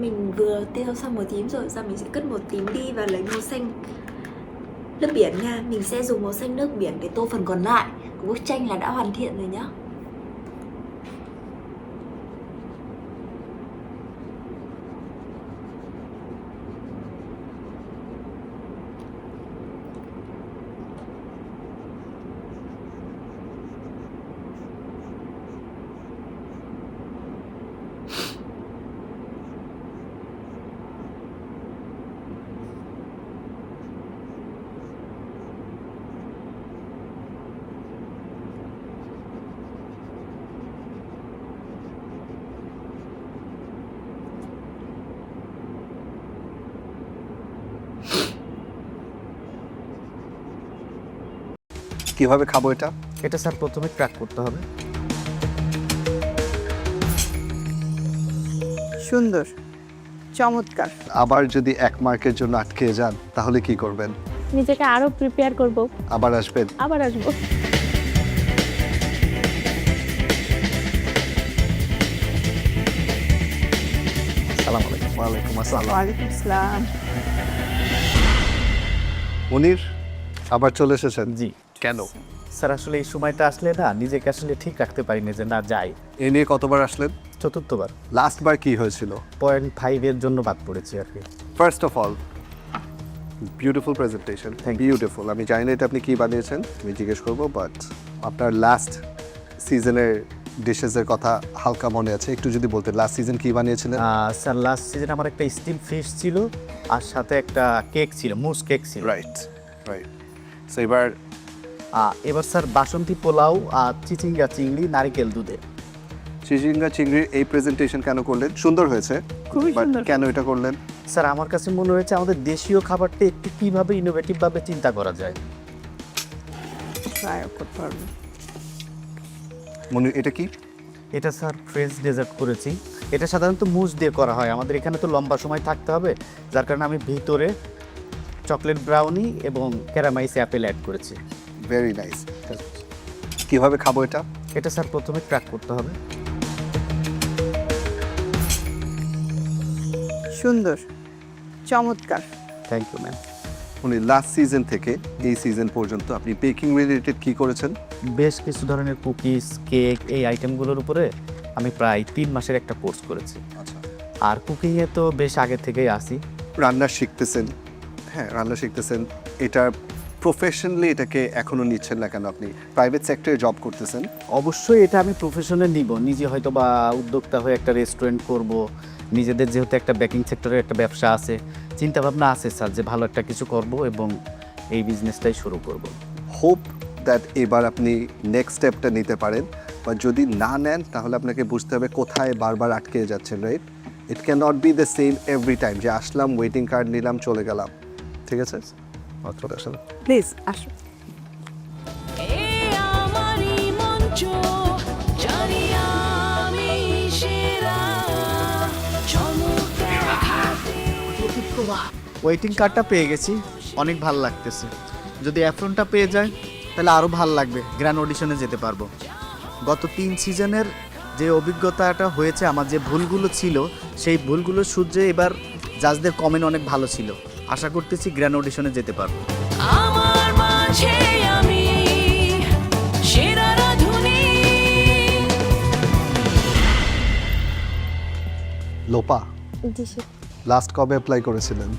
Mình vừa tiêu xong màu tím rồi, giờ mình sẽ cất màu tím đi và lấy màu xanh nước biển nha. Mình sẽ dùng màu xanh nước biển để tô phần còn lại của bức tranh là đã hoàn thiện rồi nhá. কিভাবে খাবো এটা? এটা sir প্রথমে crack করতে হবে। সুন্দর, চমৎকার। আবার যদি 1 মার্কের জন্য আটকে যান তাহলে কি করবেন? নিজেকে আরো প্রিপেয়ার করব। আবার আসবেন? আবার আসবো। আসসালামু আলাইকুম। ওয়ালাইকুম আসসালাম। ওয়ালাইকুম আসসালাম। মুনির আবার চলে এসেছেন? জি। কেন? স্যার আসলে এই সময়টা আসলে না নিজেকে আসলে ঠিক রাখতে পারি না যে না যাই। এ নিয়ে কতবার আসলেন? 4বার। লাস্ট বার কি হয়েছিল? 0.5 এর জন্য বাদ পড়েছি আর কি। First of all beautiful presentation, beautiful. আমি জানি না এটা আপনি কি বানিয়েছেন, আমি জিজ্ঞেস করবো, বাট আপনার লাস্ট সিজনের ডিশেসের কথা হালকা মনে আছে, একটু যদি বলতেন লাস্ট সিজন কি বানিয়েছিলেন? স্যার লাস্ট সিজন আমার একটা স্টিম ফিশ ছিল আর সাথে একটা কেক ছিল, মুস কেক ছিল। Right right. সো এবার স্যার বাসন্তী পোলাও আর চিচিঙ্গা চিংড়ি নারিকেল দুধে। চিচিঙ্গা চিংড়ির এই প্রেজেন্টেশন কেন করলেন? সুন্দর হয়েছে, খুবই সুন্দর। কেন এটা করলেন? স্যার আমার কাছে মনে হয়েছে আমাদের দেশীয় খাবারটা একটু কীভাবে ইনোভেটিভভাবে চিন্তা করা যায়। ট্রাই করতে পারবো। মনে এটা কি? এটা স্যার ফ্রেঞ্চ ডেজার্ট করেছি। এটা সাধারণত মুস দিয়ে করা হয়, আমাদের এখানে তো লম্বা সময় থাকতে হবে, যার কারণে আমি ভিতরে চকলেট ব্রাউনি এবং ক্যারামাইস অ্যাপেল অ্যাড করেছি। Very nice. কিভাবে খাবো এটা? এটা স্যার প্রথমে ক্র্যাক করতে হবে। সুন্দর, চমৎকার। Thank you ma'am. উনি লাস্ট সিজন থেকে এই সিজন পর্যন্ত আপনি বেকিং রিলেটেড কি করেছেন? বেশ কিছু ধরনের কুকিজ, কেক, এই আইটেমগুলোর উপরে আমি প্রায় 3 মাসের একটা কোর্স করেছি। আচ্ছা। আর কুকিংয়ে তো বেশ আগে থেকেই আসি। রান্না শিখতেছেন? হ্যাঁ, রান্না শিখতেছেন। এটা প্রফেশনালি এটাকে এখনো নিচ্ছেন না কেন? আপনি প্রাইভেট সেক্টরে জব করতেছেন। অবশ্যই এটা আমি প্রফেশনে নিব, নিজে হয়তো বা উদ্যোক্তা হয়ে একটা রেস্টুরেন্ট করব, নিজেদের যেহেতু একটা বেকিং সেক্টরের একটা ব্যবসা আছে, চিন্তাভাবনা আছে স্যার যে ভালো একটা কিছু করব এবং এই বিজনেসটাই শুরু করব। হোপ দ্যাট এবার আপনি নেক্সট স্টেপটা নিতে পারেন, বা যদি না নেন তাহলে আপনাকে বুঝতে হবে কোথায় বারবার আটকে যাচ্ছেন, right? It can not be the same every time যে আসলাম, ওয়েটিং কার্ড নিলাম, চলে গেলাম। ঠিক আছে, প্লিজ আসুন। আমারই মঞ্চ জানিয়া ওয়েটিং কার্ডটা পেয়ে গেছি, অনেক ভালো লাগতেছে। যদি অ্যাফ্রনটা পেয়ে যায় তাহলে আরও ভালো লাগবে, গ্র্যান্ড অডিশনে যেতে পারবো। গত 3 সিজনের যে অভিজ্ঞতাটা হয়েছে, আমার যে ভুলগুলো ছিল সেই ভুলগুলোর সূত্রে এবার জাজদের কমেন্ট অনেক ভালো ছিল। আশা করতেছি গ্র্যান্ড অডিশনে যেতে পারবো। আমার মাঝে আমি সেরা রাধুনী। লোপা, জি শেফ। লাস্ট কবে অ্যাপ্লাই করেছিলেন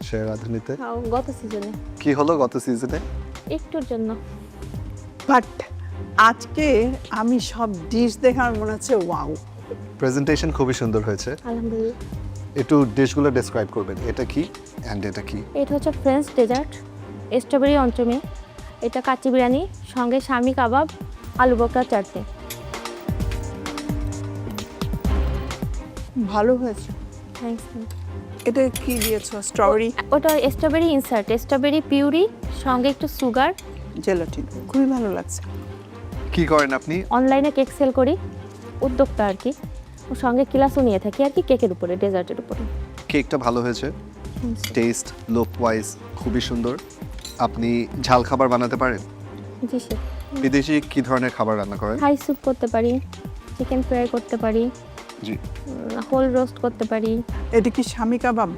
সেরা রাঁধুনিতে? গত সিজনে। কি হলো গত সিজনে? একটুর জন্য। বাট আজকে আমি সব ডিশ দেখার মনে হচ্ছে ওয়াও। প্রেজেন্টেশন খুবই সুন্দর হয়েছে। আলহামদুলিল্লাহ। একটু ডিশগুলো ডেসক্রাইব করবেন, এটা কি অ্যান্ড এটা কি? এটা হচ্ছে ফ্রেঞ্চ ডেজার্ট, স্ট্রবেরি অন্টমি, এটা কাচ্চি বিরিয়ানি, সঙ্গে শামি কাবাব, আলু বকরা চাটনি। ভালো হয়েছে। থ্যাঙ্কস। এটা কি দিয়েছো? স্ট্রবেরি? ওটা স্ট্রবেরি ইনসার্ট, স্ট্রবেরি পিউরি, সঙ্গে একটু সুগার, জেলাটিন। খুবই ভালো লাগছে। কি করেন আপনি? অনলাইনে কেক সেল করি, উদ্যোক্তা আর কি। ওর সঙ্গে ক্লাসও নিয়ে থাকি আর কি, কেকের উপরে, ডেজার্টের উপরে। কেকটা ভালো হয়েছে, টেস্ট লুক ওয়াইজ খুবই সুন্দর। আপনি ঝাল খাবার বানাতে পারেন? জি স্যার। বিদেশি কি ধরনের খাবার রান্না করেন? হাই স্যুপ করতে পারি, চিকেন ফ্রাই করতে পারি, জি, হোল রোস্ট করতে পারি। এটা কি শামি কাবাব?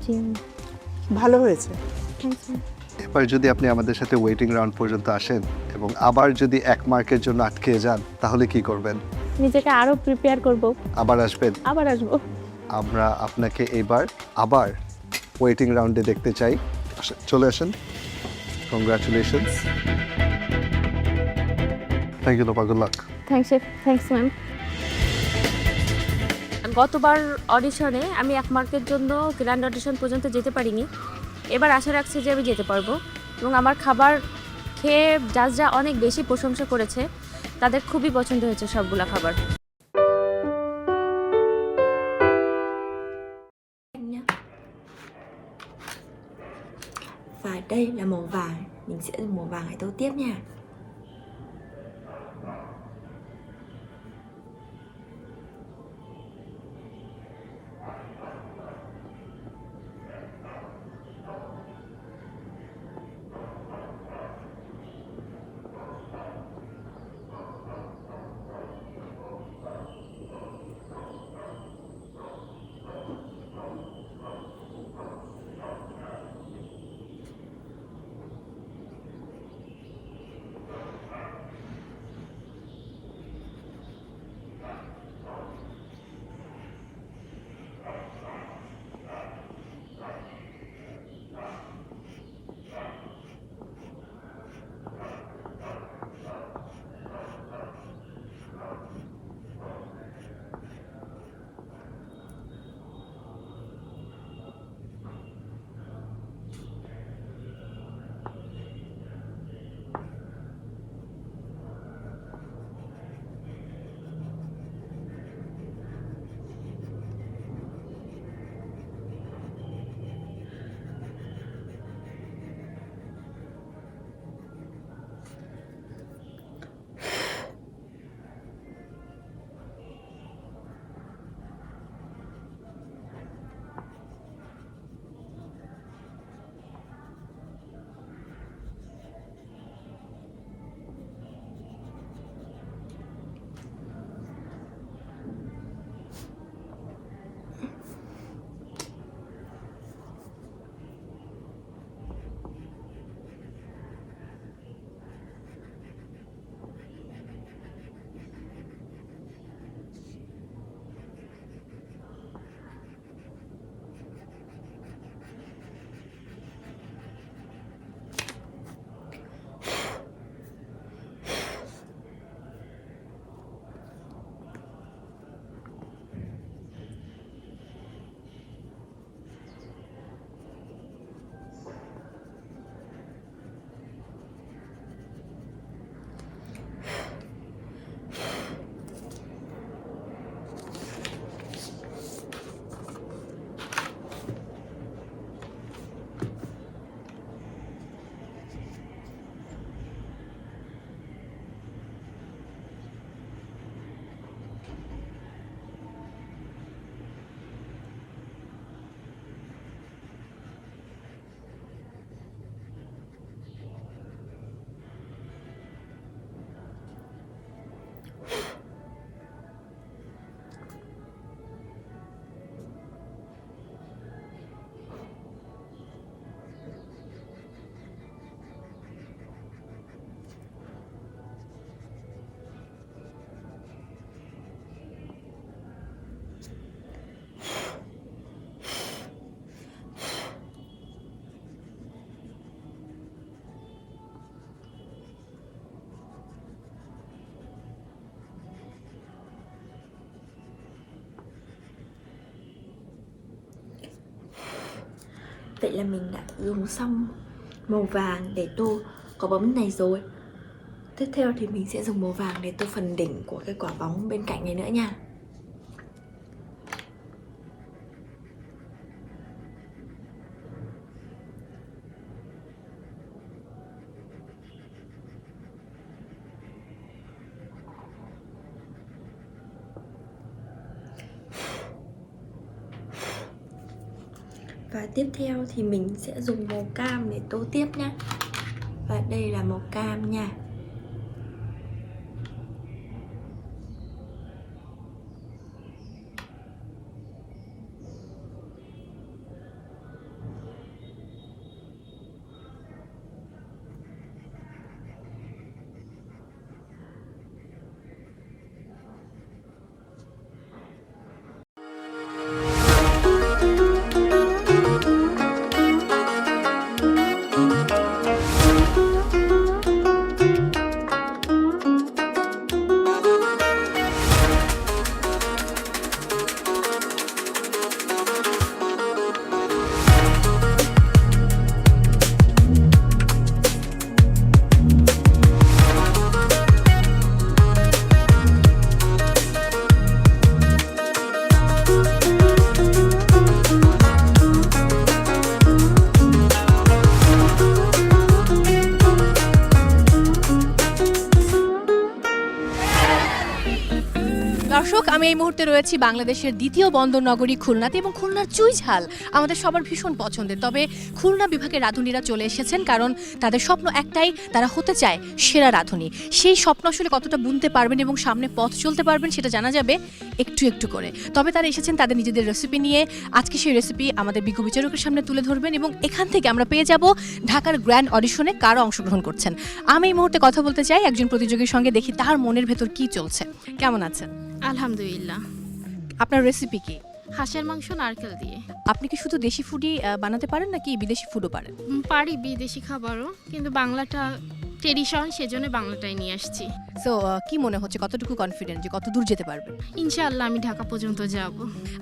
জি, ভালো হয়েছে। থ্যাঙ্কস। এবার যদি আপনি আমাদের সাথে ওয়েটিং রাউন্ড পর্যন্ত আসেন এবং আবার যদি 1 মার্কের জন্য আটকে যান, তাহলে কি করবেন? নিজেকে আরো প্রিপেয়ার করব। আবার আসবেন? আবার আসবো। আমরা আপনাকে এবার আবার ওয়েটিং রাউন্ডে দেখতে চাই। চলে আসেন। Congratulations. Thank you Lopa, good luck. Thanks chef. Thanks ma'am. গতবার অডিশনে আমি 1 মার্কের জন্য গ্র্যান্ড অডিশন পর্যন্ত যেতে পারিনি। এবার আশা রাখছি যে আমি যেতে পারবো, এবং আমার খাবার খেয়ে জাজরা অনেক বেশি প্রশংসা করেছে, তাদের খুবই পছন্দ হয়েছে সবগুলা খাবার। Và đây là màu vàng, mình sẽ dùng màu vàng để tô tiếp nha. Vậy là mình đã dùng xong màu vàng để tô quả bóng này rồi. Tiếp theo thì mình sẽ dùng màu vàng để tô phần đỉnh của cái quả bóng bên cạnh này nữa nha. Và tiếp theo thì mình sẽ dùng màu cam để tô tiếp nhé. Và đây là màu cam nha. দর্শক, আমি এই মুহূর্তে রয়েছি বাংলাদেশের দ্বিতীয় বন্দর নগরী খুলনাতে এবং খুলনার চুইঝাল আমাদের সবার ভীষণ পছন্দের। তবে খুলনা বিভাগের রাঁধুনিরা চলে এসেছেন কারণ তাদের স্বপ্ন একটাই, তারা হতে চায় সেরা রাঁধুনি। সেই স্বপ্ন আসলে কতটা বুনতে পারবেন এবং সামনে পথ চলতে পারবেন সেটা জানা যাবে একটু একটু করে। তবে তারা এসেছেন তাদের নিজেদের রেসিপি নিয়ে। আজকে সেই রেসিপি আমাদের বিজ্ঞ বিচারকের সামনে তুলে ধরবেন এবং এখান থেকে আমরা পেয়ে যাব ঢাকার গ্র্যান্ড অডিশনে কারা অংশগ্রহণ করছেন। আমি এই মুহূর্তে কথা বলতে চাই একজন প্রতিযোগীর সঙ্গে, দেখি তার মনের ভেতর কি চলছে। কেমন আছেন? আলহামদুলিল্লাহ। আপনার রেসিপি কি? হাঁসের মাংস নারকেল দিয়ে। আপনি কি শুধু দেশি ফুডই বানাতে পারেন নাকি বিদেশি ফুডও পারেন? পারি বিদেশি খাবারও, কিন্তু বাংলাটা ট্রেডিশন, সেজন্য বাংলাটাই নিয়ে আসছি। সো কি মনে হচ্ছে, কতটুকু কনফিডেন্ট যে কত দূর যেতে পারবেন? ইনশাআল্লাহ আমি ঢাকা পর্যন্ত যাব।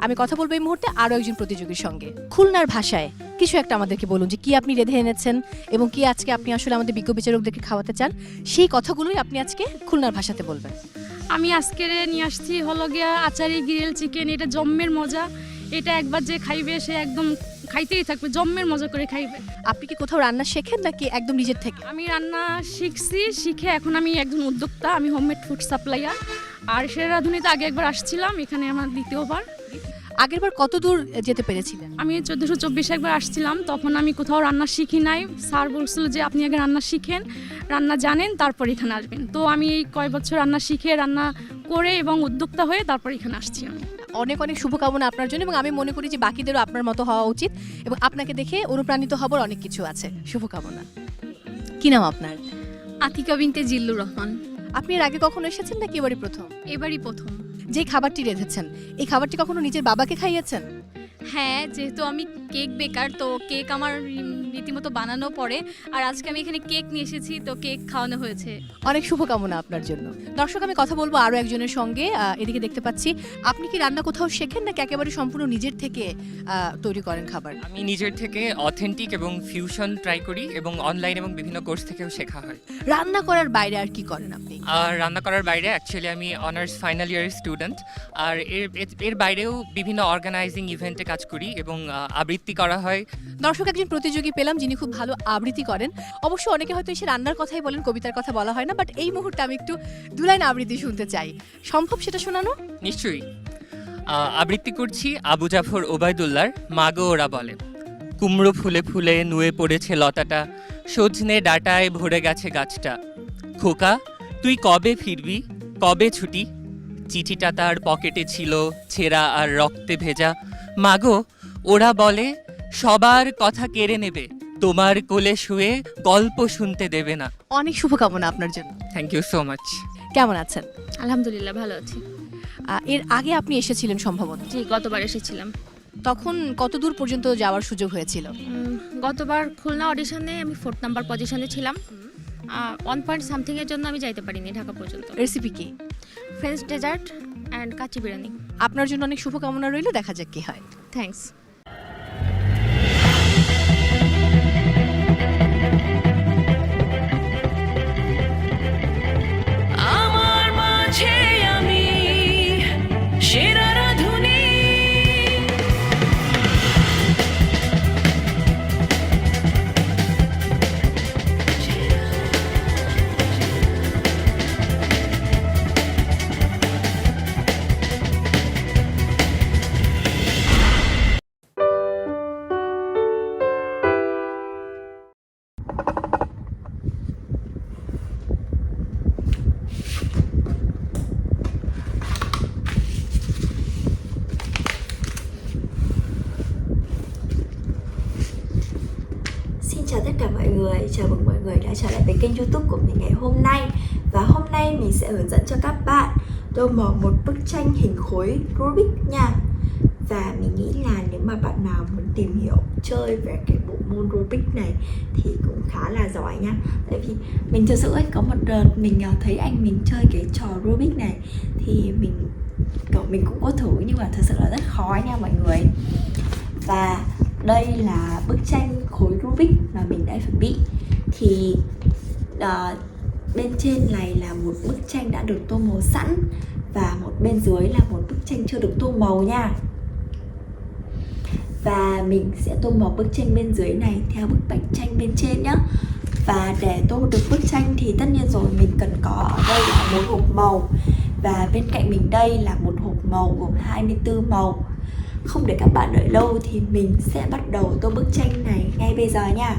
আমি কথা বলবো এই মুহূর্তে আরও একজন প্রতিযোগীর সঙ্গে। খুলনার ভাষায় কিছু একটা আমাদেরকে বলুন যে কি আপনি রেঁধে এনেছেন এবং কি আজকে আপনি আসলে আমাদের বিজ্ঞ বিচারকদেরকে খাওয়াতে চান, সেই কথাগুলোই আপনি আজকে খুলনার ভাষাতে বলবেন। আমি আজকে নিয়ে আসছি হলো গিয়া আচারি গ্রিল চিকেন। এটা জম্মের মজা, এটা একবার যে খাইবে সে একদম খাইতেই থাকবে, জম্মের মজা করে খাইবে। আপনি কি কোথাও রান্না শেখেন নাকি একদম নিজের থেকে? আমি রান্না শিখে এখন আমি একজন উদ্যোক্তা, আমি হোমমেড ফুড সাপ্লাইয়ার। আর সেরা রাঁধুনিতে আগে একবার আসছিলাম, এখানে আমার দ্বিতীয়বার। আগেরবার কত দূর যেতে পেরেছিলেন? আমি 1424 একবার আসছিলাম, তখন আমি কোথাও রান্না শিখি নাই। স্যার বলছিল যে আপনি আগে রান্না শিখেন, রান্না জানেন, তারপর এখানে আসবেন। তো আমি এই কয় বছর রান্না শিখে, রান্না করে এবং উদ্যোক্তা হয়ে তারপর এখানে আসছি আমি। অনেক অনেক শুভকামনা আপনার জন্য এবং আমি মনে করি যে বাকিদেরও আপনার মতো হওয়া উচিত এবং আপনাকে দেখে অনুপ্রাণিত হবার অনেক কিছু আছে। শুভকামনা। কি নাম আপনার? আতিকা বিনতে জিল্লুর রহমান। আপনি এর আগে কখনো এসেছেন নাকি এবারই প্রথম? এবারই প্রথম। যে খাবারটি রেঁধেছেন এই খাবারটি কখনো নিজের বাবাকে খাইয়েছেন? হ্যাঁ, যেহেতু আমি কেক বেকার, তো কেক আমার রীতিমতো বানানো পড়ে। আর আজকে আমি এখানে কেক নিয়ে এসেছি, তো কেক খাওয়ানো হয়েছে। অনেক শুভকামনা আপনার জন্য। দর্শক, আমি কথা বলবো আরও একজনের সঙ্গে। এদিকে দেখতে পাচ্ছি, আপনি কি রান্না কোথাও শেখেন নাকি একেবারে সম্পূর্ণ নিজের থেকে তৈরি করেন খাবার? আমি নিজের থেকে অথেন্টিক এবং ফিউশন ট্রাই করি এবং অনলাইন এবং বিভিন্ন কোর্স থেকেও শেখা হয়। রান্না করার বাইরে আর কি করেন আপনি? আর রান্না করার বাইরে অ্যাকচুয়ালি আমি অনার্স ফাইনাল ইয়ারের স্টুডেন্ট। আর এর বাইরেও বিভিন্ন অর্গানাইজিং ইভেন্টে কাজ করি এবং আবৃত্তি করা হয়। দর্শক, একজন প্রতিযোগী পেলাম যিনি খুব ভালো আবৃত্তি করেন। অবশ্য অনেকে হয়তো এসে রান্নার কথাই বলেন, কবিতার কথা বলা হয় না, বাট এই মুহূর্তে আমি একটু দু লাইন আবৃত্তি শুনতে চাই। সম্ভব সেটা শোনানো? নিশ্চয়ই। আবৃত্তি করছি আবু জাফর ওবায়দুল্লাহর মাগো ওরা বলে। কুমড়ো ফুলে ফুলে নুয়ে পড়েছে লতাটা, সজনে ডাটায় ভরে গেছে গাছটা। খোকা তুই কবে ফিরবি, কবে ছুটি? চিঠিটা তার পকেটে ছিল ছেঁড়া আর রক্তে ভেজা। মাগো ওরা বলে সবার কথা কেড়ে নেবে, তোমার কোলে শুয়ে গল্প শুনতে দেবে না। অনেক শুভকামনা আপনার জন্য। Thank you so much. কেমন আছেন? আলহামদুলিল্লাহ, ভালো আছি। এর আগে আপনি এসেছিলেন সম্ভবত? জি, গতবার এসেছিলাম। তখন কত দূর পর্যন্ত যাওয়ার সুযোগ হয়েছিল? গতবার খুলনা অডিশনে আমি 4 নাম্বার পজিশনে ছিলাম। 1 পয়েন্ট সামথিং এর জন্য আমি যাইতে পারিনি ঢাকা পর্যন্ত। রেসিপি কি? French dessert and kacchi biryani. আপনার জন্য অনেক শুভকামনা রইল, দেখা যাক কি হয়। Thanks. người, chào mừng mọi người đã trở lại với kênh YouTube của mình ngày hôm nay. Và hôm nay mình sẽ hướng dẫn cho các bạn tô màu một bức tranh hình khối Rubik nha. Và mình nghĩ là nếu mà bạn nào muốn tìm hiểu chơi về cái bộ môn Rubik này thì cũng khá là giỏi nha. Tại vì mình thực sự ấy, có một đợt mình thấy anh mình chơi cái trò Rubik này thì mình cũng có thử, nhưng mà thực sự là rất khó nha mọi người. Và đây là bức tranh khối Rubik mà mình đã chuẩn bị. Thì bên trên này là một bức tranh đã được tô màu sẵn, và một bên dưới là một bức tranh chưa được tô màu nha. Và mình sẽ tô màu bức tranh bên dưới này theo bức bạch tranh bên trên nhé. Và để tô được bức tranh thì tất nhiên rồi mình cần có ở đây là một hộp màu, và bên cạnh mình đây là một hộp màu gồm 24 màu. Không để các bạn đợi lâu thì mình sẽ bắt đầu tô bức tranh này ngay bây giờ nha.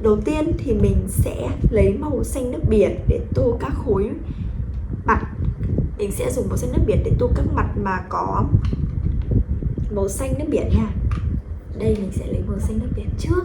Đầu tiên thì mình sẽ lấy màu xanh nước biển để tô các khối mặt. Mình sẽ dùng màu xanh nước biển để tô các mặt mà có màu xanh nước biển nha. Đây mình sẽ lấy màu xanh nước biển trước.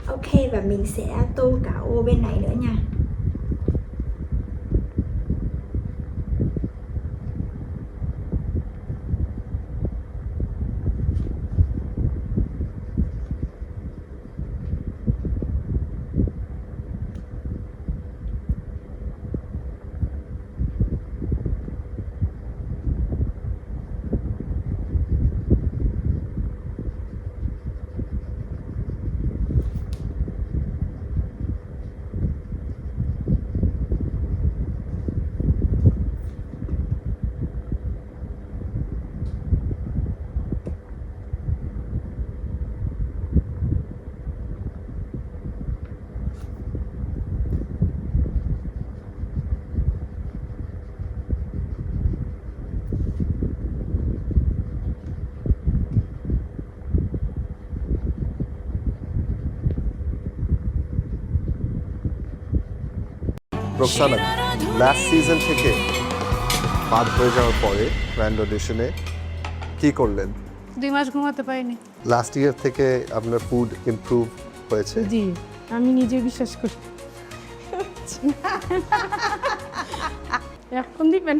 Ok, và mình sẽ tô cả ô bên này nữa nha. Roksana last season থেকে বাদ হয়ে যাওয়ার পরে grand অডিশনে কি করলেন? 2 মাস ঘুমাতে পারিনি। Last year থেকে আপনার ফুড ইমপ্রুভ হয়েছে? জি, আমি নিজে বিশ্বাস করি। এখন দিবেন?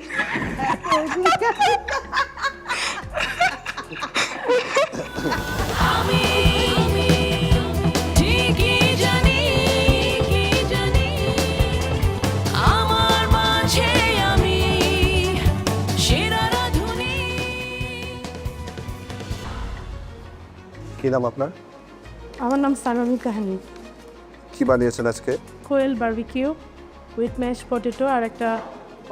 কি নাম আপনার? আমার নাম সানামি কাহানি। কি বানিয়েছেন আজকে? কোয়েল বারবিকিউ উইথ ম্যাশ পটেটো আর একটা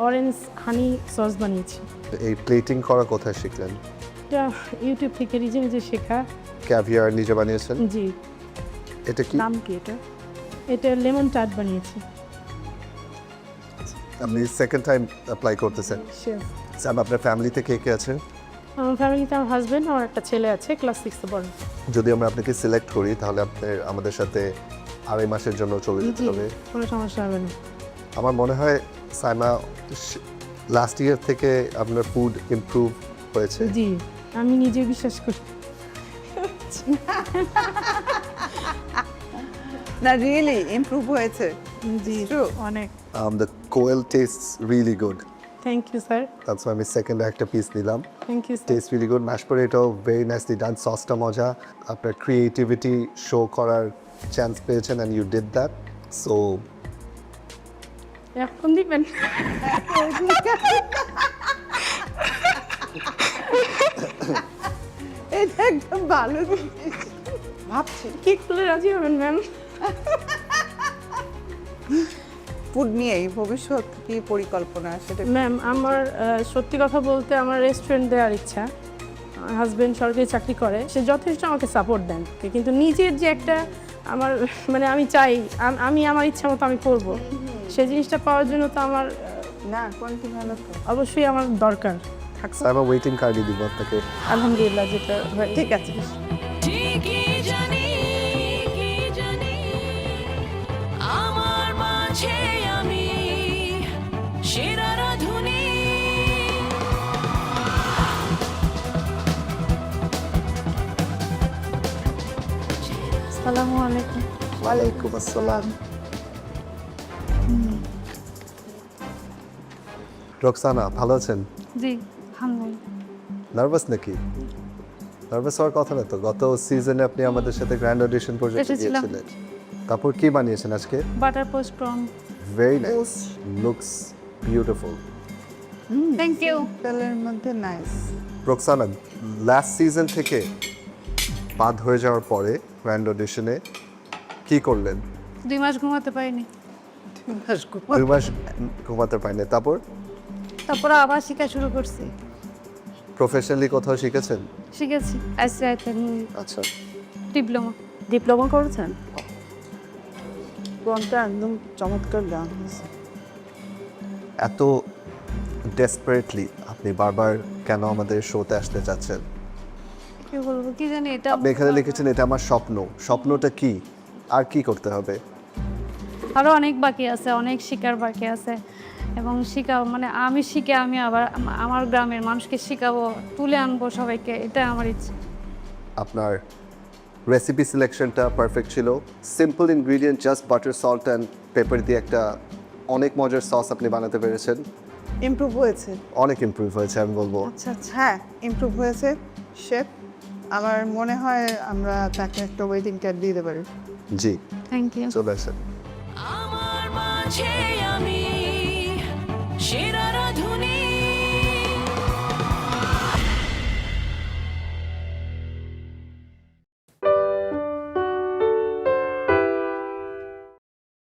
অরেঞ্জ হানি সস বানিয়েছি। এই প্লেটিং করা কোথায় শিখলেন? এটা ইউটিউব থেকে নিজে নিজে শেখা। ক্যাভিয়ার নিজে বানিয়েছেন? জি। এটা কি? নাম কি এটা? এটা লেমন টার্ট বানিয়েছি। আপনি সেকেন্ড টাইম অ্যাপ্লাই করতেছেন? শেফ। স্যার, আপনার ফ্যামিলিতে কে কে আছে? আমার ফ্যামিলিতে আমার হাজবেন্ড আর একটা ছেলে আছে, ক্লাস 6 এ পড়ে। যদি আমরা আপনাকে সিলেক্ট করি তাহলে আপনার আমাদের সাথে 2.5 মাসের জন্য চলে যেতে হবে। কোনো সমস্যা হবে না। আমার মনে হয় সাইমা লাস্ট ইয়ার থেকে আপনার ফুড ইমপ্রুভ হয়েছে। জি, আমি নিজে বিশ্বাস করি। না, রিয়েলি ইমপ্রুভ হয়েছে। জি, অনেক। The Koel tastes really good. Thank you sir. That's why আমি সেকেন্ড একটা পিস নিলাম। Thank you sir. Taste really good. Mash potato very nicely done. সসটা মজা। আপনার ক্রিয়েটিভিটি শো করার চান্স পেয়েছেন and you did that. So এখন দিবেন? এটা একদম ভালো জিনিস। ভাবছি কি করলে রাজি হবেন ম্যাম? ফুড নিয়ে ভবিষ্যৎ কি পরিকল্পনা সেটা? ম্যাম, আমার সত্যি কথা বলতে আমার রেস্টুরেন্ট দেওয়ার ইচ্ছা। হাজবেন্ড সরকারি চাকরি করে, সে যথেষ্ট আমাকে সাপোর্ট দেন, কিন্তু নিজের যে একটা আমার মানে আমি চাই আমি আমার ইচ্ছা মতো আমি করব, সেই জিনিসটা পাওয়ার জন্য তো আমার না কোয়ালিটি ভালো তো অবশ্যই আমার দরকার থাকছে। আমি ওয়েটিং কার্ডই দিব আপনাকে। আলহামদুলিল্লাহ, যেটা ঠিক আছে। ঠিকই জানি কি জানি আমার মাঝে আমি সেরা রাধুনী। আসসালামু আলাইকুম। ওয়ালাইকুম আসসালাম। রোকসানা, ভালো আছেন? জি, আলহামদুলিল্লাহ। নার্ভাস নাকি? নার্ভাস হওয়ার কথা না তো। গত সিজনে আপনি আমাদের সাথে গ্র্যান্ড অডিশন পর্যন্ত এসেছিলাম। গিয়েছিলেন। তারপর কি বানিয়েছেন আজকে? বাটার পোস্ট prawn. Very nice, looks beautiful. Thank you. তেলের মধ্যে নাইস। রোকসানা, লাস্ট সিজন থেকে বাদ হয়ে যাওয়ার পরে গ্র্যান্ড অডিশনে কি করলেন? 2 মাস ঘুমাতে পারিনি। 2 মাস ঘুমাতে পারেনি। তারপর আবার শেখা শুরু করছি। প্রফেশনালি কোথাও শিখেছেন? শিখেছি আইসিআইতে। আচ্ছা, ডিপ্লোমা করেছেন? কোনটা একদম চমৎকার গান। এত ডেসপারেটলি আপনি বারবার কেন আমাদের শোতে আসতে চাচ্ছেন? কি বলবো কি জানি, এটা আপনি এখানে লিখেছেন এটা আমার স্বপ্ন। স্বপ্নটা কি? আর কি করতে হবে? আরো অনেক বাকি আছে, অনেক শিকার বাকি আছে, এবং মানে আমি শিখে আমি আবার আমার গ্রামের মানুষকে শিখাবো, তুলে আনবো সবাইকে, এটা আমার ইচ্ছে। আপনার রেসিপি সিলেকশনটা পারফেক্ট ছিল। Simple ingredient, just butter, salt and paper দিয়ে একটা অনেক মজার সস আপনি বানাতে পেরেছেন। ইমপ্রুভ হয়েছে, অনেক ইমপ্রুভ হয়েছে আমি বলবো। আচ্ছা আচ্ছা, হ্যাঁ ইমপ্রুভ হয়েছে শেফ। আমার মনে হয় আমরা তাকে একটা ওয়েটিং কার্ড দিতে পারি। জি, থ্যাংক ইউ। চলে আসেন। আমার মাঝে আমি সেরা